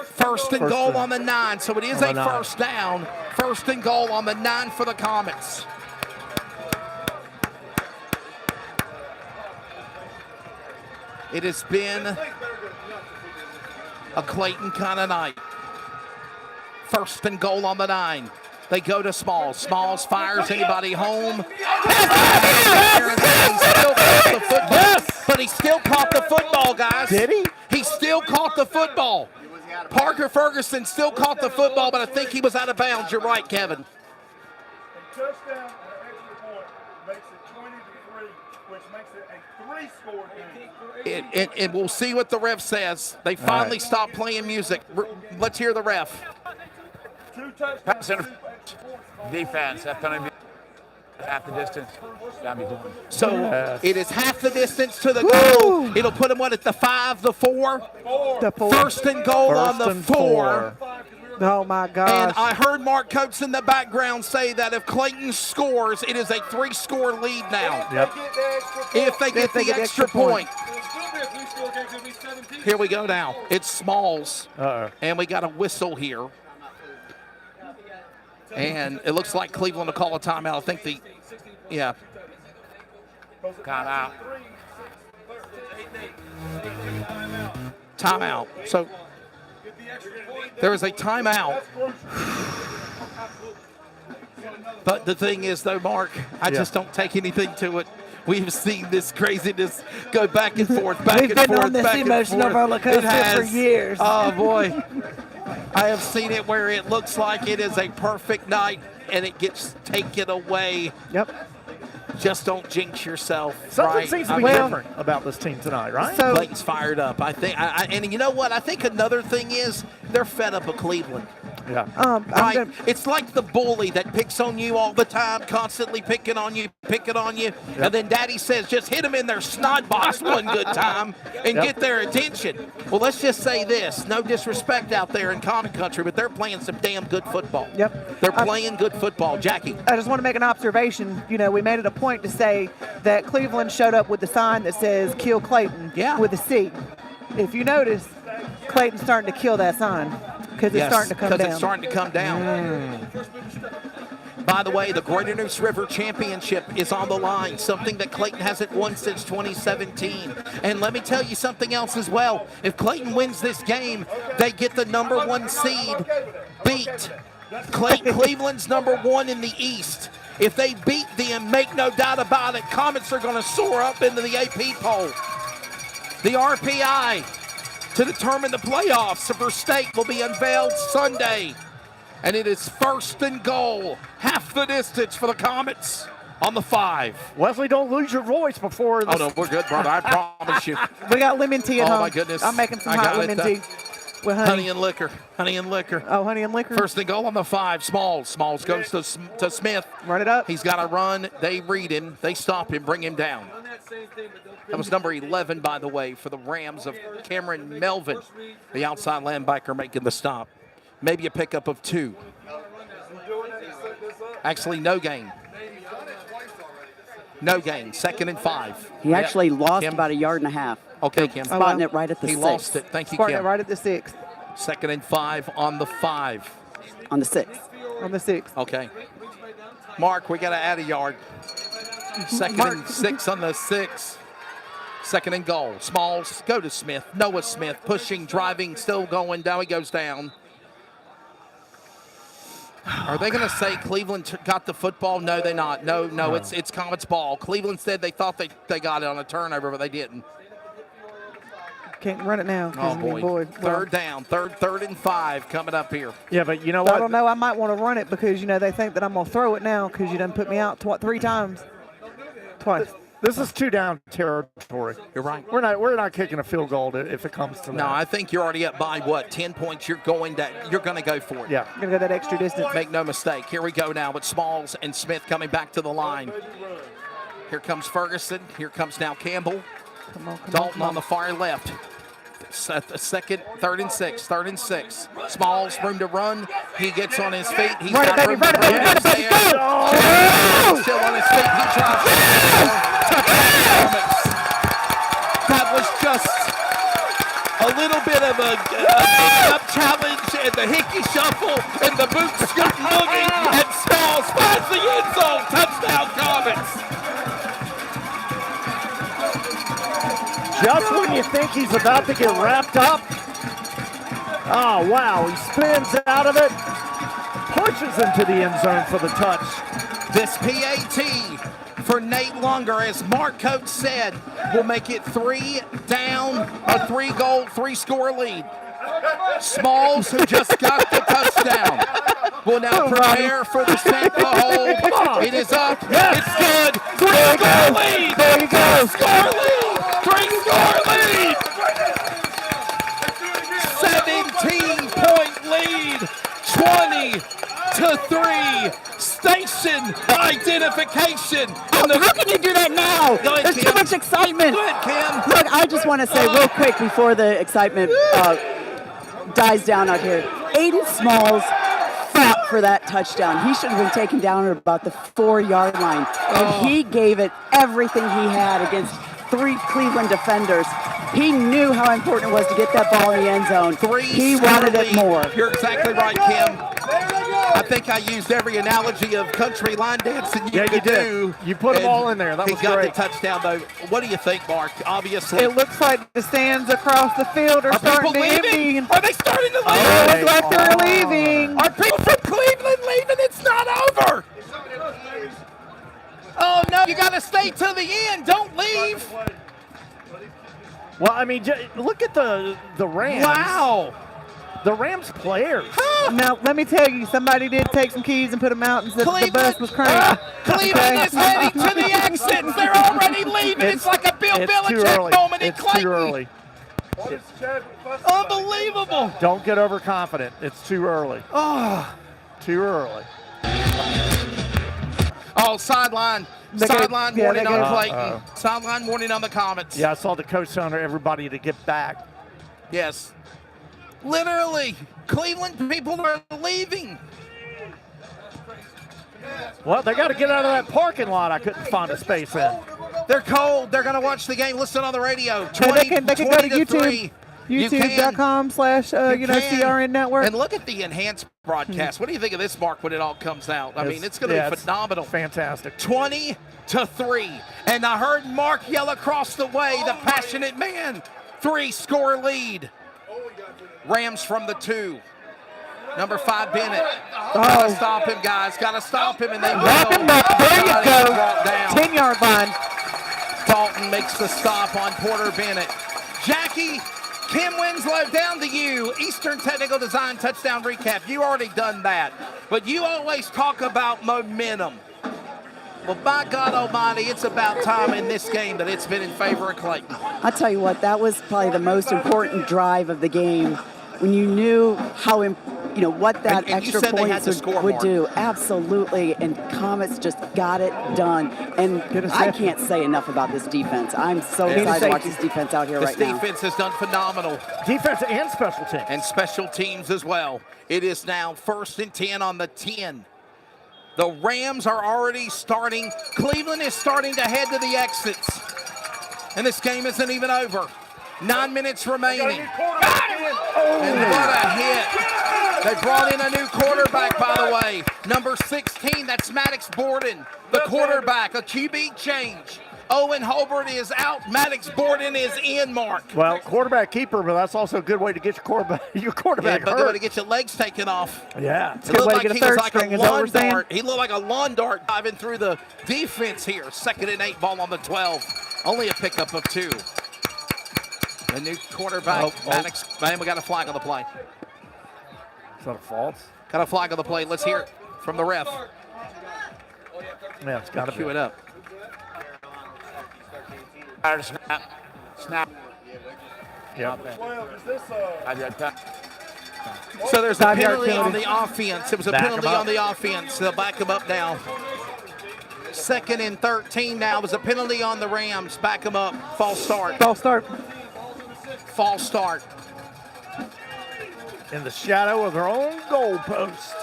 First and goal on the 9. So it is a first down. First and goal on the 9 for the Comets. It has been a Clayton kind of night. First and goal on the 9. They go to Smalls. Smalls fires anybody home. But he still caught the football, guys. Did he? He still caught the football. Parker Ferguson still caught the football, but I think he was out of bounds. You're right, Kevin. A touchdown and an extra point makes it 20-3, which makes it a 3-score game. And we'll see what the ref says. They finally stopped playing music. Let's hear the ref. Pass interference. Defense. That penalty half the distance. Gotta be doing. So it is half the distance to the goal. It'll put him at the 5, the 4. The 4. First and goal on the 4. Oh, my gosh. And I heard Mark Coates in the background say that if Clayton scores, it is a 3-score lead now. Yep. If they get the extra point. Here we go now. It's Smalls. And we got a whistle here. And it looks like Cleveland will call a timeout. I think yeah. Timeout. Timeout. So there is a timeout. But the thing is, though, Mark, I just don't take anything to it. We've seen this craziness go back and forth, We've been on this emotional roller coaster for years. Oh, boy. I have seen it where it looks like it is a perfect night, and it gets taken away. Yep. Just don't jinx yourself. Something right? seems to be different about this team tonight, right? So Clayton's fired up. I think, and you know what? I think another thing is they're fed up of Cleveland. Yeah. Right? It's like the bully that picks on you all the time, constantly picking on you, and then Daddy says, just hit him in their snot box one good time and get their attention. Well, let's just say this. No disrespect out there in Comet Country, but they're playing some damn good football. Yep. They're playing good football. Jackie. I just want to make an observation. You know, we made it a point to say that Cleveland showed up with the sign that says "Kill Clayton" with a C. If you notice, Clayton's starting to kill that sign because it's starting to come down. Because it's starting to come down. By the way, the Greater Neuse River Championship is on the line, something that Clayton hasn't won since 2017. And let me tell you something else as well. If Clayton wins this game, they get the #1 seed beat. Cleveland's #1 in the East. If they beat them, make no doubt about it, Comets are going to soar up into the AP poll. The RPI to determine the playoffs for state will be unveiled Sunday. And it is first and goal, half the distance for the Comets on the 5. Wesley, don't lose your voice before this. Oh, no, we're good, brother. I promise you. We got lemon tea at home. Oh, my goodness. I'm making some I hot got lemon it, tea with honey. Honey and liquor. Honey and liquor. Oh, honey and liquor. First and goal on the 5. Smalls goes to Smith. Run it up. He's got to run. They read him. They stop him, bring him down. That was number 11, by the way, for the Rams of Cameron Melvin, the outside linebacker making the stop. Maybe a pickup of 2. Actually, no gain. No gain. 2nd and 5. He actually lost Kim. about a yard and a half. Okay, Kim. Spotting it right at the He 6. lost it. Thank you, Spotting Kim. it right at the 6. 2nd and 5 on the 5. On the 6. On the 6. Okay. Mark, we got to add a yard. 2nd and 6 on the 6. 2nd and goal. Smalls, go to Smith. Noah Smith, pushing, driving, still going. Now he goes down. Are they going to say Cleveland got the football? No, they're not. No, it's Comets ball. Cleveland said they thought they got it on a turnover, but they didn't. Can't run it now. Oh, boy. Third down. Third and 5 coming up here. Yeah, but you know what? I don't know. I might want to run it because, they think that I'm going to throw it now because you done put me out 3 times. Twice. This is 2 down territory. You're right. We're not kicking a field goal if it comes to that. No, I think you're already up by 10 points. You're going to go for it. Yeah. You're going to go that extra distance. Make no mistake. Here we go now with Smalls and Smith coming back to the line. Here comes Ferguson. Here comes now Campbell. Dalton on the far left. 3rd and 6. 3rd and 6. Smalls, room to run. He gets on his feet. He's got room to run. Still on his feet. He drops. That was just a little bit of a up challenge and the hickey shuffle and the boot scoot boogie, and Smalls finds the end zone. Touchdown, Comets. Just when you think he's about to get wrapped up. Oh, wow. He spins out of it. Pushes into the end zone for the touch. This PAT for Nate Longer, as Mark Coates said, will make it 3 down, a 3-goal, 3-score lead. Smalls, who just got the touchdown, will now prepare for the snap the hole. It is up. Yes. It's good. 3-score lead. There you go. 3-score lead. 3-score lead. 17-point lead. 20-3. Station identification. How can you do that now? There's too much excitement. Go ahead, Kim. Look, I just want to say real quick before the excitement dies down out here. Aiden Smalls fought for that touchdown. He should have been taken down at about the 4-yard line. And he gave it everything he had against 3 Cleveland defenders. He knew how important it was to get that ball in the end zone. He wanted it more. You're exactly right, Kim. I think I used every analogy of country line dancing you could do. You put them all in there. That was great. He got great. the touchdown, though. What do you think, Mark? Obviously. It looks like the stands across the field are starting to empty. Are they starting to leave? It looks like they're leaving. Are people from Cleveland leaving? It's not over. Oh, no. You got to stay to the end. Don't leave. Well, I mean, look at the Rams. Wow. The Rams players. Now, let me tell you, somebody did take some keys and put them out and said the bus was cranked. Cleveland is heading to the exits. They're already leaving. It's like a Bill Belichick moment in Clayton. It's too early. Unbelievable. Don't get overconfident. It's too early. Oh. Too early. Oh, sideline. Sideline warning on Clayton. Uh-oh. Sideline warning on the Comets. Yeah, I saw the coach telling everybody to get back. Yes. Literally, Cleveland people are leaving. Well, they got to get out of that parking lot I couldn't find a space in. They're cold. They're going to watch the game. Listen on the radio. They can go to YouTube. YouTube.com/CRN Network. And look at the enhanced broadcast. What do you think of this, Mark, when it all comes out? I mean, it's going to be phenomenal. Fantastic. 20-3. And I heard Mark yell across the way, the passionate man. 3-score lead. Rams from the 2. Number 5, Bennett. Got to stop him, guys. Got to stop him, and they will. Wrap him up. There you go. 10-yard line. Dalton makes the stop on Porter Bennett. Jackie, Kim Winslow, down to you. Eastern Technical Design touchdown recap. You already done that. But you always talk about momentum. Well, by God Almighty, it's about time in this game that it's been in favor of Clayton. I'll tell you what, that was probably the most important drive of the game when you knew how, what that extra points would do. Absolutely, and Comets just got it done. And I can't say enough about this defense. I'm so excited to watch this defense out here right now. This defense has done phenomenal. Defense and special teams. And special teams as well. It is now 1st and 10 on the 10. The Rams are already starting. Cleveland is starting to head to the exits. And this game isn't even over. 9 minutes remaining. And what a hit. They brought in a new quarterback, by the way. Number 16, that's Maddox Borden, the quarterback. A QB change. Owen Holbert is out. Maddox Borden is in, Mark. Well, quarterback keeper, but that's also a good way to get your quarterback Yeah, but good way to get your legs taken off. Yeah. It looked like he was like a lawn dart. He looked like a lawn dart diving through the defense here. 2nd and 8, ball on the 12. Only a pickup of 2. The new quarterback, Maddox. Man, we got a flag on the play. Is that a false? Got a flag on the play. Let's hear it from the ref. Yeah, it's got to cue it up. Snap. Yeah. So there's a penalty on the offense. It was a penalty on the offense. They'll back him up now. 2nd and 13 now. It was a penalty on the Rams. Back him up. False start. False start. False start. In the shadow of their own goalpost.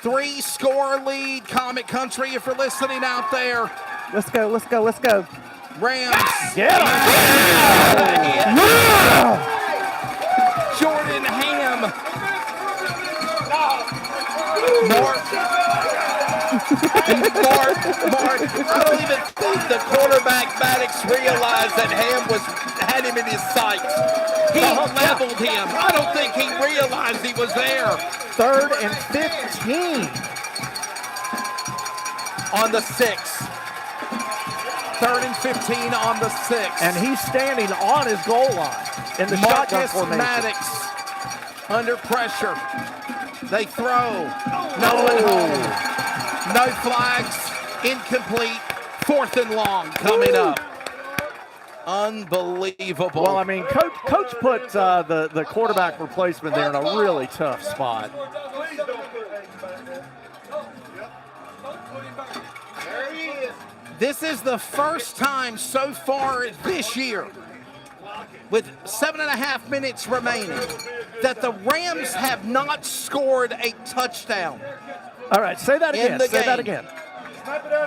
3-score lead, Comet Country, if you're listening out there. Let's go, let's go, let's go. Rams. Get him. Jordan Ham. Mark. I don't even think the quarterback Maddox realized that Ham had him in his sights. He leveled him. I don't think he realized he was there. 3rd and 15. On the 6. 3rd and 15 on the 6. And he's standing on his goal line in the shotgun Marcus formation. Maddox under pressure. They throw. No one home. No flags. Incomplete. 4th and long coming up. Unbelievable. Well, I mean, Coach put the quarterback replacement there in a really tough spot. This is the first time so far this year, with 7.5 minutes remaining, that the Rams have not scored a touchdown. All right, say that again. Say that again.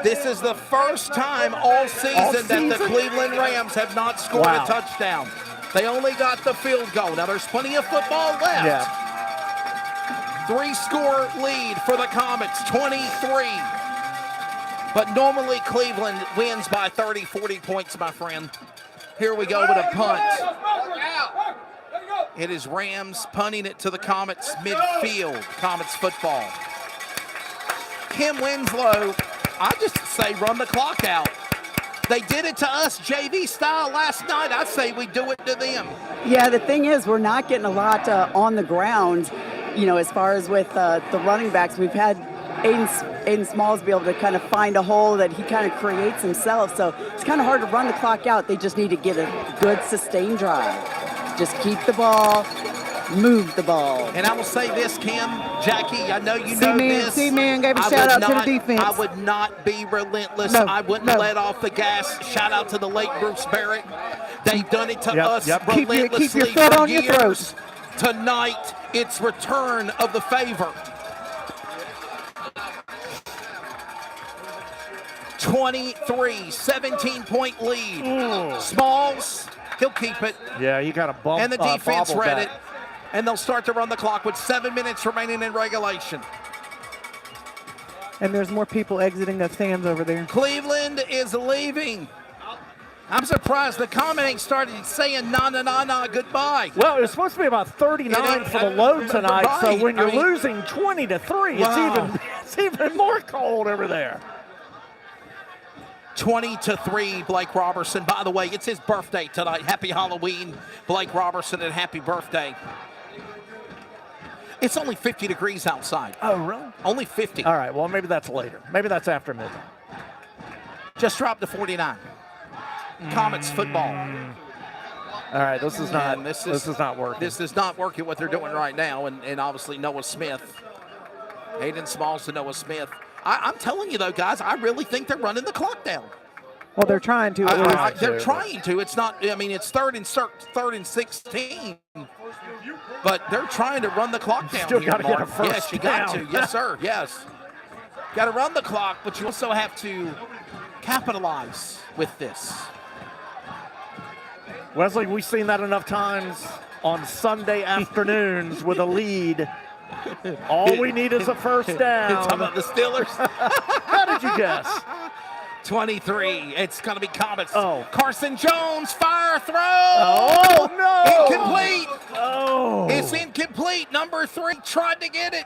This is the first time all season that the Cleveland Rams have not scored a touchdown. They only got the field goal. Now there's plenty of football left. Yeah. 3-score lead for the Comets, 23. But normally Cleveland wins by 30, 40 points, my friend. Here we go with a punt. It is Rams punting it to the Comets midfield. Comets football. Kim Winslow, I just say run the clock out. They did it to us JV style last night. I'd say we do it to them. Yeah, the thing is, we're not getting a lot on the ground, you know, as far as with the running backs. We've had Aiden Smalls be able to kind of find a hole that he kind of creates himself. So it's kind of hard to run the clock out. They just need to get a good sustained drive. Just keep the ball, move the ball. And I will say this, Kim, Jackie, I know you know this. C-Man gave a shout out to the defense. I would not be relentless. No, I wouldn't let off the gas. Shout out to the late Bruce Barrett. They've done it to us relentlessly keep your foot for on your years. throat. Tonight, it's return of the favor. 23, 17-point lead. Smalls, he'll keep it. Yeah, you got a bump. And the defense read that. it. And they'll start to run the clock with 7 minutes remaining in regulation. And there's more people exiting the stands over there. Cleveland is leaving. I'm surprised the comment ain't started saying na goodbye. Well, it's supposed to be about 39 for the low tonight, so when you're losing 20-3, it's even more cold over there. 20-3, Blake Robertson. By the way, it's his birthday tonight. Happy Halloween, Blake Robertson, and happy birthday. It's only 50 degrees outside. Oh, really? Only 50. All right, well, maybe that's later. Maybe that's after midnight. Just dropped to 49. Comets football. All right, this is not working. This is not working what they're doing right now, and obviously Noah Smith. Aiden Smalls to Noah Smith. I'm telling you, though, guys, I really think they're running the clock down. Well, they're trying to. They're trying to. It's not. I mean, it's third and 16, but they're trying to run the clock down. Still here, got to get a Mark. first Yes, you got down. to. Yes, sir. Yes. Got to run the clock, but you also have to capitalize with this. Wesley, we've seen that enough times on Sunday afternoons with a lead. All we need is a first down. Talking about the Steelers. How did you guess? 23. It's going to be Comets. Oh. Carson Jones, fire throw. Oh, no. Incomplete. Oh. It's incomplete. Number 3 tried to get it.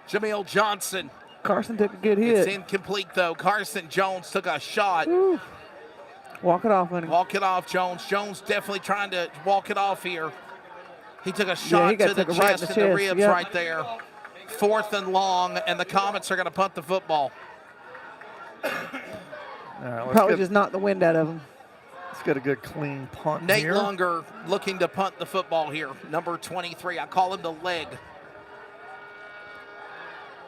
Jameel Johnson. Carson took a good hit. It's incomplete, though. Carson Jones took a shot. Woo. Walk it off, honey. Walk it off, Jones. Jones definitely trying to walk it off here. He took a shot to the chest and the ribs right there. 4th and long, and the Comets are going to punt the football. All right, Probably just knocked the wind out of him. Let's get a good clean punt Nate here. Lunger looking to punt the football here. Number 23. I call him the leg.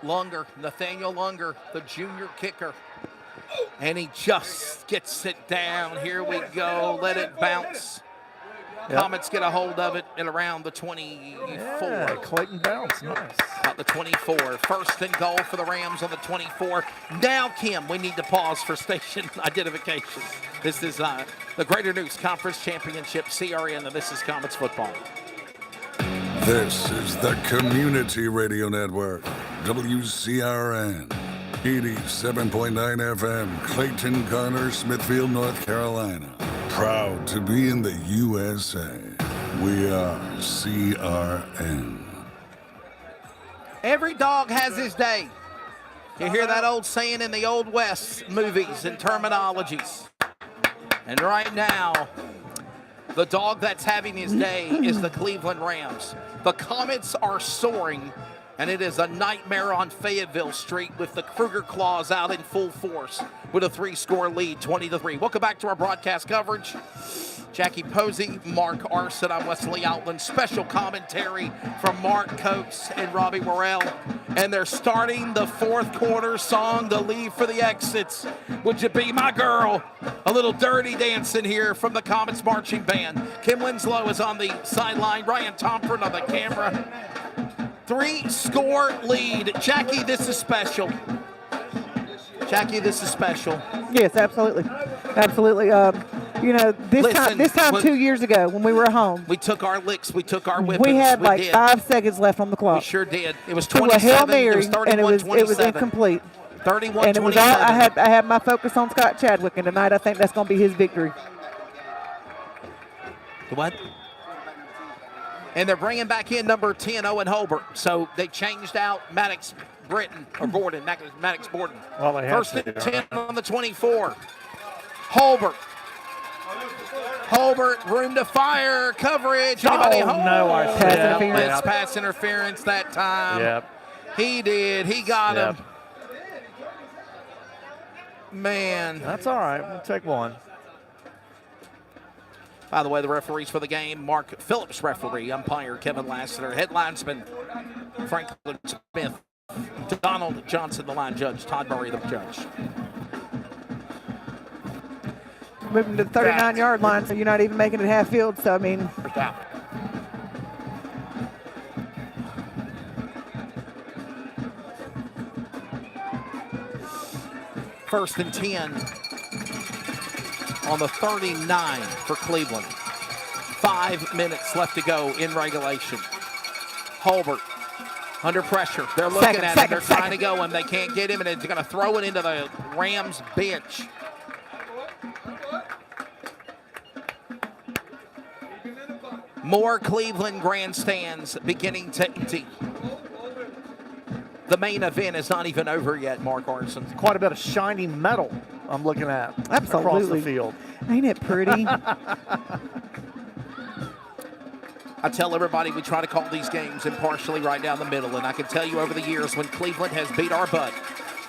Lunger, Nathaniel Lunger, the junior kicker. And he just gets it down. Here we go. Let it bounce. Yep. Comets get a hold of it at around the 24. Yeah, Clayton bounce. Nice. About the 24. 1st and goal for the Rams on the 24. Now, Kim, we need to pause for station identification. This is the Greater News Conference Championship, CRN, and this is Comets football. This is the Community Radio Network, WCRN, 87.9 FM, Clayton, Garner, Smithfield, North Carolina. Proud to be in the USA. We are CRN. Every dog has his day. You hear that old saying in the Old West movies and terminologies. And right now, the dog that's having his day is the Cleveland Rams. The Comets are soaring, and it is a nightmare on Fayetteville Street with the Kruger Claws out in full force with a 3-score lead, 20-3. Welcome back to our broadcast coverage. Jackie Posey, Mark Arson, I'm Wesley Outland. Special commentary from Mark Coates and Robbie Morrell. And they're starting the 4th quarter song, The Leave for the Exits. Would you be my girl? A little dirty dancing here from the Comets marching band. Kim Winslow is on the sideline. Ryan Tomford on the camera. 3-score lead. Jackie, this is special. Jackie, this is special. Yes, absolutely. Absolutely. You know, this time 2 years ago when we were at home, we took our licks, we took our whippings. We had like 5 seconds left on the clock. We sure did. It was to 27. a Hail Mary, it was 31, and it was incomplete. 31, and it was all, I had my focus on Scott Chadwick, and tonight I think that's going to be his victory. What? And they're bringing back in number 10, Owen Holbert. So they changed out Maddox Gordon. Well, they have 1st and 10 on the 24. Holbert, room to fire, coverage. Anybody home? No, I said pass interference that time. Yep. He did. He got him. Man. That's all right. We'll take one. By the way, the referees for the game, Mark Phillips referee, umpire Kevin Lassiter, head linesman Franklin Smith, Donald Johnson, the line judge, Todd Murray, the judge. Moving to the 39-yard line, so you're not even making it half field. So, I mean. First and 10 on the 39 for Cleveland. 5 minutes left to go in regulation. Holbert under pressure. They're looking at him. They're trying to go him. They can't get him, and they're going to throw it into the Rams bench. More Cleveland grandstands beginning to empty. The main event is not even over yet, Mark Arson. Quite a bit of shiny metal I'm looking at across the field. Ain't it pretty? I tell everybody we try to call these games impartially right down the middle, and I can tell you over the years when Cleveland has beat our butt,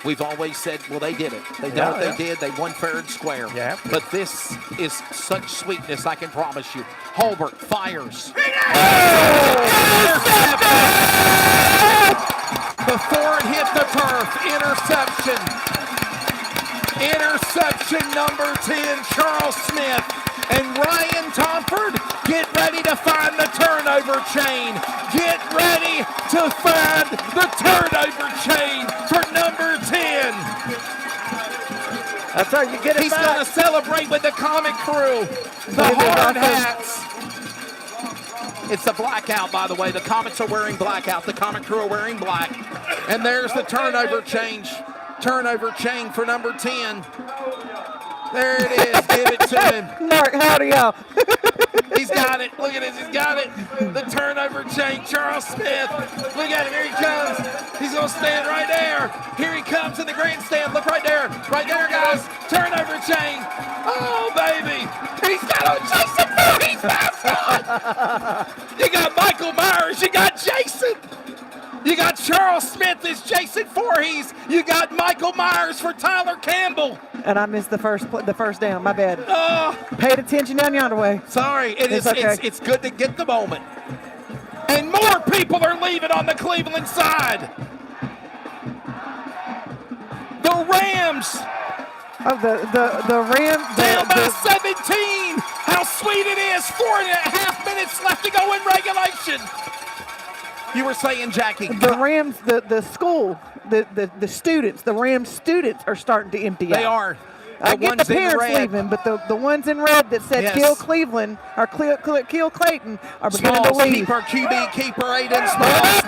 we've always said, well, they did it. They did what they did. They won fair and square. Yeah. But this is such sweetness, I can promise you. Holbert fires. Before it hit the turf, interception. Interception number 10, Charles Smith. And Ryan Tomford, get ready to find the turnover chain. Get ready to find the turnover chain for number 10. That's how you get it He's back. going to celebrate with the comic crew. The hard hats. It's the blackout, by the way. The Comets are wearing blackout. The comic crew are wearing black. And there's the turnover change. Turnover chain for number 10. There it is. Give it to him. Mark, howdy, y'all. He's got it. Look at this. He's got it. The turnover chain. Charles Smith. Look at him. Here he comes. He's going to stand right there. Here he comes in the grandstand. Look right there. Right there, guys. Turnover chain. Oh, baby. He's got on Jason Voorhees mascot. You got Michael Myers. You got Jason. You got Charles Smith as Jason Voorhees. You got Michael Myers for Tyler Campbell. And I missed the first down. My bad. Oh. Paid attention down yonder way. Sorry. Okay. It's good to get the moment. And more people are leaving on the Cleveland side. The Rams. Oh, the Rams. Down by 17. How sweet it is. 4.5 minutes left to go in regulation. You were saying, Jackie. The Rams, the school, the students, the Rams students are starting to empty out. They are. I get the parents leaving, but the ones in red that said kill Cleveland or kill Clayton are beginning to leave. Keeper, QB, keeper, Aiden Smalls.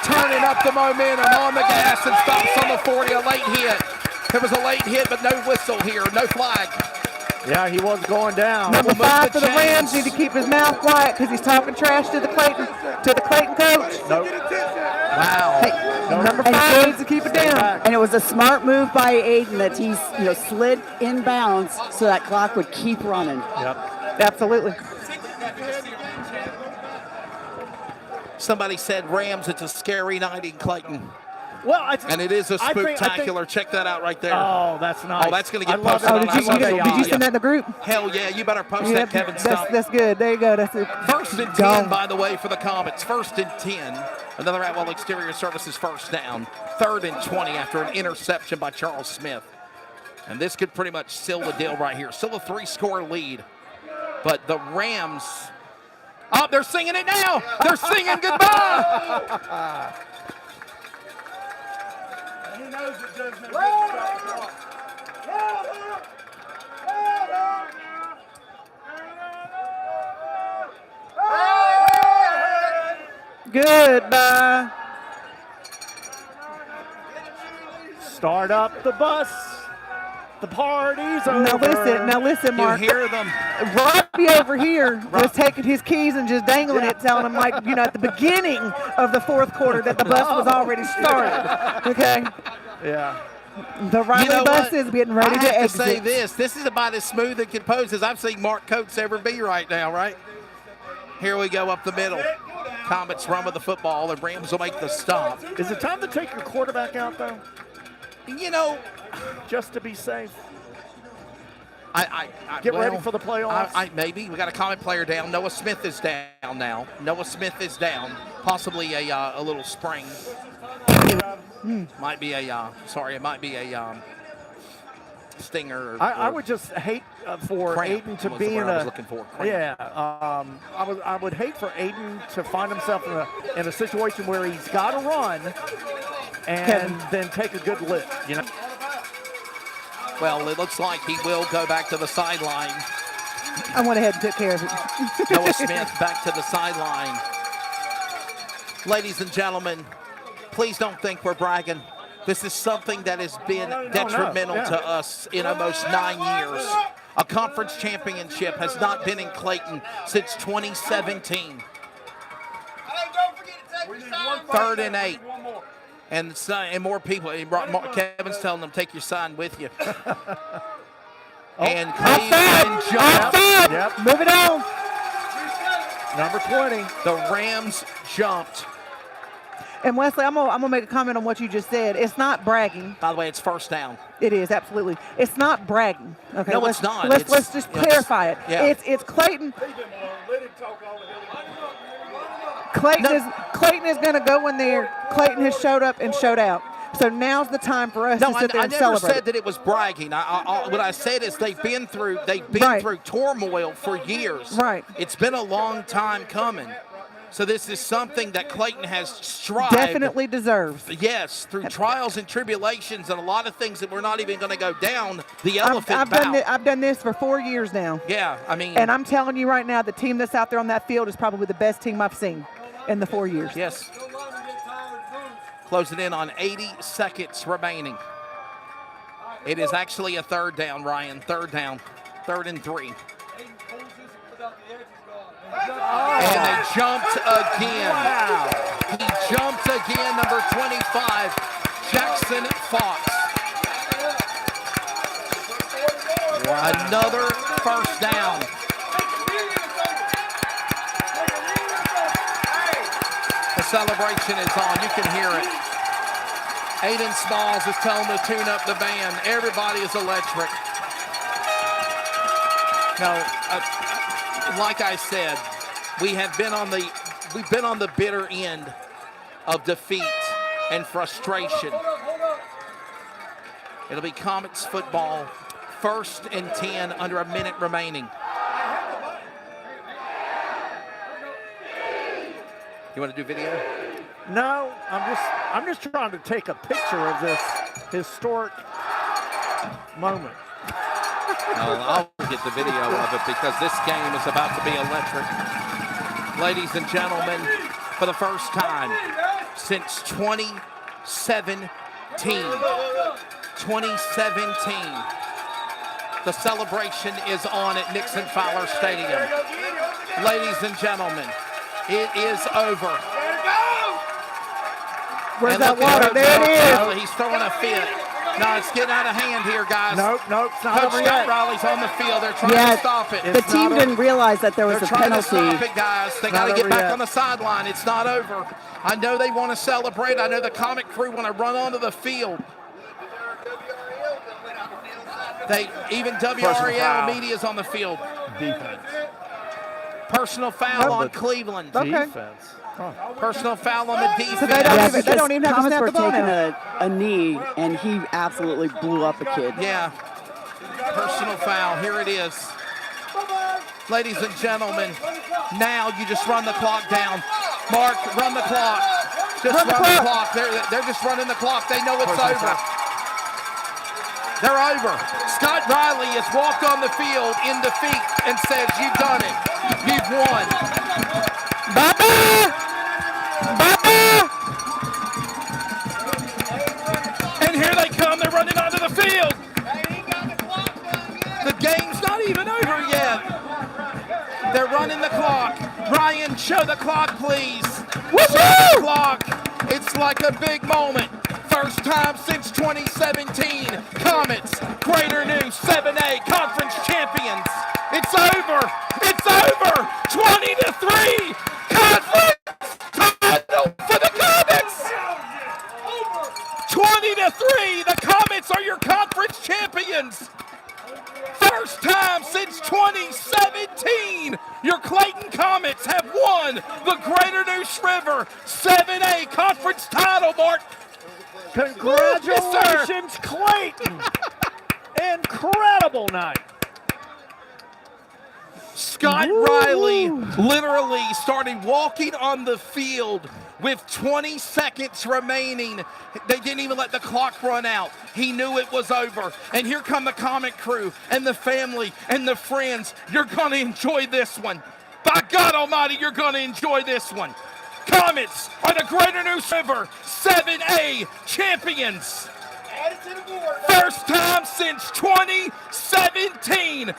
Turning up the momentum on the gas and stops on the 40. A late hit. There was a late hit, but no whistle here, no flag. Yeah, he was going down. Number 5 for the Rams need to keep his mouth quiet because he's talking trash to the Clayton coach. Nope. Wow. Hey, number 5 needs to keep it down. And it was a smart move by Aiden that he slid inbounds so that clock would keep running. Yep. Absolutely. Somebody said Rams, it's a scary night in Clayton. Well, and it is a spectacular. Check that out right there. Oh, that's nice. Oh, that's going to get love posted. Did you send that in the group? Hell yeah, you better post that, Kevin. That's good. There you go. That's it. First and 10, by the way, for the Comets. First and 10. Another Atwell Exterior Services first down. 3rd and 20 after an interception by Charles Smith. And this could pretty much seal the deal right here. Still a 3-score lead. But the Rams, oh, they're singing it now. They're singing goodbye. He knows it doesn't make Goodbye. Start up the bus. The party's over. Now listen, Mark. You hear them. Robbie over here was taking his keys and just dangling it, telling him at the beginning of the 4th quarter that the bus was already started. Okay. Yeah. The Riley bus is getting ready to exit. I have to say this. This is about as smooth and composed as I've seen Mark Coates ever be right now, right? Here we go up the middle. Comets run with the football, and Rams will make the stop. Is it time to take your quarterback out, though? You know, just to be safe. I get ready for the playoffs. Maybe we got a Comet player down. Noah Smith is down now. Noah Smith is down. Possibly a little sprain. Might be a it might be a stinger. I would just hate for Aiden to be in a. Yeah, I would hate for Aiden to find himself in a situation where he's got to run and then take a good lift. Well, it looks like he will go back to the sideline. I went ahead and took care of it. Noah Smith back to the sideline. Ladies and gentlemen, please don't think we're bragging. This is something that has been detrimental to us in almost 9 years. A conference championship has not been in Clayton since 2017. 3rd and 8. And more people. Kevin's telling them, take your sign with you. And Cleveland jumped. Yep. Move it on. Number 20. The Rams jumped. And Wesley, I'm gonna make a comment on what you just said. It's not bragging. By the way, it's first down. It is, absolutely. It's not bragging. Okay. No, it's not. Let's just clarify it. Yeah. It's Clayton. Clayton is going to go in there. Clayton has showed up and showed out. So now's the time for us to sit there I and never celebrate. said that it was bragging. What I said is they've been through turmoil for years. Right. It's been a long time coming. So this is something that Clayton has strived. Definitely deserves. Yes, through trials and tribulations and a lot of things that we're not even going to go down the I've elephant I've done this for 4 years now. Yeah, I mean. And I'm telling you right now, the team that's out there on that field is probably the best team I've seen in the 4 years. Yes. Closing in on 80 seconds remaining. It is actually a third down, Ryan. Third down. 3rd and 3. And they jumped again. He jumped again, number 25, Jackson Fox. Another first down. The celebration is on. You can hear it. Aiden Smalls is telling them to tune up the band. Everybody is electric. No, like I said, we've been on the bitter end of defeat and frustration. It'll be Comets football, 1st and 10, under a minute remaining. You want to do video? No, I'm just trying to take a picture of this historic moment. I'll get the video of it because this game is about to be electric. Ladies and gentlemen, for the first time since 2017, the celebration is on at Nixon Fowler Stadium. Ladies and gentlemen, it is over. Where's that water? There it is. Oh, he's throwing a fit. No, it's getting out of hand here, guys. Nope, it's not Coach over Scott yet. Riley's on the field. They're trying to stop it. The team didn't realize that there was a They're trying penalty. to stop it, guys. They got to get back on the sideline. It's not over. I know they want to celebrate. I know the Comet crew want to run onto the field. Even WRAL media is on the field. Defense. Personal foul on Cleveland. Defense. Personal foul on the defense. So they don't even have to Comets snap were the ball taking now. a knee, and he absolutely blew up a kid. Yeah. Personal foul. Here it is. Ladies and gentlemen, now you just run the clock down. Mark, run the clock. Just run the clock. They're just running the clock. They know it's over. They're over. Scott Riley has walked on the field in defeat and says, "You've done it. You've won." Bye-bye. Bye-bye. And here they come. They're running onto the field. The game's not even over yet. They're running the clock. Ryan, show the clock, please. Show the clock. It's like a big moment. First time since 2017. Comets, Greater New 7A Conference champions. It's over. It's over. 20-3. Conference title for the Comets. 20-3. The Comets are your conference champions. First time since 2017, your Clayton Comets have won the Greater Neuse River 7A Conference title, Mark. Congratulations, Clayton. Incredible night. Scott Riley literally started walking on the field with 20 seconds remaining. They didn't even let the clock run out. He knew it was over. And here come the Comet crew and the family and the friends. You're going to enjoy this one. By God Almighty, you're going to enjoy this one. Comets are the Greater Neuse River 7A champions. First time since 2017.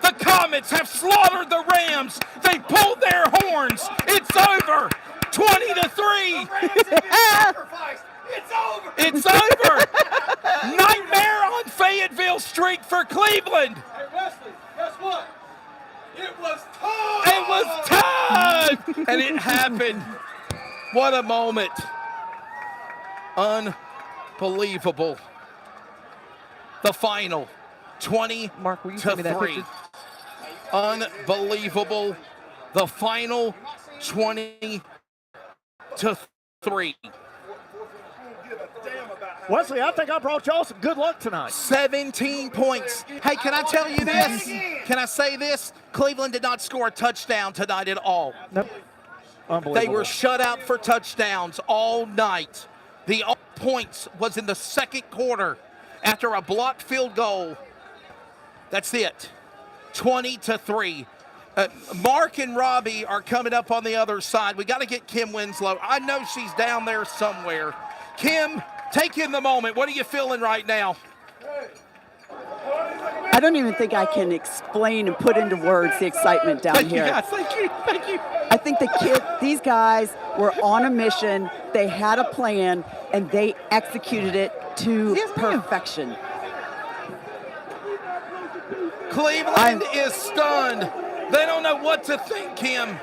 The Comets have slaughtered the Rams. They pulled their horns. It's over. 20-3. It's over. It's over. Nightmare on Fayetteville Street for Cleveland. Hey, Wesley, guess what? It was time. It was time. And it happened. What a moment. Unbelievable. The final, 20-3. Unbelievable. The final, 20-3. Wesley, I think I brought y'all some good luck tonight. 17 points. Hey, can I tell you this? Can I say this? Cleveland did not score a touchdown tonight at all. Nope. Unbelievable. They were shut out for touchdowns all night. The only points was in the second quarter after a blocked field goal. That's it. 20-3. Mark and Robbie are coming up on the other side. We got to get Kim Winslow. I know she's down there somewhere. Kim, take in the moment. What are you feeling right now? I don't even think I can explain and put into words the excitement down here. Thank you. I think these guys were on a mission. They had a plan, and they executed it to perfection. Cleveland is stunned. They don't know what to think, Kim.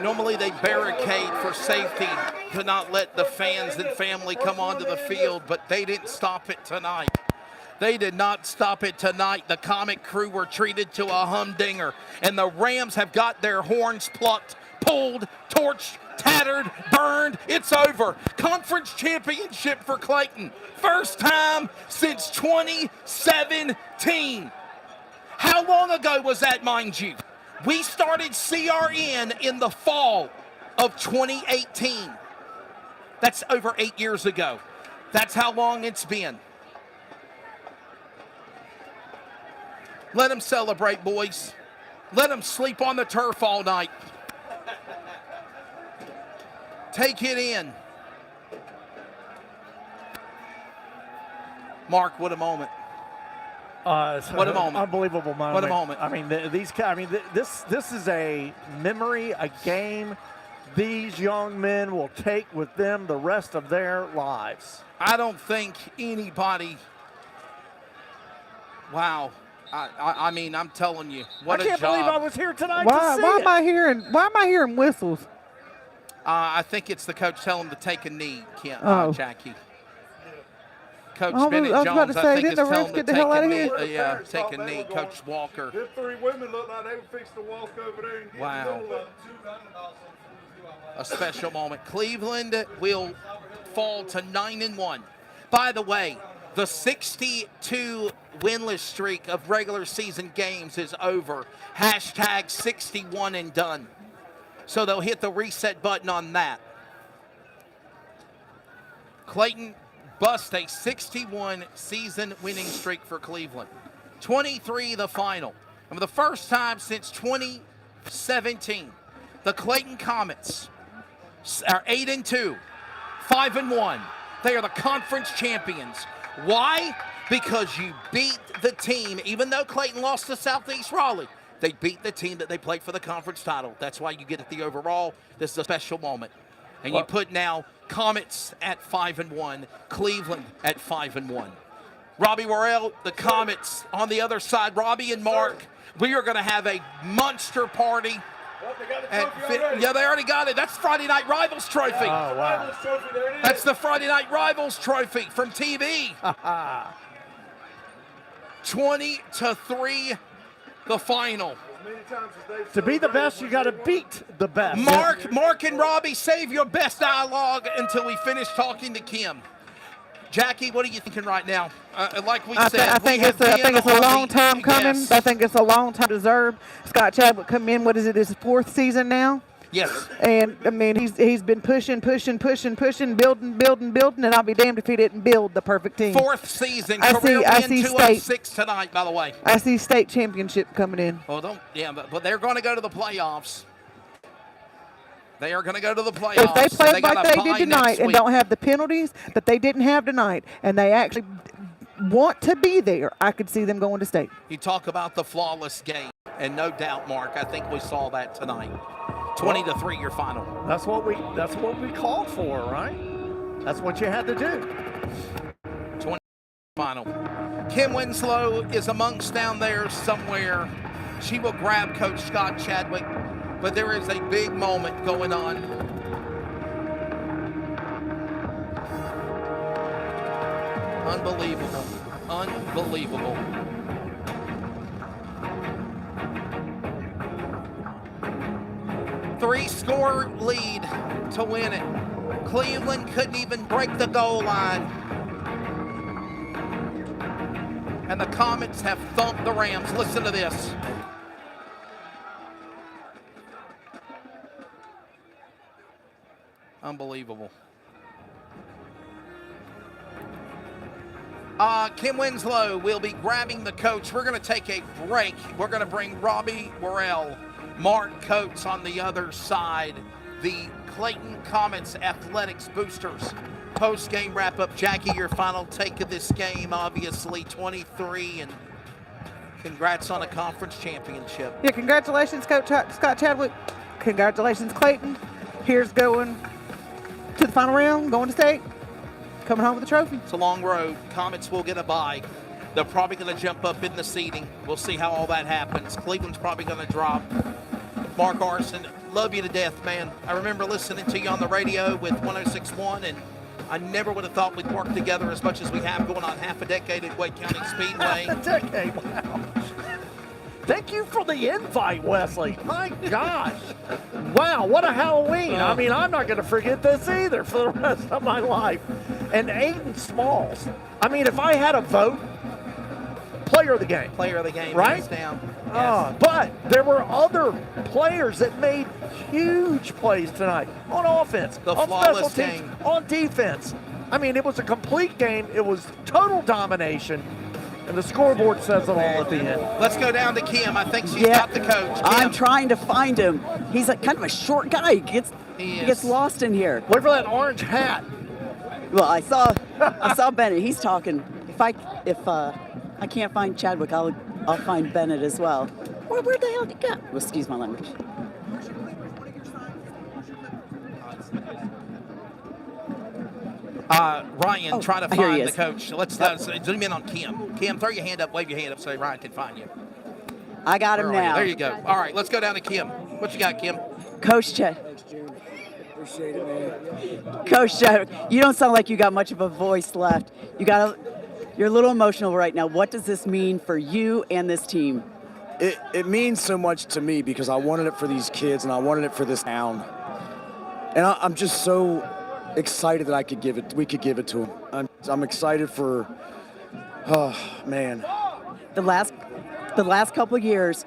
Normally they barricade for safety to not let the fans and family come onto the field, but they didn't stop it tonight. They did not stop it tonight. The Comet crew were treated to a humdinger, and the Rams have got their horns plucked, pulled, torched, tattered, burned. It's over. Conference championship for Clayton. First time since 2017. How long ago was that, mind you? We started CRN in the fall of 2018. That's over 8 years ago. That's how long it's been. Let them celebrate, boys. Let them sleep on the turf all night. Take it in. Mark, what a moment. What a moment. Unbelievable moment. What a moment. I mean, this is a memory, a game these young men will take with them the rest of their lives. I don't think anybody, wow. I mean, I'm telling you, what a job. I can't believe I was here tonight Why to see am I hearing whistles? I think it's the coach telling them to take a knee, Jackie. Coach I was Bennett about Jones, to say, I think, didn't is the telling refs them to get the hell take out a of knee. here? Yeah, take a knee, Coach Walker. Them three women look like they were fixing to walk over there and get Wow. the middle of it. A special moment. Cleveland will fall to 9-1. By the way, the 62 winless streak of regular season games is over. Hashtag 61 and done. So they'll hit the reset button on that. Clayton bust a 61 season winning streak for Cleveland. 23 the final. And for the first time since 2017, the Clayton Comets are 8-2, 5-1. They are the conference champions. Why? Because you beat the team, even though Clayton lost to Southeast Raleigh, they beat the team that they played for the conference title. That's why you get it the overall. This is a special moment. And you put now Comets at 5-1, Cleveland at 5-1. Robbie Worrell, the Comets on the other side. Robbie and Mark, we are going to have a monster party. Yeah, they already got it. That's Friday Night Rivals trophy. Oh, wow. That's the Friday Night Rivals trophy from TV. 20-3, the final. To be the best, you got to beat the best. Mark and Robbie, save your best dialogue until we finish talking to Kim. Jackie, what are you thinking right now? Like we said, I think it's a long time coming. Yes. I think it's a long time deserved. Scott Chadwick come in. What is it? His fourth season now. Yes. And I mean, he's been pushing, building, and I'll be damned if he didn't build the perfect team. Fourth season. I see 206 tonight, by the way. I see state championship coming in. Well, but they're going to go to the playoffs. They are going to go to the playoffs. If they play like they did tonight and week. don't have the penalties that they didn't have tonight, and they actually want to be there, I could see them going to state. You talk about the flawless game, and no doubt, Mark, I think we saw that tonight. 20-3, your final. That's what we called for, right? That's what you had to do. 20 final. Kim Winslow is amongst down there somewhere. She will grab Coach Scott Chadwick, but there is a big moment going on. Unbelievable. Unbelievable. Three-score lead to win it. Cleveland couldn't even break the goal line. And the Comets have thumped the Rams. Listen to this. Unbelievable. Kim Winslow will be grabbing the coach. We're going to take a break. We're going to bring Robbie Worrell, Mark Coates on the other side. The Clayton Comets Athletics Boosters post-game wrap-up. Jackie, your final take of this game, obviously 23, and congrats on a conference championship. Yeah, congratulations, Coach Scott Chadwick. Congratulations, Clayton. Here's going to the final round, going to state, coming home with the trophy. It's a long road. Comets will get a bye. They're probably going to jump up in the seeding. We'll see how all that happens. Cleveland's probably going to drop. Mark Arson, love you to death, man. I remember listening to you on the radio with 106.1, and I never would have thought we'd work together as much as we have, going on half a decade at Wake County Speedway. Half a decade, wow. Thank you for the invite, Wesley. My gosh. Wow, what a Halloween. I mean, I'm not going to forget this either for the rest of my life. And Aiden Smalls. I mean, if I had a vote, player of the game. Player of the game, right? hands down. Yes. But there were other players that made huge plays tonight on offense, The on flawless special teams, game. on defense. I mean, it was a complete game. It was total domination. And the scoreboard says it all at the end. Let's go down to Kim. I think she's got the coach. Kim. I'm trying to find him. He's like kind of a short guy. He gets lost in here. Wait for that orange hat. Well, I saw Bennett. He's talking. If I can't find Chadwick, I'll find Bennett as well. Where the hell did he go? Well, excuse my language. Ryan, try to here he find the is. coach. Let's zoom in on Kim. Kim, throw your hand up, wave your hand up so Ryan can find you. I got him Where are you? now. There you go. All right, let's go down to Kim. What you got, Kim? Coach Chad. Appreciate it, man. Coach Chad, you don't sound like you got much of a voice left. You're a little emotional right now. What does this mean for you and this team? It means so much to me because I wanted it for these kids and I wanted it for this town. And I'm just so excited that we could give it to them. I'm excited for, oh man. The last couple of years,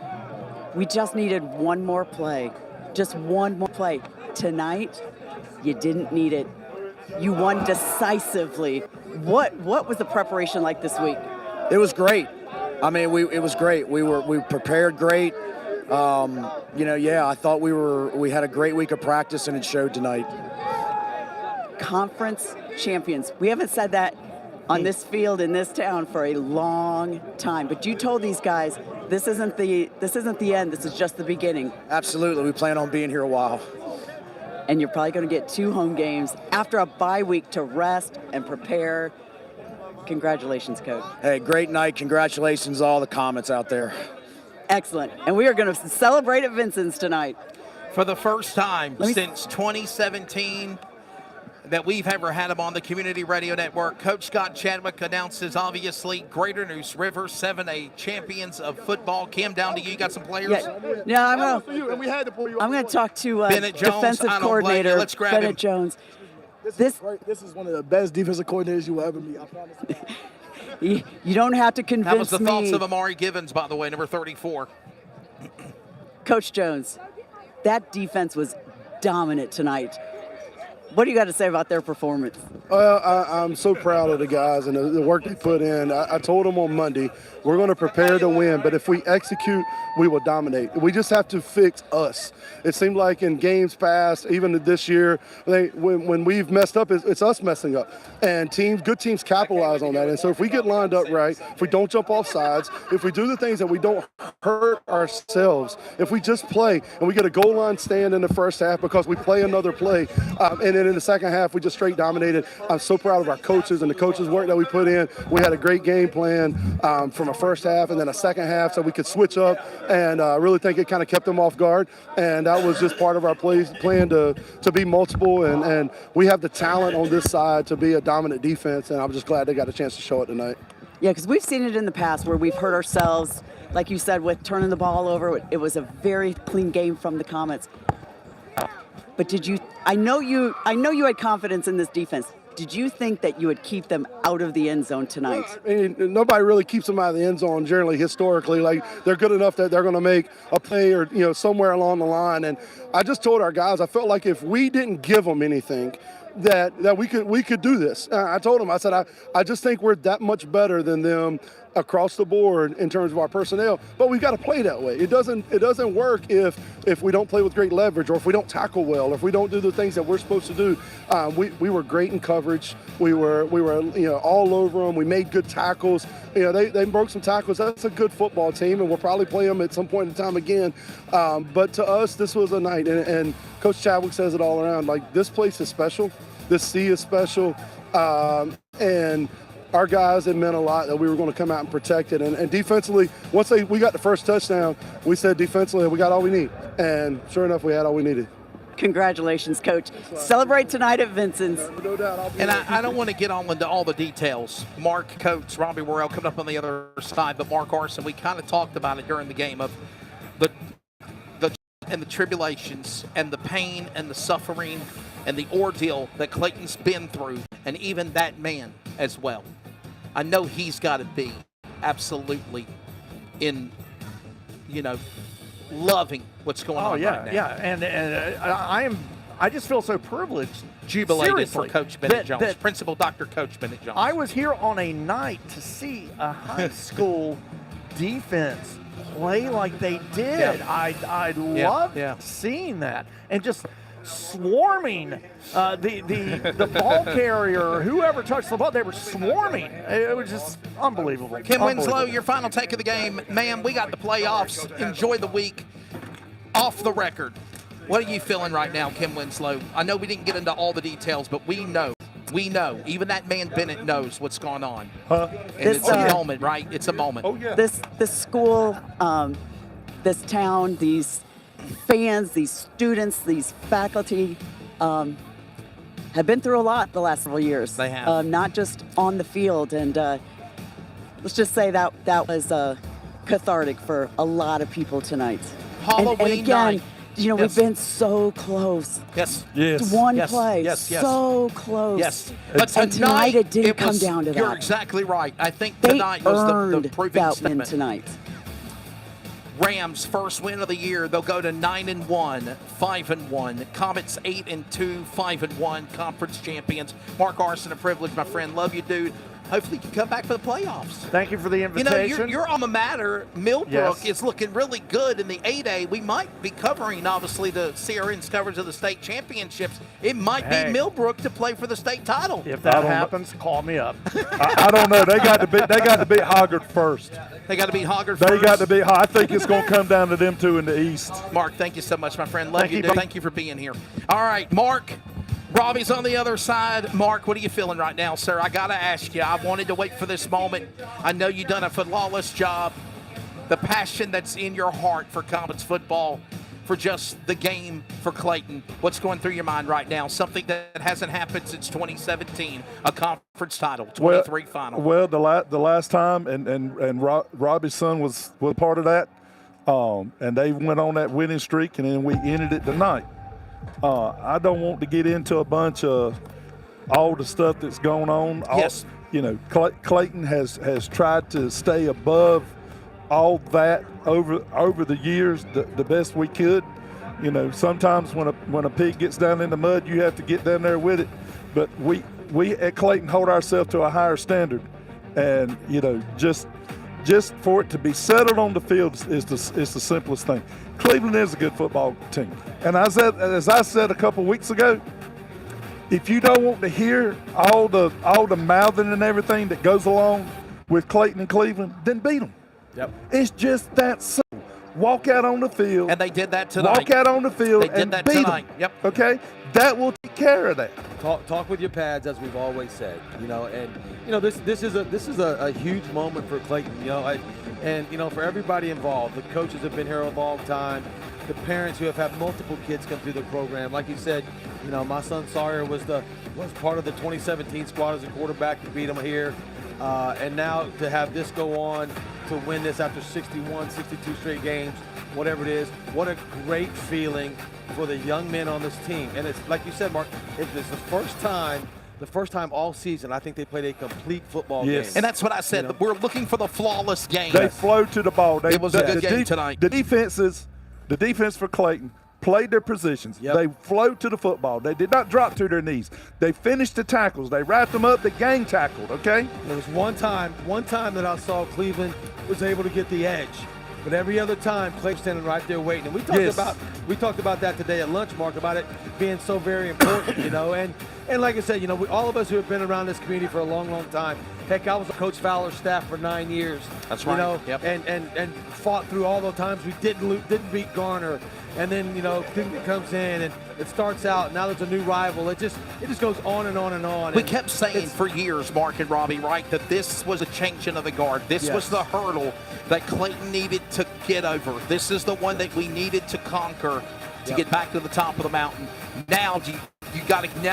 we just needed one more play. Just one more play. Tonight, you didn't need it. You won decisively. What was the preparation like this week? It was great. I mean, it was great. We prepared great. I thought we had a great week of practice and it showed tonight. Conference champions. We haven't said that on this field in this town for a long time. But you told these guys this isn't the end. This is just the beginning. Absolutely. We plan on being here a while. And you're probably going to get 2 home games after a bye week to rest and prepare. Congratulations, Coach. Hey, great night. Congratulations to all the Comets out there. Excellent. And we are going to celebrate at Vincent's tonight. For the first time since 2017 that we've ever had him on the Community Radio Network, Coach Scott Chadwick announces, obviously, Greater Neuse River 7A champions of football. Kim, down to you. Got some players? Yeah, I'm going to talk to Bennett Jones, defensive I don't blame coordinator you. Let's grab Bennett him. Jones. This is one of the best defensive coordinators you will ever meet. I promise you. You don't have to convince me. That was the thoughts of Amari Givens, by the way, number 34. Coach Jones, that defense was dominant tonight. What do you got to say about their performance? Well, I'm so proud of the guys and the work they put in. I told them on Monday, we're going to prepare to win, but if we execute, we will dominate. We just have to fix us. It seemed like in games past, even this year, when we've messed up, it's us messing up. And good teams capitalize on that. And so if we get lined up right, if we don't jump off sides, if we do the things that we don't hurt ourselves, if we just play and we get a goal line stand in the first half because we play another play, and then in the second half, we just straight dominated. I'm so proud of our coaches and the coaches' work that we put in. We had a great game plan from a first half and then a second half so we could switch up, and I really think it kind of kept them off guard. And that was just part of our plan to be multiple, and we have the talent on this side to be a dominant defense, and I'm just glad they got a chance to show it tonight. Yeah, because we've seen it in the past where we've hurt ourselves, like you said, with turning the ball over. It was a very clean game from the Comets. But I know you had confidence in this defense. Did you think that you would keep them out of the end zone tonight? I mean, nobody really keeps them out of the end zone generally, historically. Like, they're good enough that they're going to make a play or, somewhere along the line. And I just told our guys, I felt like if we didn't give them anything, that we could do this. I told them, I said, I just think we're that much better than them across the board in terms of our personnel, but we've got to play that way. It doesn't work if we don't play with great leverage, or if we don't tackle well, or if we don't do the things that we're supposed to do. We were great in coverage. We were all over them. We made good tackles. They broke some tackles. That's a good football team, and we'll probably play them at some point in time again. But to us, this was a night, and Coach Chadwick says it all around. Like, this place is special. This C is special, and our guys, it meant a lot that we were going to come out and protect it. And defensively, once we got the first touchdown, we said defensively we got all we need. And sure enough, we had all we needed. Congratulations, Coach. Celebrate tonight at Vincent's. No doubt. And I don't want to get on into all the details. Mark, Coach, Robbie Worrell coming up on the other side, but Mark Arson, we kind of talked about it during the game of the tribulations and the pain and the suffering and the ordeal that Clayton's been through, and even that man as well. I know he's got to be absolutely loving what's going on right now. Yeah, and I just feel so privileged. Jubilated for Coach Bennett Jones, Principal Dr. Coach Bennett Jones. I was here on a night to see a high school defense play like they did. I loved seeing that, and just swarming the ball carrier or whoever touched the ball. They were swarming. It was just unbelievable. Kim Winslow, your final take of the game. Ma'am, we got the playoffs. Enjoy the week. Off the record, what are you feeling right now, Kim Winslow? I know we didn't get into all the details, but we know. Even that man Bennett knows what's going on. And it's a moment, right? It's a moment. Oh, yeah. This school, this town, these fans, these students, these faculty have been through a lot the last several years. They have. Not just on the field. And let's just say that was cathartic for a lot of people tonight. Halloween and again, night. We've been so close. Yes. To one play. Yes. So close. Yes. But tonight it didn't come down to that. You're exactly right. I think tonight was the proving that statement. win tonight. Rams first win of the year. They'll go to 9-1, 5-1. Comets 8-2, 5-1. Conference champions. Mark Arson, a privilege, my friend. Love you, dude. Hopefully you can come back for the playoffs. Thank you for the invitation. Your alma mater, Millbrook, is looking really good in the 8A. We might be covering, obviously, the CRN's coverage of the state championships. It might be Millbrook to play for the state title. If that happens, call me up. I don't know. They got to beat Hoggard first. They got to beat Hoggard first. They got to beat. I think it's going to come down to them two in the East. Mark, thank you so much, my friend. Love you, dude. Thank you for being here. All right, Mark. Robbie's on the other side. Mark, what are you feeling right now, sir? I got to ask you. I wanted to wait for this moment. I know you've done a flawless job. The passion that's in your heart for Comets football, for just the game for Clayton. What's going through your mind right now? Something that hasn't happened since 2017, a conference title, 23 final. Well, the last time, and Robbie's son was part of that, and they went on that winning streak, and then we ended it tonight. I don't want to get into a bunch of all the stuff that's going on. Yes. Clayton has tried to stay above all that over the years the best we could. Sometimes when a pig gets down in the mud, you have to get down there with it. But we at Clayton hold ourselves to a higher standard, and just for it to be settled on the field is the simplest thing. Cleveland is a good football team. And as I said a couple weeks ago, if you don't want to hear all the mouthing and everything that goes along with Clayton and Cleveland, then beat them. Yep. It's just that simple. Walk out on the field. And they did that tonight. Walk out on the field and beat tonight. them. Yep. Okay? That will take care of that. Talk with your pads, as we've always said. This is a huge moment for Clayton. For everybody involved. The coaches have been here a long time. The parents who have had multiple kids come through the program. Like you said, my son Sawyer was part of the 2017 squad as a quarterback to beat him here. And now to have this go on, to win this after 61, 62 straight games, whatever it is, what a great feeling for the young men on this team. And it's like you said, Mark, it's the first time all season I think they played a complete football game. And that's what I said. You know? We're looking for the flawless game. They flow to the ball. It was a good game tonight. The defense for Clayton played their positions. Yep. They flowed to the football. They did not drop to their knees. They finished the tackles. They wrapped them up. They gang tackled, okay? There was one time that I saw Cleveland was able to get the edge. But every other time, Clay's standing right there waiting. And we talked about that today at lunch, Mark, about it being so very important, you know. And like I said, you know, all of us who have been around this community for a long, long time. Heck, I was on Coach Fowler's staff for 9 years. That's right. You know, yep. and fought through all the times we didn't beat Garner. And then, you know, Cleveland comes in and it starts out. Now there's a new rival. It just goes on and on and on. We kept saying for years, Mark and Robbie, right, that this was a changing of the guard. This was the hurdle that Clayton needed to get over. This is the one that we needed to conquer to get back to the top of the mountain. Now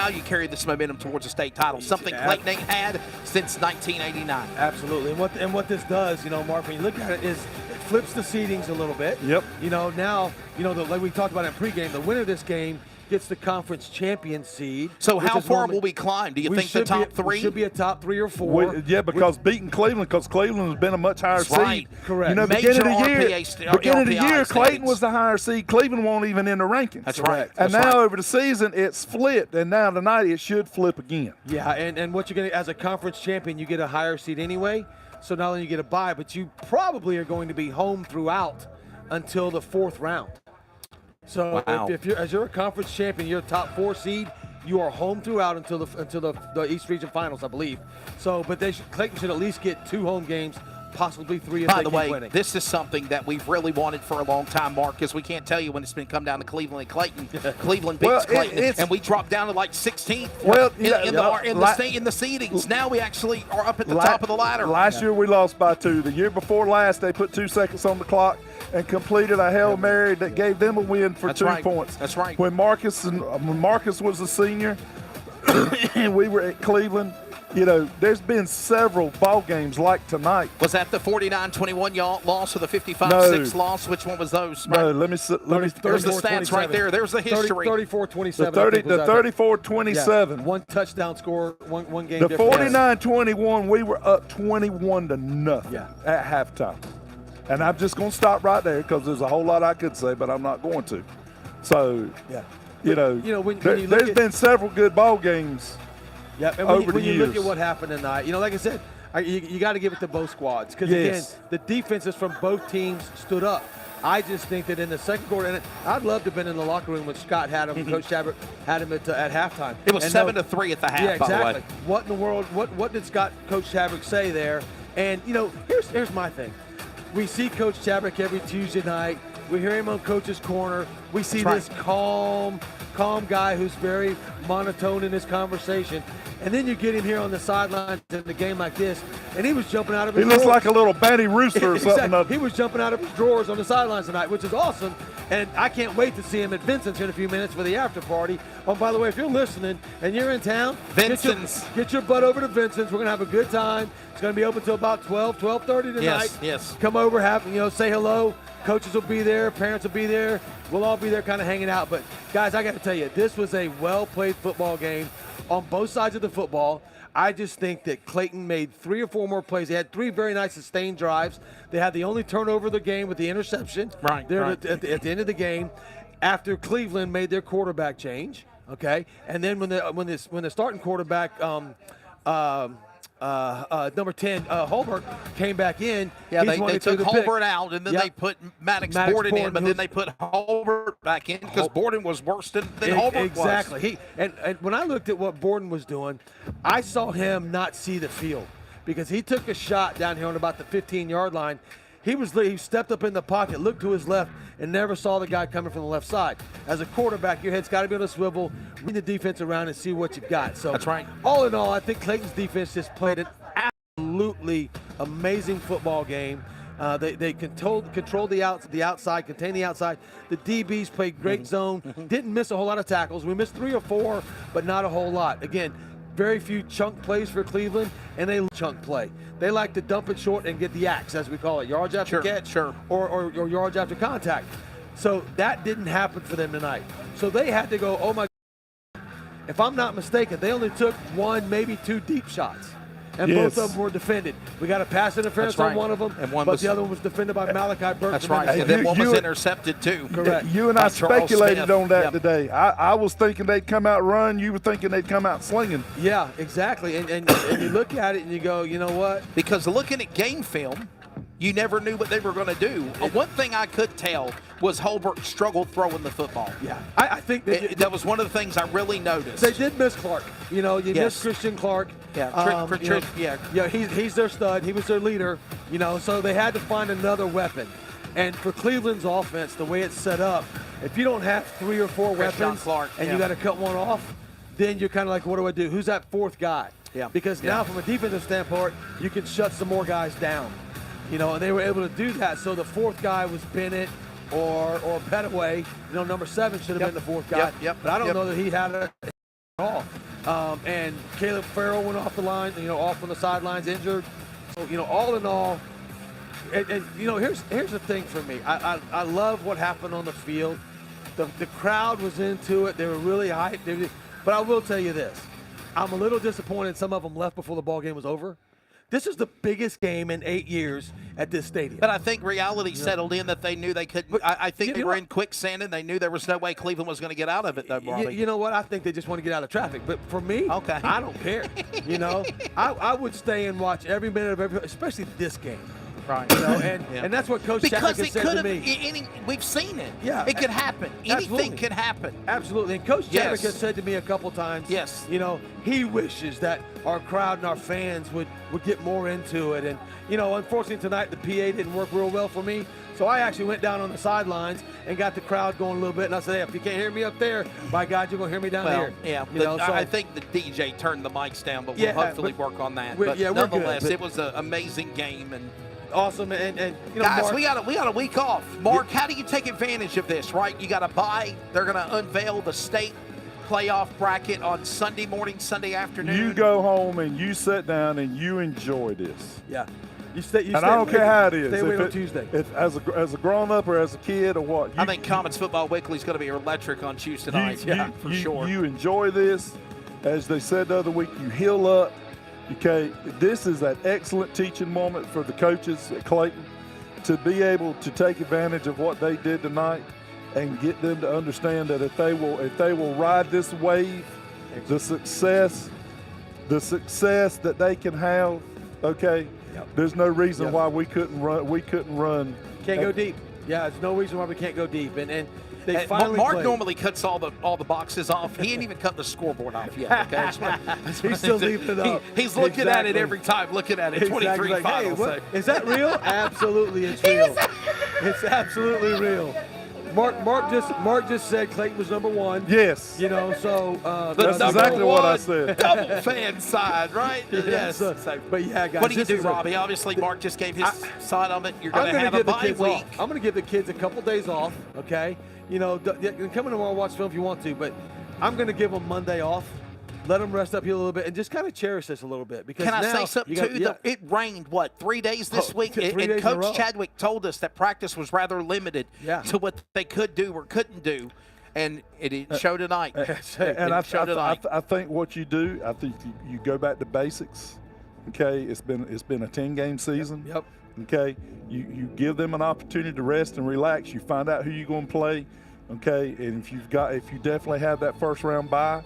you carry this momentum towards a state title, something Clayton ain't had since 1989. Absolutely. And what this does, you know, Mark, when you look at it, is it flips the seedings a little bit. Yep. You know, now, you know, like we talked about in pregame, the winner of this game gets the conference champion seed. So how far will we climb? Do you think the top three? We should be a top 3 or 4. Because beating Cleveland, because Cleveland has been a much higher seed. Right. Correct. You know, beginning of the year, Clayton was the higher seed. Cleveland won't even in the rankings. That's right. And now over the season, it's flipped. And now tonight, it should flip again. Yeah, and what you're going to, as a conference champion, you get a higher seed anyway. So not only you get a bye, but you probably are going to be home throughout until the 4th round. So if you're a conference champion, you're a top 4 seed, you are home throughout until the East Region Finals, I believe. So, but Clayton should at least get 2 home games, possibly 3 if By they the keep way, winning. this is something that we've really wanted for a long time, Mark, because we can't tell you when it's been come down to Cleveland and Clayton. Cleveland beats Clayton, and we dropped down to like 16th in the seedings. Now we actually are up at the top of the ladder. Last year we lost by 2. The year before last, they put 2 seconds on the clock and completed a Hail Mary that gave them a win for 2 points. That's right. When Marcus was a senior and we were at Cleveland, you know, there's been several ball games like tonight. Was that the 49-21 loss or the 55-6 loss? Which one was those? No, let me there's the stats right there. There's the history. 34-27. The 34-27. Yeah. 1 touchdown score, one game. The 49-21, we were up 21-0 at halftime. And I'm just going to stop right there because there's a whole lot I could say, but I'm not going to. So, you know, there's been several good ball games. Yeah, and when you look at what happened tonight, you know, like I said, you got to give it to both squads because, again, the defenses from both teams stood up. I just think that in the second quarter, and I'd love to have been in the locker room when Scott had him, Coach Shabrick had him at halftime. It was 7-3 at the half, yeah, exactly. by the way. What in the world, what did Coach Shabrick say there? And, you know, here's my thing. We see Coach Shabrick every Tuesday night. We hear him on Coach's Corner. We see this calm guy who's very monotone in his conversation. And then you get him here on the sidelines in a game like this, and he was jumping out of his drawers. He looks like a little Benny Rooster or something. Exactly. He was jumping out of his drawers on the sidelines tonight, which is awesome. And I can't wait to see him at Vincent's in a few minutes for the after party. Oh, by the way, if you're listening and you're in town, get your butt over to Vincent's. We're going to have a good time. It's going to be open until about 12:30 tonight. Yes. Come over, say hello. Coaches will be there. Parents will be there. We'll all be there kind of hanging out. But, guys, I got to tell you, this was a well-played football game on both sides of the football. I just think that Clayton made 3 or 4 more plays. They had 3 very nice sustained drives. They had the only turnover of the game with the interception at the end of the game after Cleveland made their quarterback change. Okay, and then when the starting quarterback number 10, Holbert, came back in. Yeah, they took Holbert out, and then they put Maddox Borden in, but then they put Holbert back in because Borden was worse than Holbert was. Exactly. And when I looked at what Borden was doing, I saw him not see the field because he took a shot down here on about the 15-yard line. He stepped up in the pocket, looked to his left, and never saw the guy coming from the left side. As a quarterback, your head's got to be able to swivel, read the defense around, and see what you've got. So that's right. All in all, I think Clayton's defense just played an absolutely amazing football game. They controlled the outside, contained the outside. The DBs played great zone. Didn't miss a whole lot of tackles. We missed 3 or 4, but not a whole lot. Again, very few chunk plays for Cleveland, and they chunk play. They like to dump it short and get the axe, as we call it, yards after catch or yards after contact. So that didn't happen for them tonight. So they had to go, oh my, if I'm not mistaken, they only took 1, maybe 2 deep shots. And both of them were defended. We got a pass interference on one of them, and but the other one was defended by Malachi Burke. That's right. And then one was intercepted too. Correct. You and I speculated on that Yep. today. I was thinking they'd come out run. You were thinking they'd come out slinging. Yeah, exactly. And you look at it and you go, you know what? Because looking at game film, you never knew what they were going to do. One thing I could tell was Holbrook struggled throwing the football. Yeah, I think that was one of the things I really noticed. They did miss Clark. You know, you missed Christian Clark. Yeah, he's their stud. He was their leader. You know, so they had to find another weapon. And for Cleveland's offense, the way it's set up, if you don't have 3 or 4 weapons Clark, and you got to cut one off, then you're kind of like, what do I do? Who's that 4th guy? Yeah. Because now, from a defensive standpoint, you can shut some more guys down. You know, and they were able to do that. So the 4th guy was Bennett or Petaway. You know, number 7 should have been the 4th guy. But I don't know that he had it at all. And Caleb Farrell went off the line, you know, off on the sidelines, injured. So, you know, all in all, and you know, here's the thing for me. I love what happened on the field. The crowd was into it. They were really hyped. But I will tell you this. I'm a little disappointed some of them left before the ball game was over. This is the biggest game in 8 years at this stadium. But I think reality settled in that they knew they couldn't. I think they were in quicksand and they knew there was no way Cleveland was going to get out of it, though, Robbie. You know what? I think they just want to get out of traffic. But for me, I don't care. You know, I would stay and watch every minute of every, especially this game. Right. You know, and that's what Coach Chadwick has said to me. We've seen it. Yeah. It could happen. Anything could happen. Absolutely. And Coach Chadwick has said to me a couple times, you know, he wishes that our crowd and our fans would get more into it. And, you know, unfortunately tonight the PA didn't work real well for me. So I actually went down on the sidelines and got the crowd going a little bit. And I said, hey, if you can't hear me up there, by God, you're going to hear me down here. Yeah, you know, so I think the DJ turned the mics down, but we'll hopefully work on that. But nonetheless, it was an amazing game. And awesome, and you know, guys, Mark, we got a week off. Mark, how do you take advantage of this? Right, you got a bye. They're going to unveil the state playoff bracket on Sunday morning, Sunday afternoon. You go home and you sit down and you enjoy this. Yeah, you I don't care how it is. Stay away on Tuesday. If as a grown up or as a kid or what. I think Comets Football Weekly is going to be electric on Tuesday night. For sure. You enjoy this, as they said the other week. You heal up. Okay, this is an excellent teaching moment for the coaches at Clayton to be able to take advantage of what they did tonight and get them to understand that if they will ride this wave, the success that they can have, okay, there's no reason why we couldn't run. Can't go deep. Yeah, there's no reason why we can't go deep. And they finally Mark played. Normally cuts all the boxes off. He ain't even cut the scoreboard off yet. Okay, he's still leaving it up. He's looking at it every time. Looking at it. 23 like, finals. Hey, is that real? Absolutely, it's real. It's absolutely real. Mark just said Clayton was number 1. Yes. You know, so that's exactly what I said. Double fan side, right? Yes. But yeah, guys. What do you do, Robbie? Obviously, Mark just gave his side on it. You're going to have a bye week. I'm going to give the kids a couple days off. Okay. You know, come in tomorrow and watch film if you want to, but I'm going to give them Monday off. Let them rest up here a little bit and just kind of cherish this a little bit. Because can I now say something too? It rained, 3 days this week? And Coach Chadwick told us that practice was rather limited to what they could do or couldn't do. And it didn't show tonight. I think what you do, I think you go back to basics. Okay, it's been a 10-game season. Yep. Okay, you give them an opportunity to rest and relax. You find out who you're going to play. Okay, and if you definitely have that first round bye,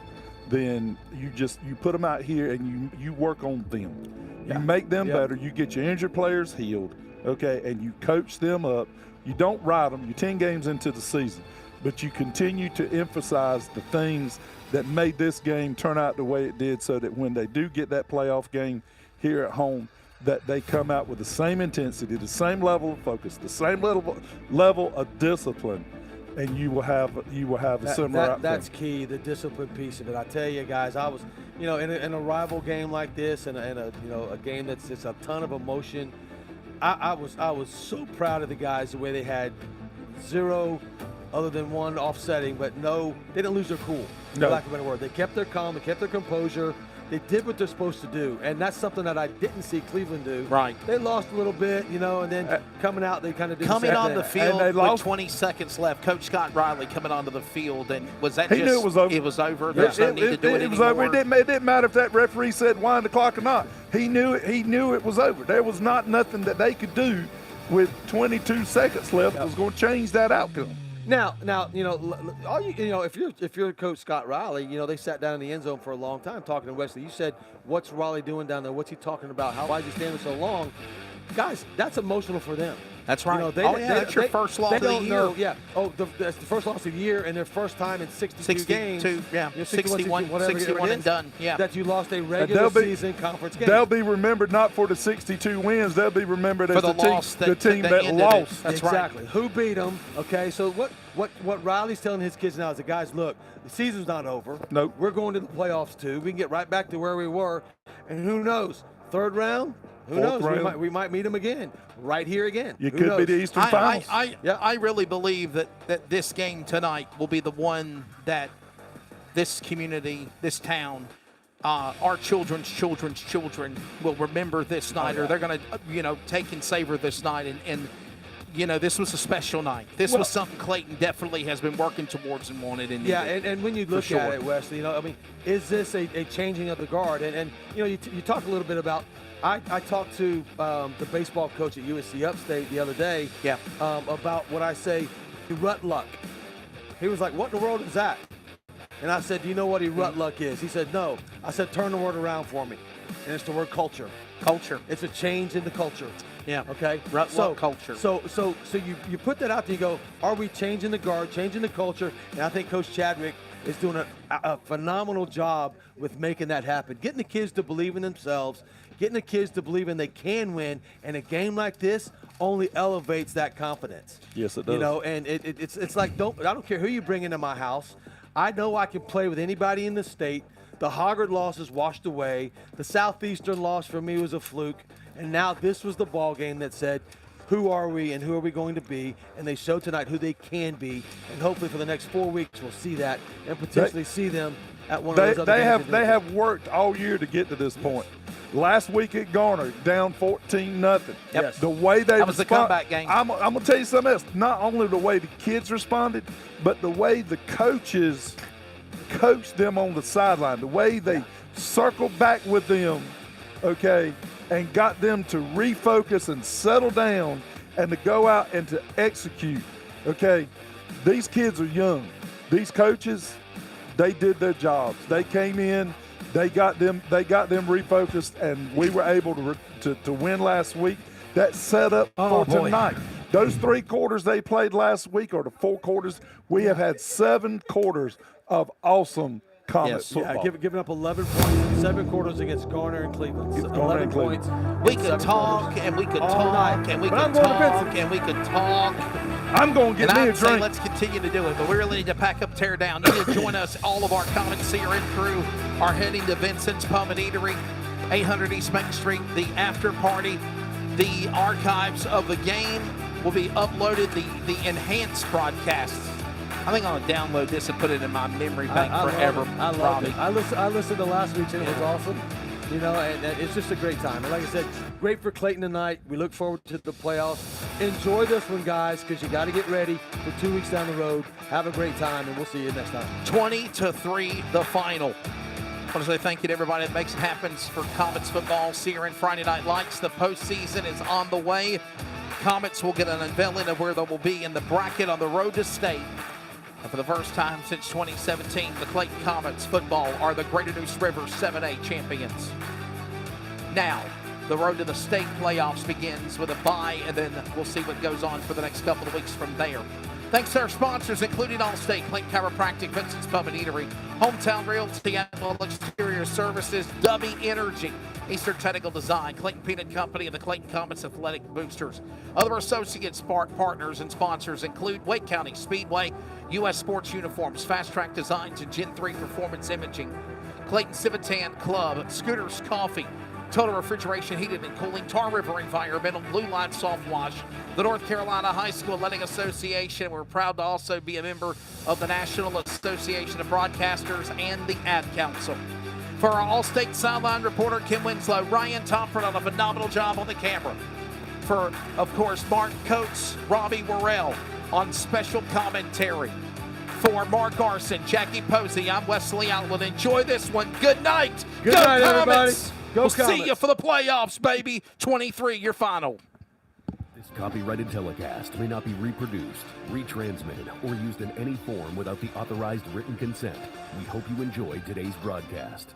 then you put them out here and you work on them. You make them better. You get your injured players healed. Okay, and you coach them up. You don't ride them. You're 10 games into the season, but you continue to emphasize the things that made this game turn out the way it did, so that when they do get that playoff game here at home, that they come out with the same intensity, the same level of focus, the same level of discipline, and you will have a similar outcome. That's key, the discipline piece of it. I tell you guys, I was, you know, in a rival game like this, and a game that's just a ton of emotion. I was so proud of the guys, the way they had 0 other than 1 offsetting, but no, they didn't lose their cool. For lack of a better word, they kept their calm, they kept their composure. They did what they're supposed to do, and that's something that I didn't see Cleveland do. Right. They lost a little bit, and then coming out, they kind of did coming the same on thing. the field with 20 seconds left. Coach Scott Riley coming onto the field, and was that He knew it was over. It was over. There's no need to do it was anymore. over. It didn't matter if that referee said wind the clock or not. He knew it was over. There was not nothing that they could do with 22 seconds left that was going to change that outcome. Now, if you're Coach Scott Riley, they sat down in the end zone for a long time talking to Wesley. You said, "What's Riley doing down there? What's he talking about? Why is he standing so long?" Guys, that's emotional for them. That's right. That's your first loss of the year. Know, yeah. That's the first loss of the year and their first time in 62 games. 61 and done. Yeah. That you lost a regular season conference game. They'll be remembered not for the 62 wins. They'll be remembered as the team that lost. That's exactly. Right. Who beat them? Okay. So what Riley's telling his kids now is, guys, look, the season's not over. Nope. We're going to the playoffs too. We can get right back to where we were, and who knows? Third round. Who knows? We might meet them again, right here again. You could be the Eastern Finals. I really believe that this game tonight will be the one that this community, this town, our children's children will remember this night, or they're going to, take and savor this night. And this was a special night. This was something Clayton definitely has been working towards and wanted. And and when you look at it, Wesley, is this a changing of the guard? And you talk a little bit about. I talked to the baseball coach at USC Upstate the other day about what I say, rut luck. He was like, "What in the world is that?" And I said, "Do you know what rut luck is?" He said, "No." I said, "Turn the word around for me." And it's the word culture. Culture. It's a change in the culture. Yeah. Okay. Rut luck culture. So you put that out there. You go, are we changing the guard, changing the culture? And I think Coach Chadwick is doing a phenomenal job with making that happen, getting the kids to believe in themselves, getting the kids to believe in they can win. And a game like this only elevates that confidence. Yes, it does. And it's like, I don't care who you bring into my house. I know I can play with anybody in the state. The Hoggard loss is washed away. The Southeastern loss for me was a fluke. And now this was the ball game that said, who are we and who are we going to be? And they showed tonight who they can be. And hopefully for the next 4 weeks we'll see that and potentially see them at one of those other games. They have worked all year to get to this point. Last week at Garner, down 14-0. Yep. The way they that was the comeback game. I'm going to tell you something else. Not only the way the kids responded, but the way the coaches coached them on the sideline, the way they circled back with them, okay, and got them to refocus and settle down and to go out and to execute, okay. These kids are young. These coaches, they did their jobs. They came in, they got them refocused, and we were able to win last week. That set up for tonight. Those 3 quarters they played last week, or the 4 quarters, we have had 7 quarters of awesome Comets football. Yeah, giving up 11 points, 7 quarters against Garner and Cleveland. 11 points. We could talk and we could talk and we could talk and we could talk. I'm going to get me a drink. Let's continue to do it, but we really need to pack up, tear down. You need to join us. All of our Comets CRN crew are heading to Vincent's Pub and Eatery, 800 East Main Street. The after party, the archives of the game will be uploaded. The enhanced broadcasts. I think I'm going to download this and put it in my memory bank forever. I love it. I listened to last week's and it was awesome. And it's just a great time. And like I said, great for Clayton tonight. We look forward to the playoffs. Enjoy this one, guys, because you got to get ready for 2 weeks down the road. Have a great time, and we'll see you next time. 20-3, the final. I want to say thank you to everybody that makes it happen for Comets football. CRN Friday Night Lights. The postseason is on the way. Comets will get an unveiling of where they will be in the bracket on the road to state. And for the first time since 2017, the Clayton Comets football are the Greater Neuse River 7A champions. Now, the road to the state playoffs begins with a bye, and then we'll see what goes on for the next couple of weeks from there. Thanks to our sponsors, including Allstate, Clayton Chiropractic, Vincent's Pub and Eatery, Hometown Realty, Admiral Exterior Services, Dubby Energy, Eastern Technical Design, Clayton Peanut Company, and the Clayton Comets Athletic Boosters. Other associates, partners, and sponsors include Wake County Speedway, U.S. Sports Uniforms, Fast Track Designs, and Gen 3 Performance Imaging, Clayton Civitan Club, Scooters Coffee, Total Refrigeration, Heated and Cooling, Tar River Environmental, Blue Line Soft Wash, the North Carolina High School Athletic Association. We're proud to also be a member of the National Association of Broadcasters and the Ad Council. For our All-State sideline reporter, Kim Winslow, Ryan Tomford on a phenomenal job on the camera. For, of course, Mark Coates, Robbie Worrell on special commentary. For Mark Arson, Jackie Posey, I'm Wesley Outland. Enjoy this one. Good night. Good night, everybody. Comets. Go We'll Comets. see you for the playoffs, baby. 23, your final. This copyrighted telecast may not be reproduced, retransmitted, or used in any form without the authorized written consent. We hope you enjoyed today's broadcast.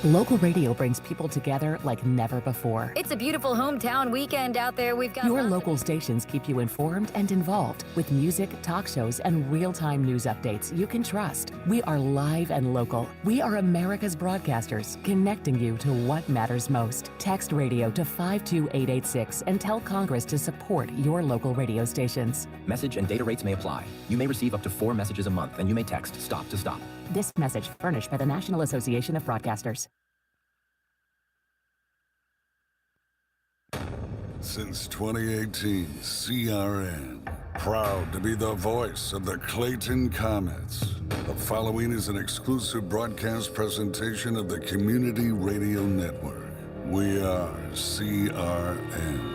Local radio brings people together like never before. It's a beautiful hometown weekend out there. We've got Your local stations keep you informed and involved with music, talk shows, and real-time news updates you can trust. We are live and local. We are America's broadcasters, connecting you to what matters most. Text radio to 52886 and tell Congress to support your local radio stations. Message and data rates may apply. You may receive up to 4 messages a month, and you may text STOP to STOP. This message furnished by the National Association of Broadcasters. Since 2018, CRN, proud to be the voice of the Clayton Comets. The following is an exclusive broadcast presentation of the Community Radio Network. We are CRN.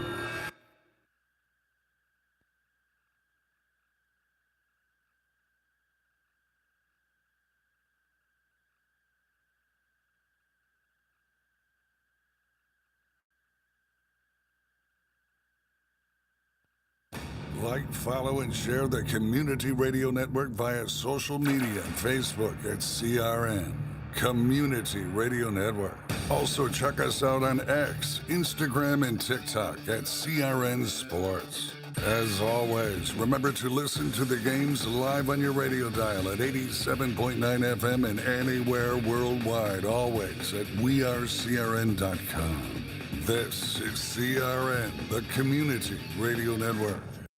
Like, follow, and share the Community Radio Network via social media, Facebook at CRN, Community Radio Network. Also check us out on X, Instagram, and TikTok at CRN Sports. As always, remember to listen to the games live on your radio dial at 87.9 FM and anywhere worldwide, always at wearecrn.com. This is CRN, the Community Radio Network.